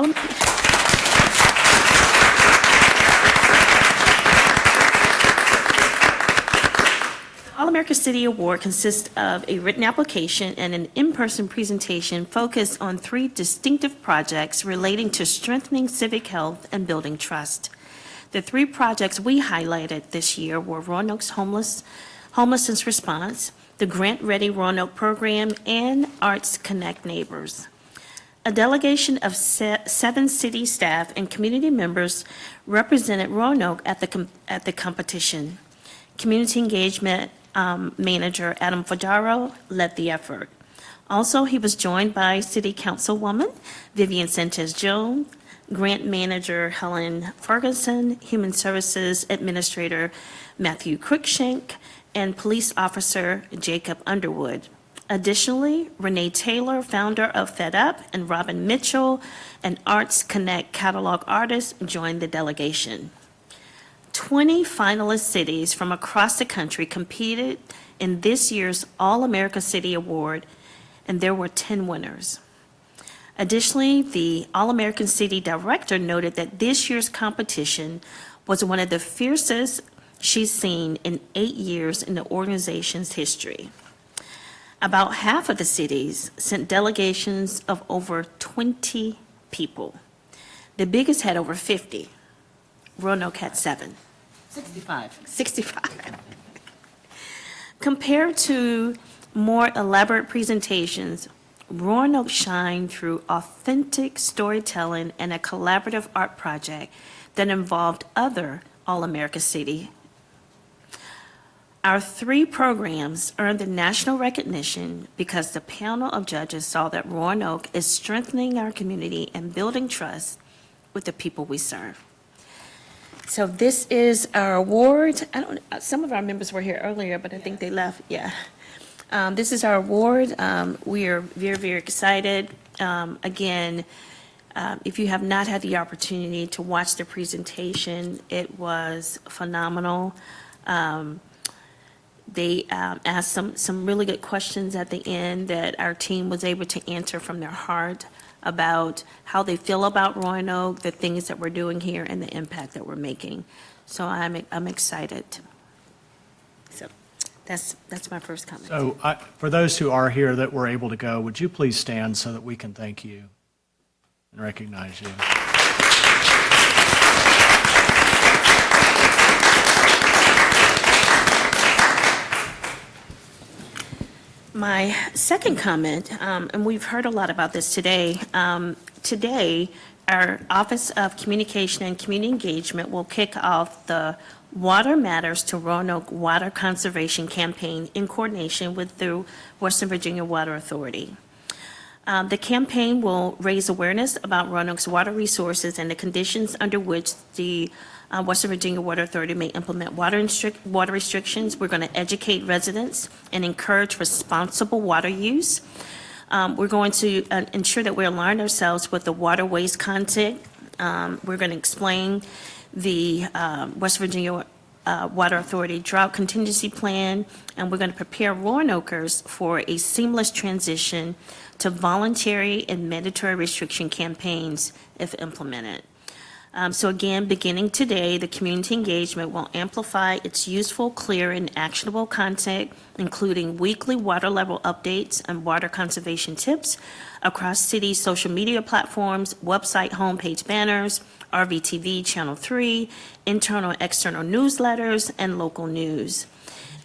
All-America City Award consists of a written application and an in-person presentation focused on 3 distinctive projects relating to strengthening civic health and building trust. The 3 projects we highlighted this year were Roanoke's homelessness response, the Grant Ready Roanoke program, and Arts Connect Neighbors. A delegation of 7 city staff and community members represented Roanoke at the competition. Community engagement manager Adam Fajaro led the effort. Also, he was joined by City Councilwoman Vivian Sanchez-Jones, Grant Manager Helen Ferguson, Human Services Administrator Matthew Cruikshank, and Police Officer Jacob Underwood. Additionally, Renee Taylor, founder of Fed Up, and Robin Mitchell, an Arts Connect catalog artist, joined the delegation. 20 finalist cities from across the country competed in this year's All-America City Award, and there were 10 winners. Additionally, the All-American City Director noted that this year's competition was one of the fiercest she's seen in 8 years in the organization's history. About half of the cities sent delegations of over 20 people. The biggest had over 50. Roanoke had 7. 65. Compared to more elaborate presentations, Roanoke shined through authentic storytelling and a collaborative art project that involved other All-America cities. Our 3 programs earned the national recognition because the panel of judges saw that Roanoke is strengthening our community and building trust with the people we serve. So this is our award. Some of our members were here earlier, but I think they left, yeah. This is our award. We are very, very excited. Again, if you have not had the opportunity to watch the presentation, it was phenomenal. They asked some really good questions at the end that our team was able to answer from their heart about how they feel about Roanoke, the things that we're doing here, and the impact that we're making. So I'm excited. So that's my first comment. So for those who are here that were able to go, would you please stand so that we can thank you and recognize you? My second comment, and we've heard a lot about this today. Today, our Office of Communication and Community Engagement will kick off the Water Matters to Roanoke Water Conservation Campaign in coordination with the Western Virginia Water Authority. The campaign will raise awareness about Roanoke's water resources and the conditions under which the Western Virginia Water Authority may implement water restrictions. We're going to educate residents and encourage responsible water use. We're going to ensure that we align ourselves with the water waste content. We're going to explain the West Virginia Water Authority Drought Contingency Plan, and we're going to prepare Roanokers for a seamless transition to voluntary and mandatory restriction campaigns if implemented. So again, beginning today, the community engagement will amplify its useful, clear, and actionable content, including weekly water level updates and water conservation tips across city social media platforms, website homepage banners, RVTV Channel 3, internal and external newsletters, and local news.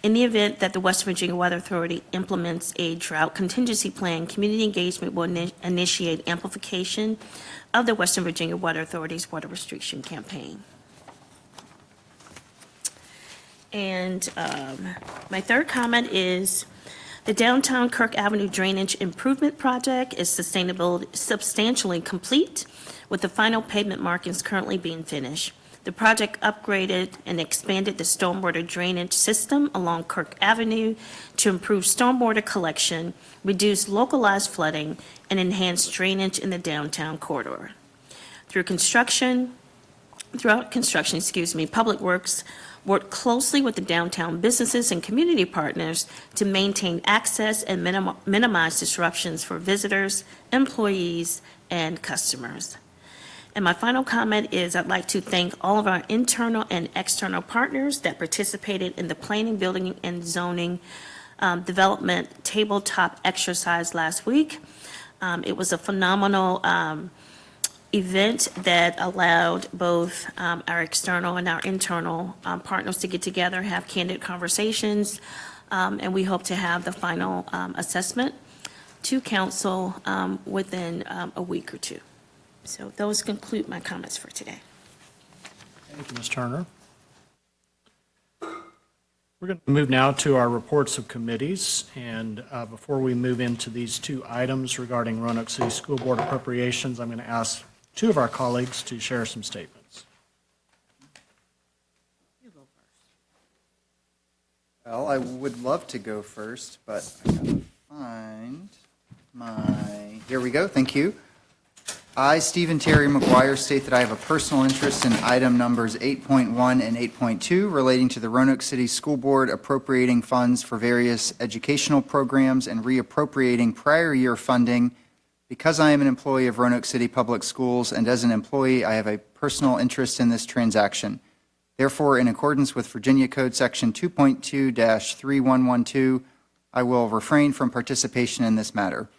In the event that the West Virginia Water Authority implements a drought contingency plan, community engagement will initiate amplification of the Western Virginia Water Authority's water restriction campaign. And my third comment is the downtown Kirk Avenue Drainage Improvement Project is substantially complete, with the final pavement markings currently being finished. The project upgraded and expanded the stormwater drainage system along Kirk Avenue to improve stormwater collection, reduce localized flooding, and enhance drainage in the downtown corridor. Throughout construction, Public Works worked closely with the downtown businesses and community partners to maintain access and minimize disruptions for visitors, employees, and customers. And my final comment is I'd like to thank all of our internal and external partners that participated in the planning, building, and zoning development tabletop exercise last week. It was a phenomenal event that allowed both our external and our internal partners to get together, have candid conversations, and we hope to have the final assessment to council within a week or two. So those conclude my comments for today. Thank you, Ms. Turner. We're going to move now to our reports of committees, and before we move into these two items regarding Roanoke City School Board appropriations, I'm going to ask two of our colleagues to share some statements. Well, I would love to go first, but I gotta find here we go, thank you. I, Stephen Terry McGuire, state that I have a personal interest in item numbers 8.1 and 8.2 relating to the Roanoke City School Board appropriating funds for various educational programs and reappropriating prior year funding. Because I am an employee of Roanoke City Public Schools and as an employee, I have a personal interest in this transaction. Therefore, in accordance with Virginia Code Section 2.2-3112, I will refrain from participation in this matter.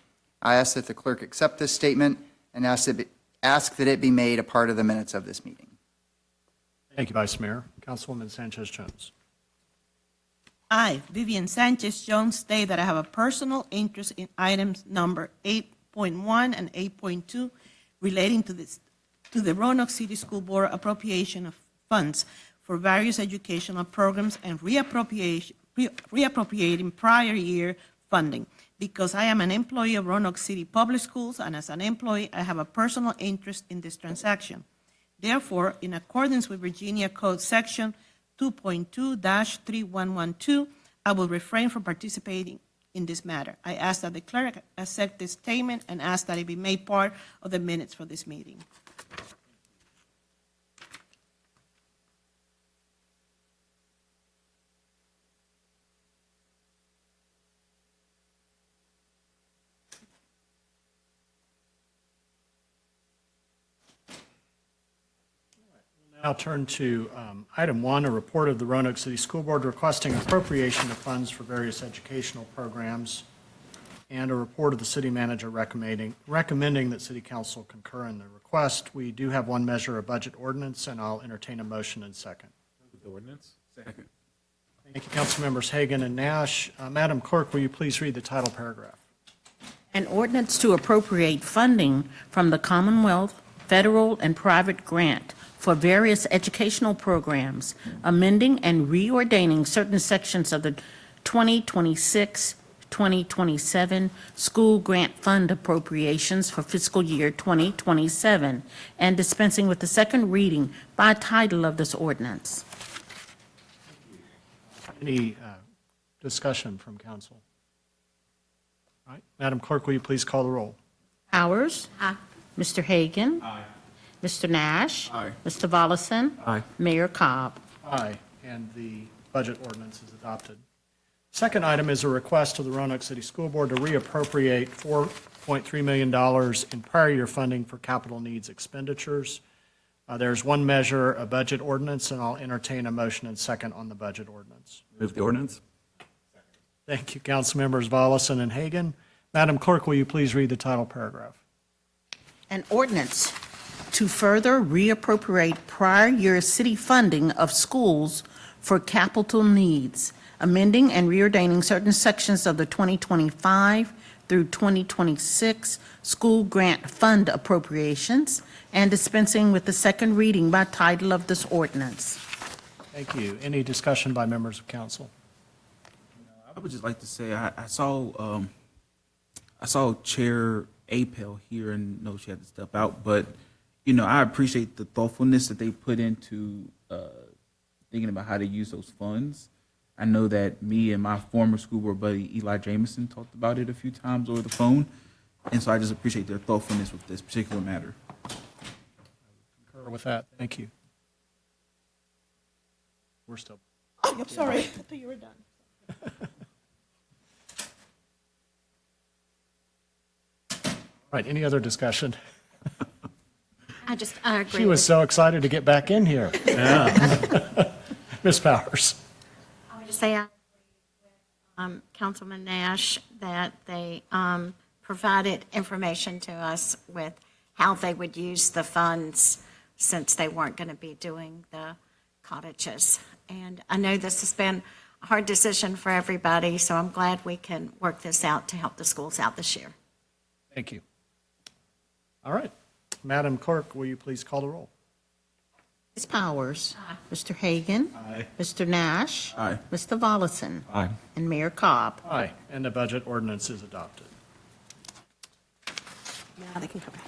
I ask that the clerk accept this statement and ask that it be made a part of the minutes of this meeting. Thank you, Vice Mayor. Councilwoman Sanchez-Jones. I, Vivian Sanchez Jones, state that I have a personal interest in items number 8.1 and 8.2 relating to the Roanoke City School Board appropriation of funds for various educational programs and reappropriating prior year funding. Because I am an employee of Roanoke City Public Schools, and as an employee, I have a personal interest in this transaction. Therefore, in accordance with Virginia Code Section 2.2-3112, I will refrain from participating in this matter. I ask that the clerk accept this statement and ask that it be made part of the minutes for this meeting. Now turn to item 1, a report of the Roanoke City School Board requesting appropriation of funds for various educational programs, and a report of the city manager recommending that city council concur in the request. We do have one measure of budget ordinance, and I'll entertain a motion in second. The ordinance? Second. Thank you, council members Hagan and Nash. Madam Clerk, will you please read the title paragraph? An ordinance to appropriate funding from the Commonwealth, federal, and private grant for various educational programs, amending and reordaining certain sections of the 2026-2027 school grant fund appropriations for fiscal year 2027, and dispensing with the second reading by title of this ordinance. Any discussion from council? All right, Madam Clerk, will you please call the roll? Powers? Aye. Mr. Hagan? Aye. Mr. Nash? Aye. Mr. Volleson? Aye. Mayor Cobb? Aye, and the budget ordinance is adopted. Second item is a request of the Roanoke City School Board to reappropriate $4.3 million in prior year funding for capital needs expenditures. There's one measure, a budget ordinance, and I'll entertain a motion and second on the budget ordinance. Move the ordinance? Thank you, council members Volleson and Hagan. Madam Clerk, will you please read the title paragraph? An ordinance to further reappropriate prior year city funding of schools for capital needs, amending and reordaining certain sections of the 2025 through 2026 school grant fund appropriations, and dispensing with the second reading by title of this ordinance. Thank you. Any discussion by members of council? I would just like to say I saw Chair Apel here and know she had to step out, but I appreciate the thoughtfulness that they put into thinking about how to use those funds. I know that me and my former school board buddy Eli Jameson talked about it a few times over the phone, and so I just appreciate their thoughtfulness with this particular matter. Concur with that. Thank you. We're still. Oh, I'm sorry. I thought you were done. Right, any other discussion? I agree. She was so excited to get back in here. Yeah. Ms. Powers. I would just say, Councilman Nash, that they provided information to us with how they would use the funds since they weren't going to be doing the cottages. And I know this has been a hard decision for everybody, so I'm glad we can work this out to help the schools out this year. Thank you. All right. Madam Clerk, will you please call the roll? Ms. Powers. Mr. Hagan. Mr. Nash. Aye. Mr. Volleson. Aye. And Mayor Cobb. Aye, and the budget ordinance is adopted. Now they can come back.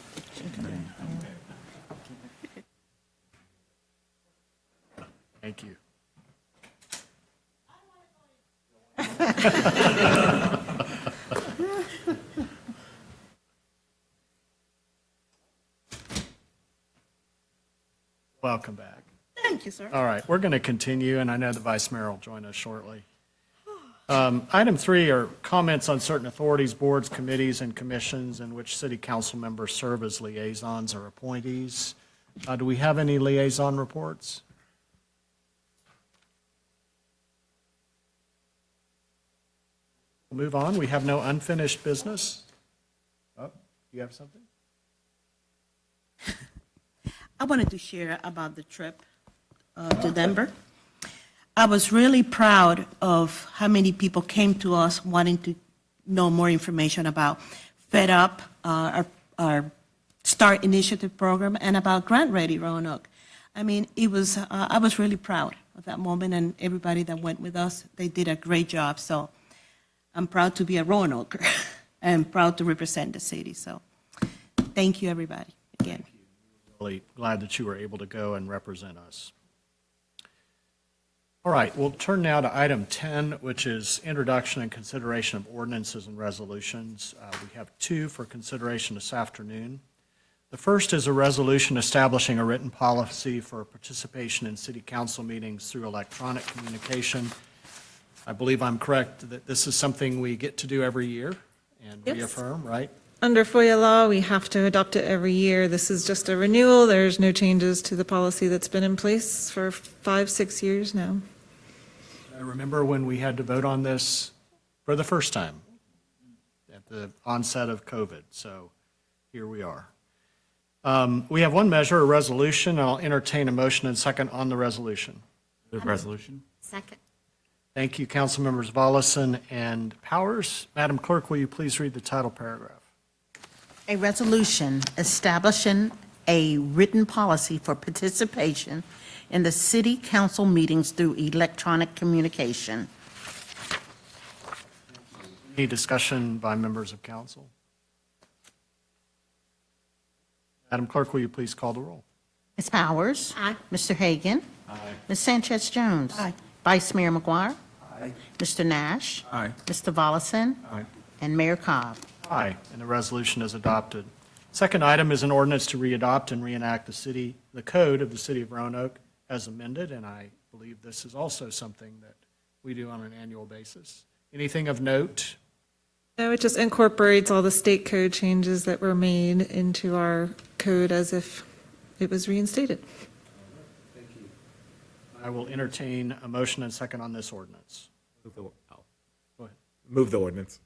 Thank you. Welcome back. Thank you, sir. All right, we're going to continue, and I know the Vice Mayor will join us shortly. Item 3 are comments on certain authorities, boards, committees, and commissions in which city council members serve as liaisons or appointees. Do we have any liaison reports? We'll move on. We have no unfinished business. Oh, you have something? I wanted to share about the trip to Denver. I was really proud of how many people came to us wanting to know more information about Fed Up, our START Initiative program, and about Grant Ready Roanoke. I mean, I was really proud of that moment, and everybody that went with us, they did a great job. So I'm proud to be a Roanoker and proud to represent the city. So thank you, everybody, again. Really glad that you were able to go and represent us. All right, we'll turn now to item 10, which is introduction and consideration of ordinances and resolutions. We have 2 for consideration this afternoon. The first is a resolution establishing a written policy for participation in city council meetings through electronic communication. I believe I'm correct that this is something we get to do every year and Yes. reaffirm, right? Under FOIA law, we have to adopt it every year. This is just a renewal. There's no changes to the policy that's been in place for 5-6 years now. I remember when we had to vote on this for the first time at the onset of COVID, so here we are. We have one measure, a resolution. I'll entertain a motion and second on the resolution. Move resolution. Second. Thank you, council members Volleson and Powers. Madam Clerk, will you please read the title paragraph? A resolution establishing a written policy for participation in the city council meetings through electronic communication. Any discussion by members of council? Madam Clerk, will you please call the roll? Ms. Powers. Aye. Mr. Hagan. Aye. Ms. Sanchez Jones. Aye. Vice Mayor McGuire. Aye. Mr. Nash. Aye. Mr. Volleson. Aye. And Mayor Cobb. Aye, and the resolution is adopted. Second item is an ordinance to readopt and reenact the code of the city of Roanoke as amended, and I believe this is also something that we do on an annual basis. Anything of note? No, it just incorporates all the state code changes that were made into our code as if it was reinstated. I will entertain a motion and second on this ordinance. Go ahead. Move the ordinance.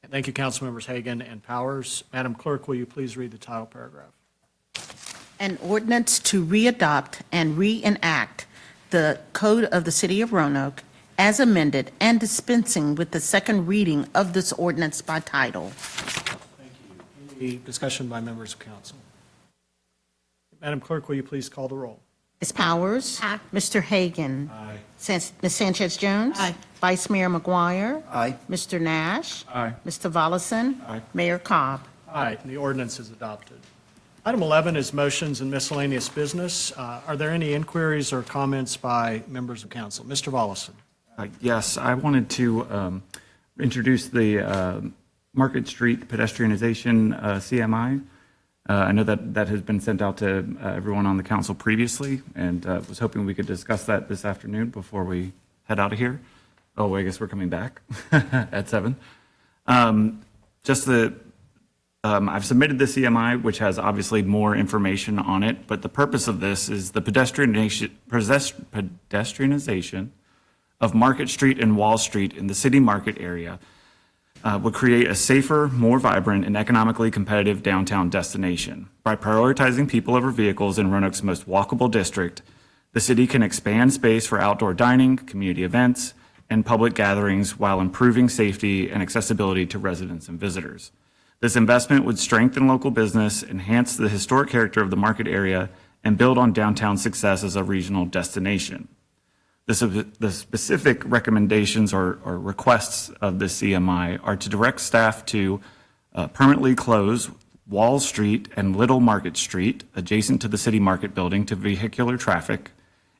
Thank you, Councilmembers Hagan and Powers. Madam Clerk, will you please read the title paragraph? An ordinance to readopt and reenact the code of the city of Roanoke as amended and dispensing with the second reading of this ordinance by title. Thank you. Any discussion by members of council? Madam Clerk, will you please call the roll? Ms. Powers. Aye. Mr. Hagan. Aye. Ms. Sanchez Jones. Aye. Vice Mayor McGuire. Aye. Mr. Nash. Aye. Mr. Volleson. Aye. Mayor Cobb. Aye, and the ordinance is adopted. Item 11 is motions and miscellaneous business. Are there any inquiries or comments by members of council? Mr. Volleson. Yes, I wanted to introduce the Market Street pedestrianization CMI. I know that has been sent out to everyone on the council previously, and was hoping we could discuss that this afternoon before we head out of here. Oh, I guess we're coming back at 7. I've submitted the CMI, which has obviously more information on it, but the purpose of this is the pedestrianization of Market Street and Wall Street in the city market area would create a safer, more vibrant, and economically competitive downtown destination. By prioritizing people over vehicles in Roanoke's most walkable district, the city can expand space for outdoor dining, community events, and public gatherings while improving safety and accessibility to residents and visitors. This investment would strengthen local business, enhance the historic character of the market area, and build on downtown success as a regional destination. The specific recommendations or requests of the CMI are to direct staff to permanently close Wall Street and Little Market Street, adjacent to the City Market Building, to vehicular traffic,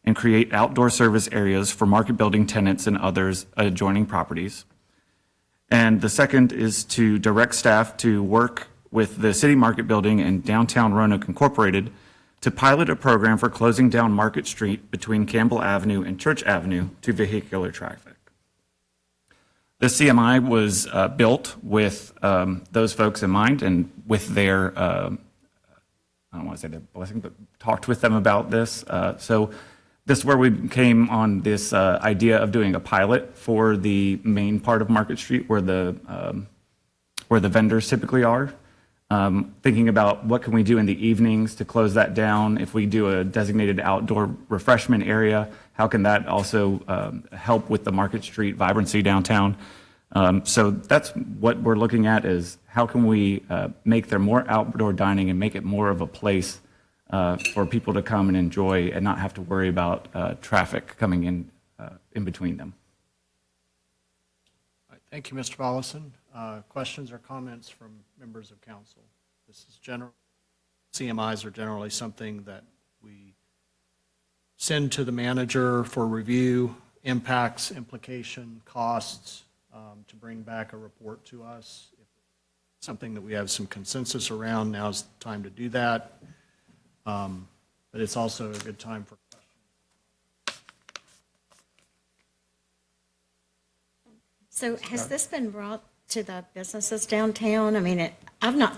and create outdoor service areas for market building tenants and others adjoining properties. And the second is to direct staff to work with the City Market Building and Downtown Roanoke Incorporated to pilot a program for closing down Market Street between Campbell Avenue and Church Avenue to vehicular traffic. The CMI was built with those folks in mind and with their, I don't want to say their blessing, but talked with them about this. So this is where we came on this idea of doing a pilot for the main part of Market Street where the vendors typically are. Thinking about what can we do in the evenings to close that down. If we do a designated outdoor refreshment area, how can that also help with the Market Street vibrancy downtown? So that's what we're looking at, is how can we make there more outdoor dining and make it more of a place for people to come and enjoy and not have to worry about traffic coming in between them. All right, thank you, Mr. Volleson. Questions or comments from members of council? This is general. CMIs are generally something that we send to the manager for review, impacts, implication, costs, to bring back a report to us. If it's something that we have some consensus around, now's the time to do that. But it's also a good time for questions. So has this been brought to the businesses downtown? I mean,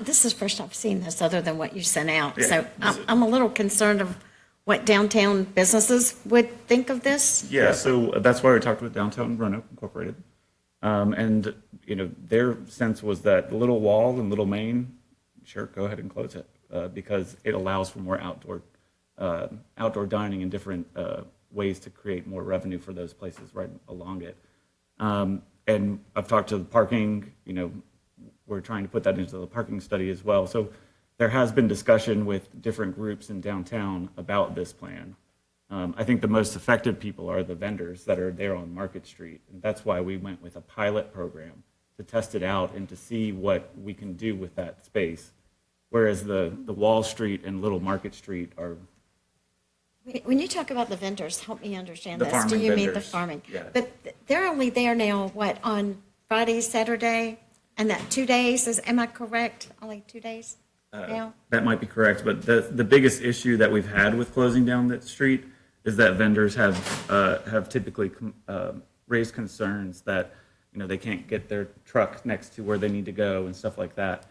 this is the first I've seen this other than what you sent out. Yeah. So I'm a little concerned of what downtown businesses would think of this. Yeah, so that's why we talked with Downtown Roanoke Incorporated. And, you know, their sense was that Little Wall and Little Main, sure, go ahead and close it, because it allows for more outdoor dining and different ways to create more revenue for those places right along it. And I've talked to the parking, you know, we're trying to put that into the parking study as well. So there has been discussion with different groups in downtown about this plan. I think the most effective people are the vendors that are there on Market Street. And that's why we went with a pilot program to test it out and to see what we can do with that space. Whereas the Wall Street and Little Market Street are. When you talk about the vendors, help me understand The this. Do farming you mean the vendors, farming? yeah. But they're only there now, what, on Friday, Saturday, and that 2 days? Am I correct? Only 2 days now? That might be correct, but the biggest issue that we've had with closing down that street is that vendors have typically raised concerns that, you know, they can't get their truck next to where they need to go and stuff like that.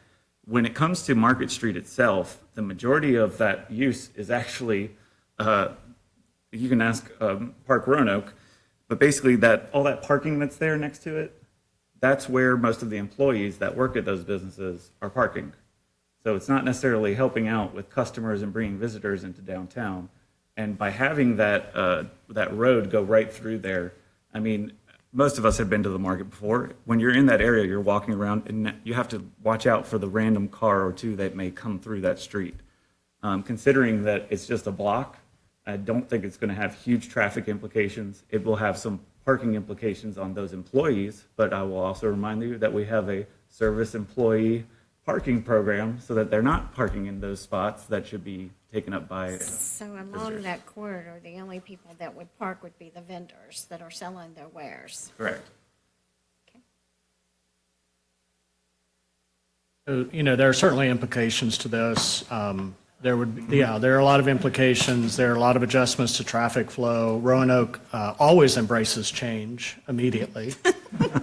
When it comes to Market Street itself, the majority of that use is actually, you can ask Park Roanoke, but basically all that parking that's there next to it, that's where most of the employees that work at those businesses are parking. So it's not necessarily helping out with customers and bringing visitors into downtown. And by having that road go right through there, I mean, most of us have been to the market before. When you're in that area, you're walking around and you have to watch out for the random car or two that may come through that street. Considering that it's just a block, I don't think it's going to have huge traffic implications. It will have some parking implications on those employees, but I will also remind you that we have a service employee parking program so that they're not parking in those spots that should be taken up by So along visitors. that corridor, the only people that would park would be the vendors that are selling their wares. Correct. You know, there are certainly implications to this. There are a lot of implications. There are a lot of adjustments to traffic flow. Roanoke always embraces change immediately. Thank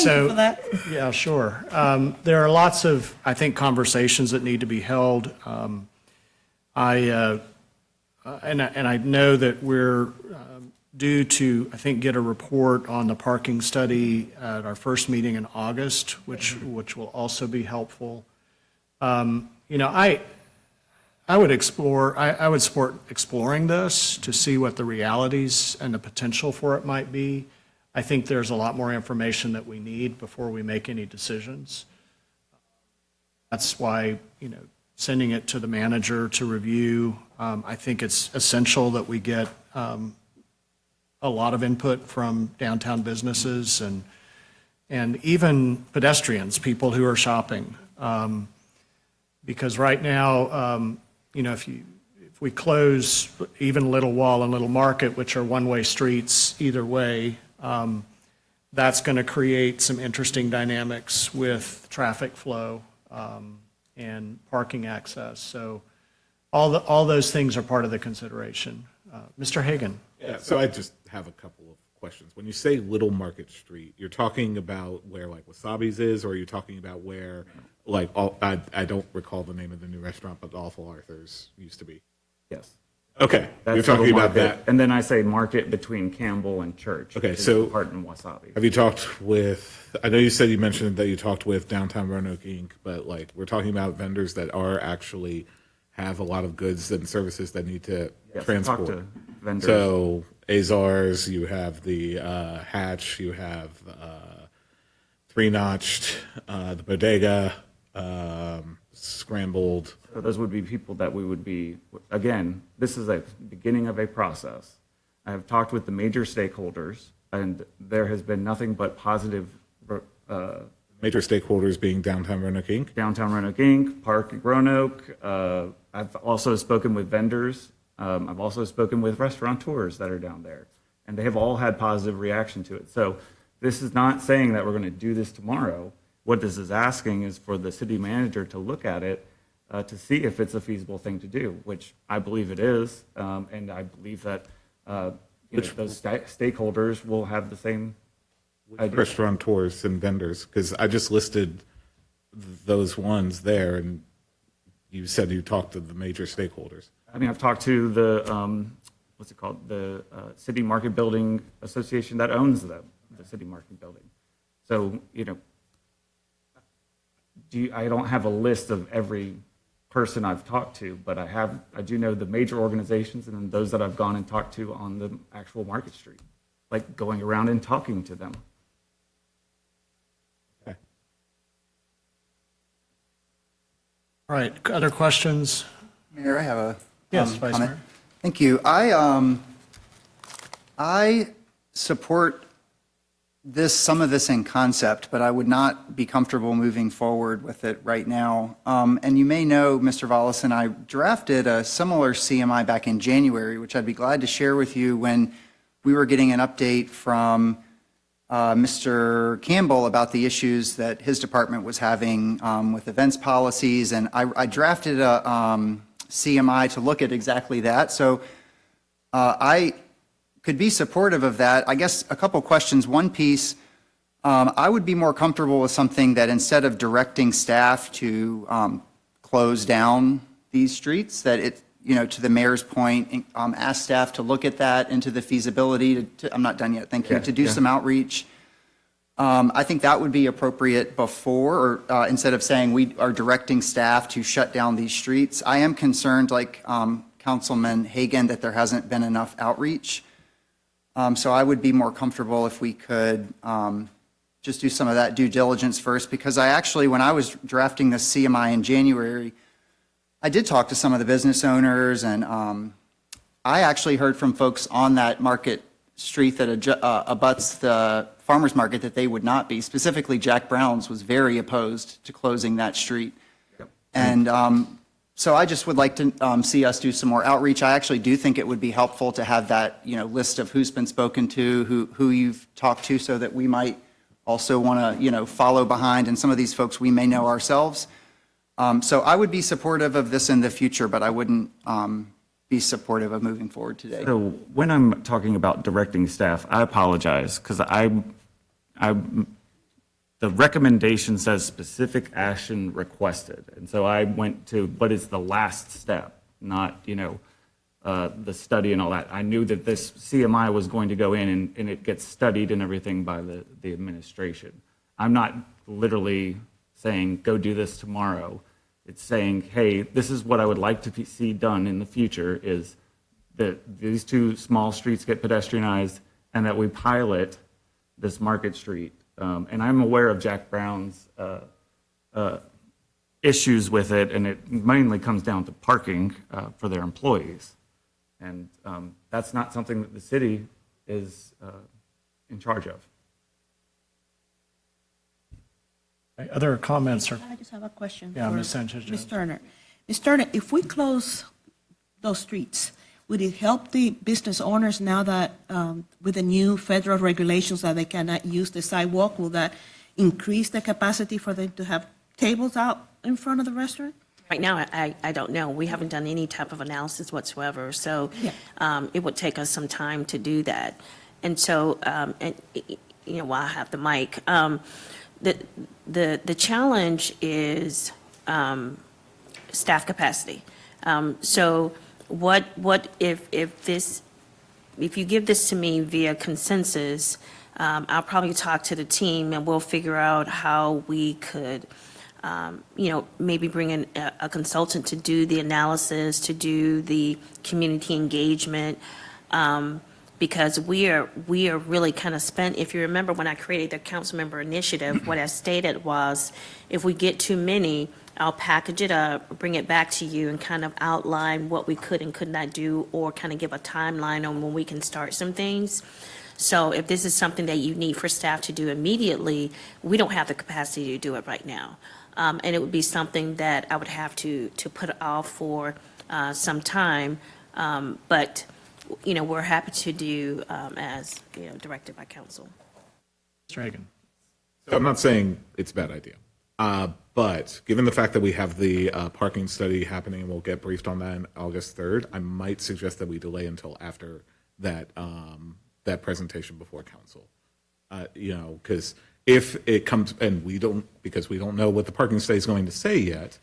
you for that. Yeah, sure. There are lots of, I think, conversations that need to be held. I know that we're due to, I think, get a report on the parking study at our first meeting in August, which will also be helpful. You know, I would support exploring this to see what the realities and the potential for it might be. I think there's a lot more information that we need before we make any decisions. That's why, you know, sending it to the manager to review. I think it's essential that we get a lot of input from downtown businesses and even pedestrians, people who are shopping. Because right now, if we close even Little Wall and Little Market, which are one-way streets either way, that's going to create some interesting dynamics with traffic flow and parking access. So all those things are part of the consideration. Mr. Hagan. Yeah, so I just have a couple of questions. When you say Little Market Street, you're talking about where like Wasabi's is, or you're talking about where like I don't recall the name of the new restaurant, but Awful Arthur's used to be. Yes. Okay, That's you're talking Little about Market. that. And then I say market between Campbell and Church. Okay, which is so part in Wasabi. have you talked with, I know you mentioned that you talked with Downtown Roanoke Inc., but like we're talking about vendors that are actually have a lot of goods and services that need to Yes, transport. talk to vendors. So Azars, you have the Hatch, you have Three Notched, the Bodega, Scrambled. So those would be people that we would be, again, this is a beginning of a process. I have talked with the major stakeholders, and there has been nothing but positive. Major stakeholders being Downtown Roanoke Inc.? Downtown Roanoke Inc., Park Roanoke. I've also spoken with vendors. I've also spoken with restaurateurs that are down there, and they have all had positive reaction to it. So this is not saying that we're going to do this tomorrow. What this is asking is for the city manager to look at it to see if it's a feasible thing to do, which I believe it is, and I believe that those stakeholders will have the same idea. Restaurateurs and vendors, because I just listed those ones there, and you said you talked to the major stakeholders. I mean, I've talked to the, what's it called? The City Market Building Association that owns the City Market Building. So, I don't have a list of every person I've talked to, but I do know the major organizations and then those that I've gone and talked to on the actual Market Street, like going around and talking to them. All right, other questions? Mayor, I have a Yes, Vice comment. Mayor. Thank you. I support some of this in concept, but I would not be comfortable moving forward with it right now. And you may know, Mr. Volleson, I drafted a similar CMI back in January, which I'd be glad to share with you when we were getting an update from Mr. Campbell about the issues that his department was having with events policies. And I drafted a CMI to look at exactly that. So I could be supportive of that. I guess a couple questions. One piece, I would be more comfortable with something that instead of directing staff to close down these streets, that it, to the mayor's point, ask staff to look at that into the feasibility I'm not done yet, thank you, to do some outreach. I think that would be appropriate before, or instead of saying we are directing staff to shut down these streets. I am concerned, like Councilman Hagan, that there hasn't been enough outreach. So I would be more comfortable if we could just do some of that due diligence first, because I actually, when I was drafting this CMI in January, I did talk to some of the business owners, and I actually heard from folks on that Market Street that abuts the farmers market that they would not be. Specifically, Jack Brown's was very opposed to closing that street. And so I just would like to see us do some more outreach. I actually do think it would be helpful to have that, list of who's been spoken to, who you've talked to, so that we might also want to, follow behind. And some of these folks we may know ourselves. So I would be supportive of this in the future, but I wouldn't be supportive of moving forward today. So when I'm talking about directing staff, I apologize, because the recommendation says specific action requested. And so I went to what is the last step, not, the study and all that. I knew that this CMI was going to go in and it gets studied and everything by the administration. I'm not literally saying, go do this tomorrow. It's saying, hey, this is what I would like to see done in the future, is that these two small streets get pedestrianized and that we pilot this Market Street. And I'm aware of Jack Brown's issues with it, and it mainly comes down to parking for their employees. And that's not something that the city is in charge of. Other comments or? I just have a question. Yeah, for Ms. Sanchez-Jones. Ms. Turner. Ms. Turner, if we close those streets, would it help the business owners now that with the new federal regulations that they cannot use the sidewalk? Will that increase the capacity for them to have tables out in front of the restaurant? Right now, I don't know. We haven't done any type of analysis whatsoever, so it would take us some time to do that. And so, while I have the mic, the challenge is staff capacity. So what if you give this to me via consensus, I'll probably talk to the team and we'll figure out how we could, maybe bring in a consultant to do the analysis, to do the community engagement, because we are really kind of spent. If you remember when I created the council member initiative, what I stated was, if we get too many, I'll package it up, bring it back to you, and kind of outline what we could and could not do, or kind of give a timeline on when we can start some things. So if this is something that you need for staff to do immediately, we don't have the capacity to do it right now. And it would be something that I would have to put off for some time. But, we're happy to do as, directed by council. Mr. Hagan. So I'm not saying it's a bad idea. But given the fact that we have the parking study happening and we'll get briefed on that on August 3rd, I might suggest that we delay until after that, that presentation before council. Because if it comes, and because we don't know what the parking study is going to say yet,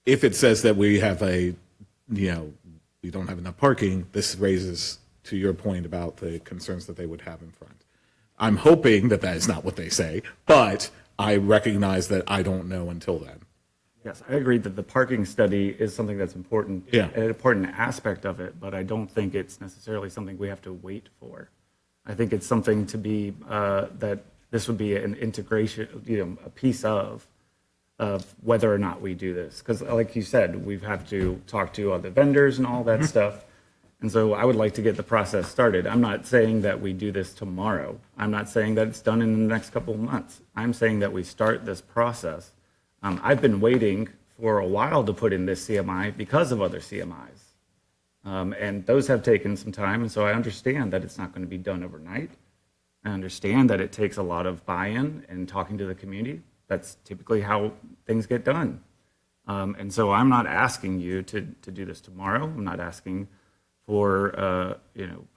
if it says that we have we don't have enough parking, this raises, to your point about the concerns that they would have in front. I'm hoping that that is not what they say, but I recognize that I don't know until then. Yes, I agree that the parking study is something that's important, Yeah. an important aspect of it, but I don't think it's necessarily something we have to wait for. I think it's something to be, that this would be an integration, a piece of whether or not we do this. Because like you said, we have to talk to other vendors and all that stuff. And so I would like to get the process started. I'm not saying that we do this tomorrow. I'm not saying that it's done in the next couple of months. I'm saying that we start this process. I've been waiting for a while to put in this CMI because of other CMIs. And those have taken some time, and so I understand that it's not going to be done overnight. I understand that it takes a lot of buy-in and talking to the community. That's typically how things get done. And so I'm not asking you to do this tomorrow. I'm not asking for,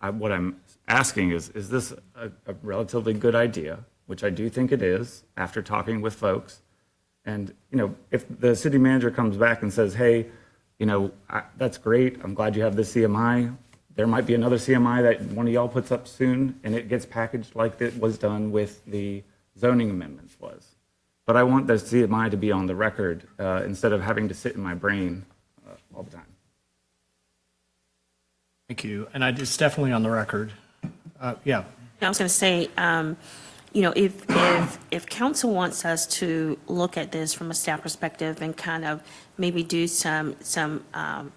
what I'm asking is this a relatively good idea, which I do think it is, after talking with folks. And, if the city manager comes back and says, hey, that's great, I'm glad you have this CMI, there might be another CMI that one of y'all puts up soon, and it gets packaged like it was done with the zoning amendments was. But I want the CMI to be on the record instead of having to sit in my brain all the time. Thank you. And it's definitely on the record. Yeah. I was going to say, if council wants us to look at this from a staff perspective and kind of maybe do some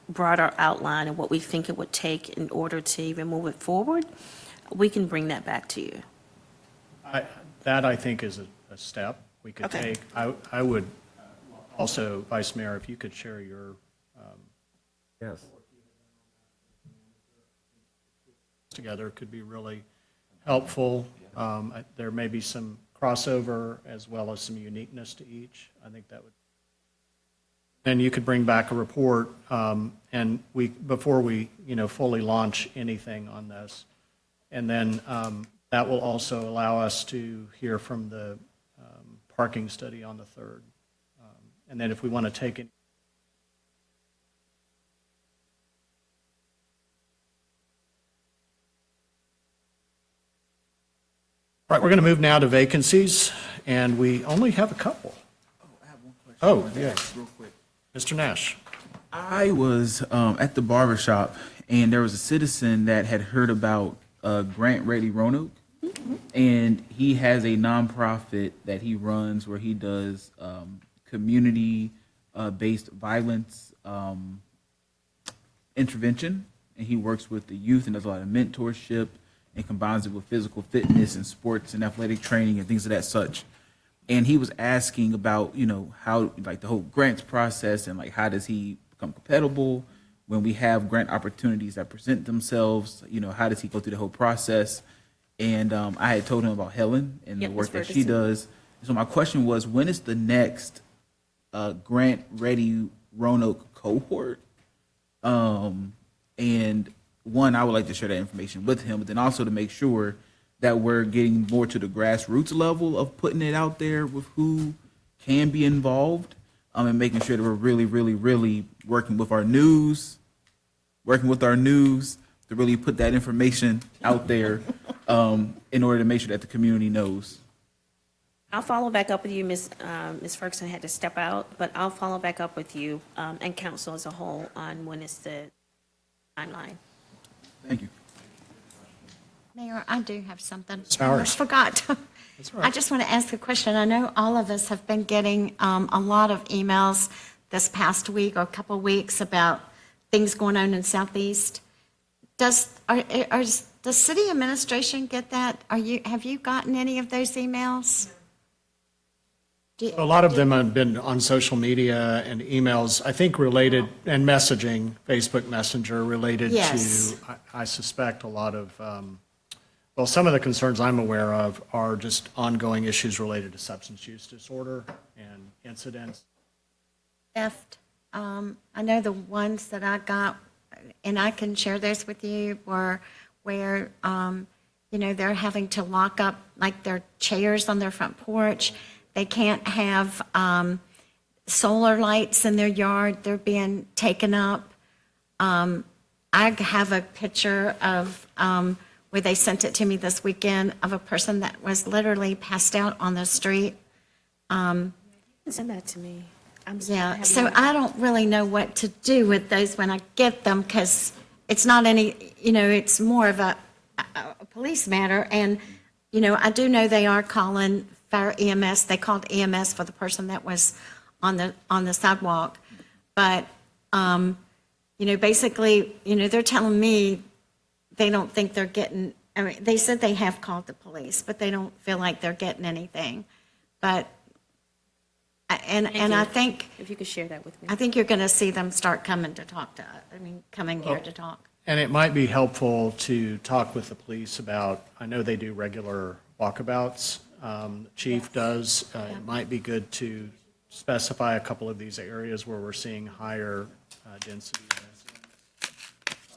broader outline of what we think it would take in order to even move it forward, we can bring that back to you. That I think is a step we could Okay. take. I would also, Vice Mayor, if you could share your Yes. together, could be really helpful. There may be some crossover as well as some uniqueness to each. I think that would. And you could bring back a report, and before we, fully launch anything on this. And then that will also allow us to hear from the parking study on the 3rd. And then if we want to take it. All right, we're going to move now to vacancies, and we only have a couple. I have one question. Oh, yes. Real quick. Mr. Nash. I was at the barber shop, and there was a citizen that had heard about Grant Ready Roanoke, and he has a nonprofit that he runs where he does community based violence intervention, and he works with the youth and does a lot of mentorship and combines it with physical fitness and sports and athletic training and things of that such. And he was asking about, how, like, the whole grants process and, like, how does he become compatible when we have grant opportunities that present themselves, how does he go through the whole process? And I had told him about Helen and the Yep, work Ms. that she Ferguson. does. So my question was, when is the next Grant Ready Roanoke cohort? And one, I would like to share that information with him, but then also to make sure that we're getting more to the grassroots level of putting it out there with who can be involved, and making sure that we're really, really, really working with our news to really put that information out there in order to make sure that the community knows. I'll follow back up with you, Ms. Ferguson had to step out, but I'll follow back up with you and council as a whole on when is the timeline. Thank you. Mayor, I do have something. I Sorry. almost forgot. That's all right. I just want to ask a question. I know all of us have been getting a lot of emails this past week or a couple of weeks about things going on in Southeast. Does city administration get that? Have you gotten any of those emails? A lot of them have been on social media and emails, I think related, and messaging, Facebook Messenger related Yes. to, I suspect, a lot of, well, some of the concerns I'm aware of are just ongoing issues related to substance use disorder and incidents. Theft. I know the ones that I got, and I can share those with you, were where, they're having to lock up like their chairs on their front porch. They can't have solar lights in their yard. They're being taken up. I have a picture of where they sent it to me this weekend of a person that was literally passed out on the street. Send that to me. Yeah, so I don't really know what to do with those when I get them, because it's not any, it's more of a police matter. And, I do know they are calling Fire-EMS. They called EMS for the person that was on the sidewalk. But, basically, they're telling me they don't think they're getting, they said they have called the police, but they don't feel like they're getting anything. But, and I think, If you could share that with me. I think you're going to see them start coming to talk to us, coming here to talk. And it might be helpful to talk with the police about, I know they do regular walkabouts, Chief does. It might be good to specify a couple of these areas where we're seeing higher density.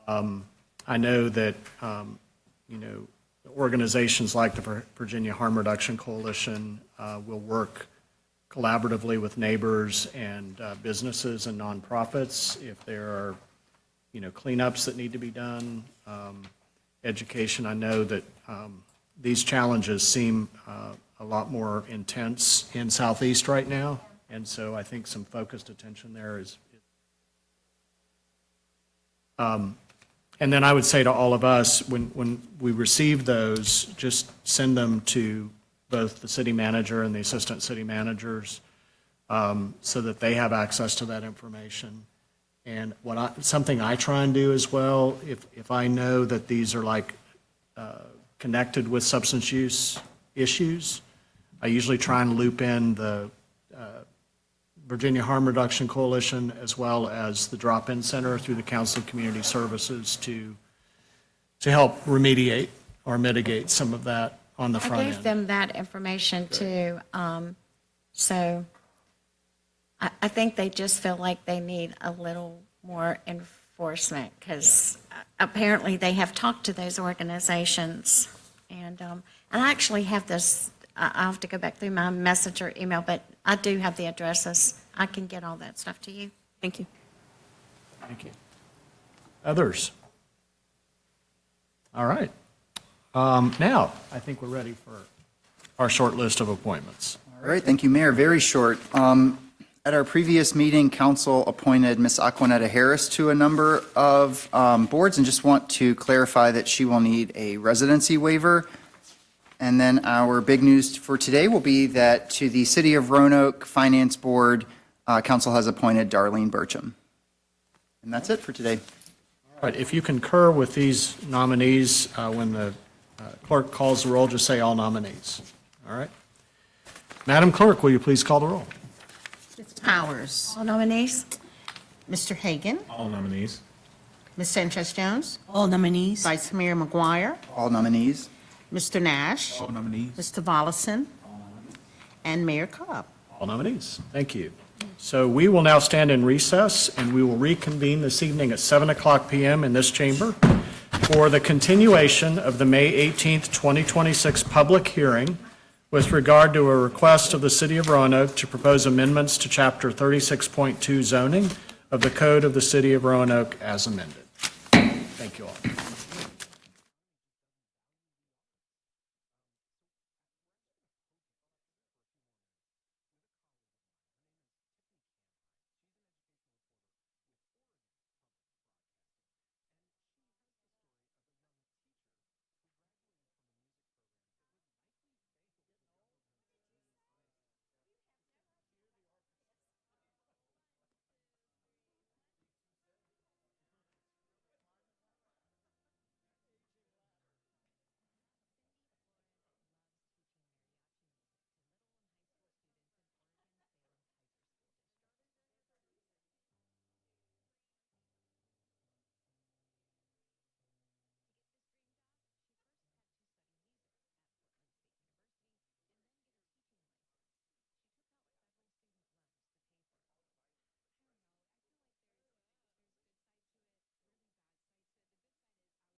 I know that, organizations like the Virginia Harm Reduction Coalition will work collaboratively with neighbors and businesses and nonprofits if there are, cleanups that need to be done, education. I know that these challenges seem a lot more intense in Southeast right now, and so I think some focused attention there is. And then I would say to all of us, when we receive those, just send them to both the city manager and the assistant city managers so that they have access to that information. And something I try and do as well, if I know that these are like connected with substance use issues, I usually try and loop in the Virginia Harm Reduction Coalition as well as the Drop-In Center through the Council of Community Services to help remediate or mitigate some of that on the front I end. gave them that information too. So I think they just feel like they need a little more enforcement because apparently they have talked to those organizations. And I actually have this, I'll have to go back through my messenger email, but I do have the addresses. I can get all that stuff to you. Thank you. Thank you. Others? All right. Now, I think we're ready for our short list of appointments. All right, thank you, Mayor. Very short. At our previous meeting, council appointed Ms. Aquanetta Harris to a number of boards, and just want to clarify that she will need a residency waiver. And then our big news for today will be that to the City of Roanoke Finance Board, Council has appointed Darlene Burcham. And that's it for today. All right, if you concur with these nominees, when the clerk calls the roll, just say all nominees. All right? Madam Clerk, will you please call the roll? Ms. Powers. All nominees? Mr. Hagan. All nominees. Ms. Sanchez-Jones. All nominees. Vice Mayor McGuire. All nominees. Mr. Nash. All nominees. Mr. Volleson. And Mayor Cobb. All nominees. Thank you. So we will now stand in recess, and we will reconvene this evening at 7:00 p.m. in this chamber for the continuation of the May 18th, 2026 public hearing with regard to a request of the City of Roanoke to propose amendments to Chapter 36.2 zoning of the Code of the City of Roanoke as amended. Thank you all.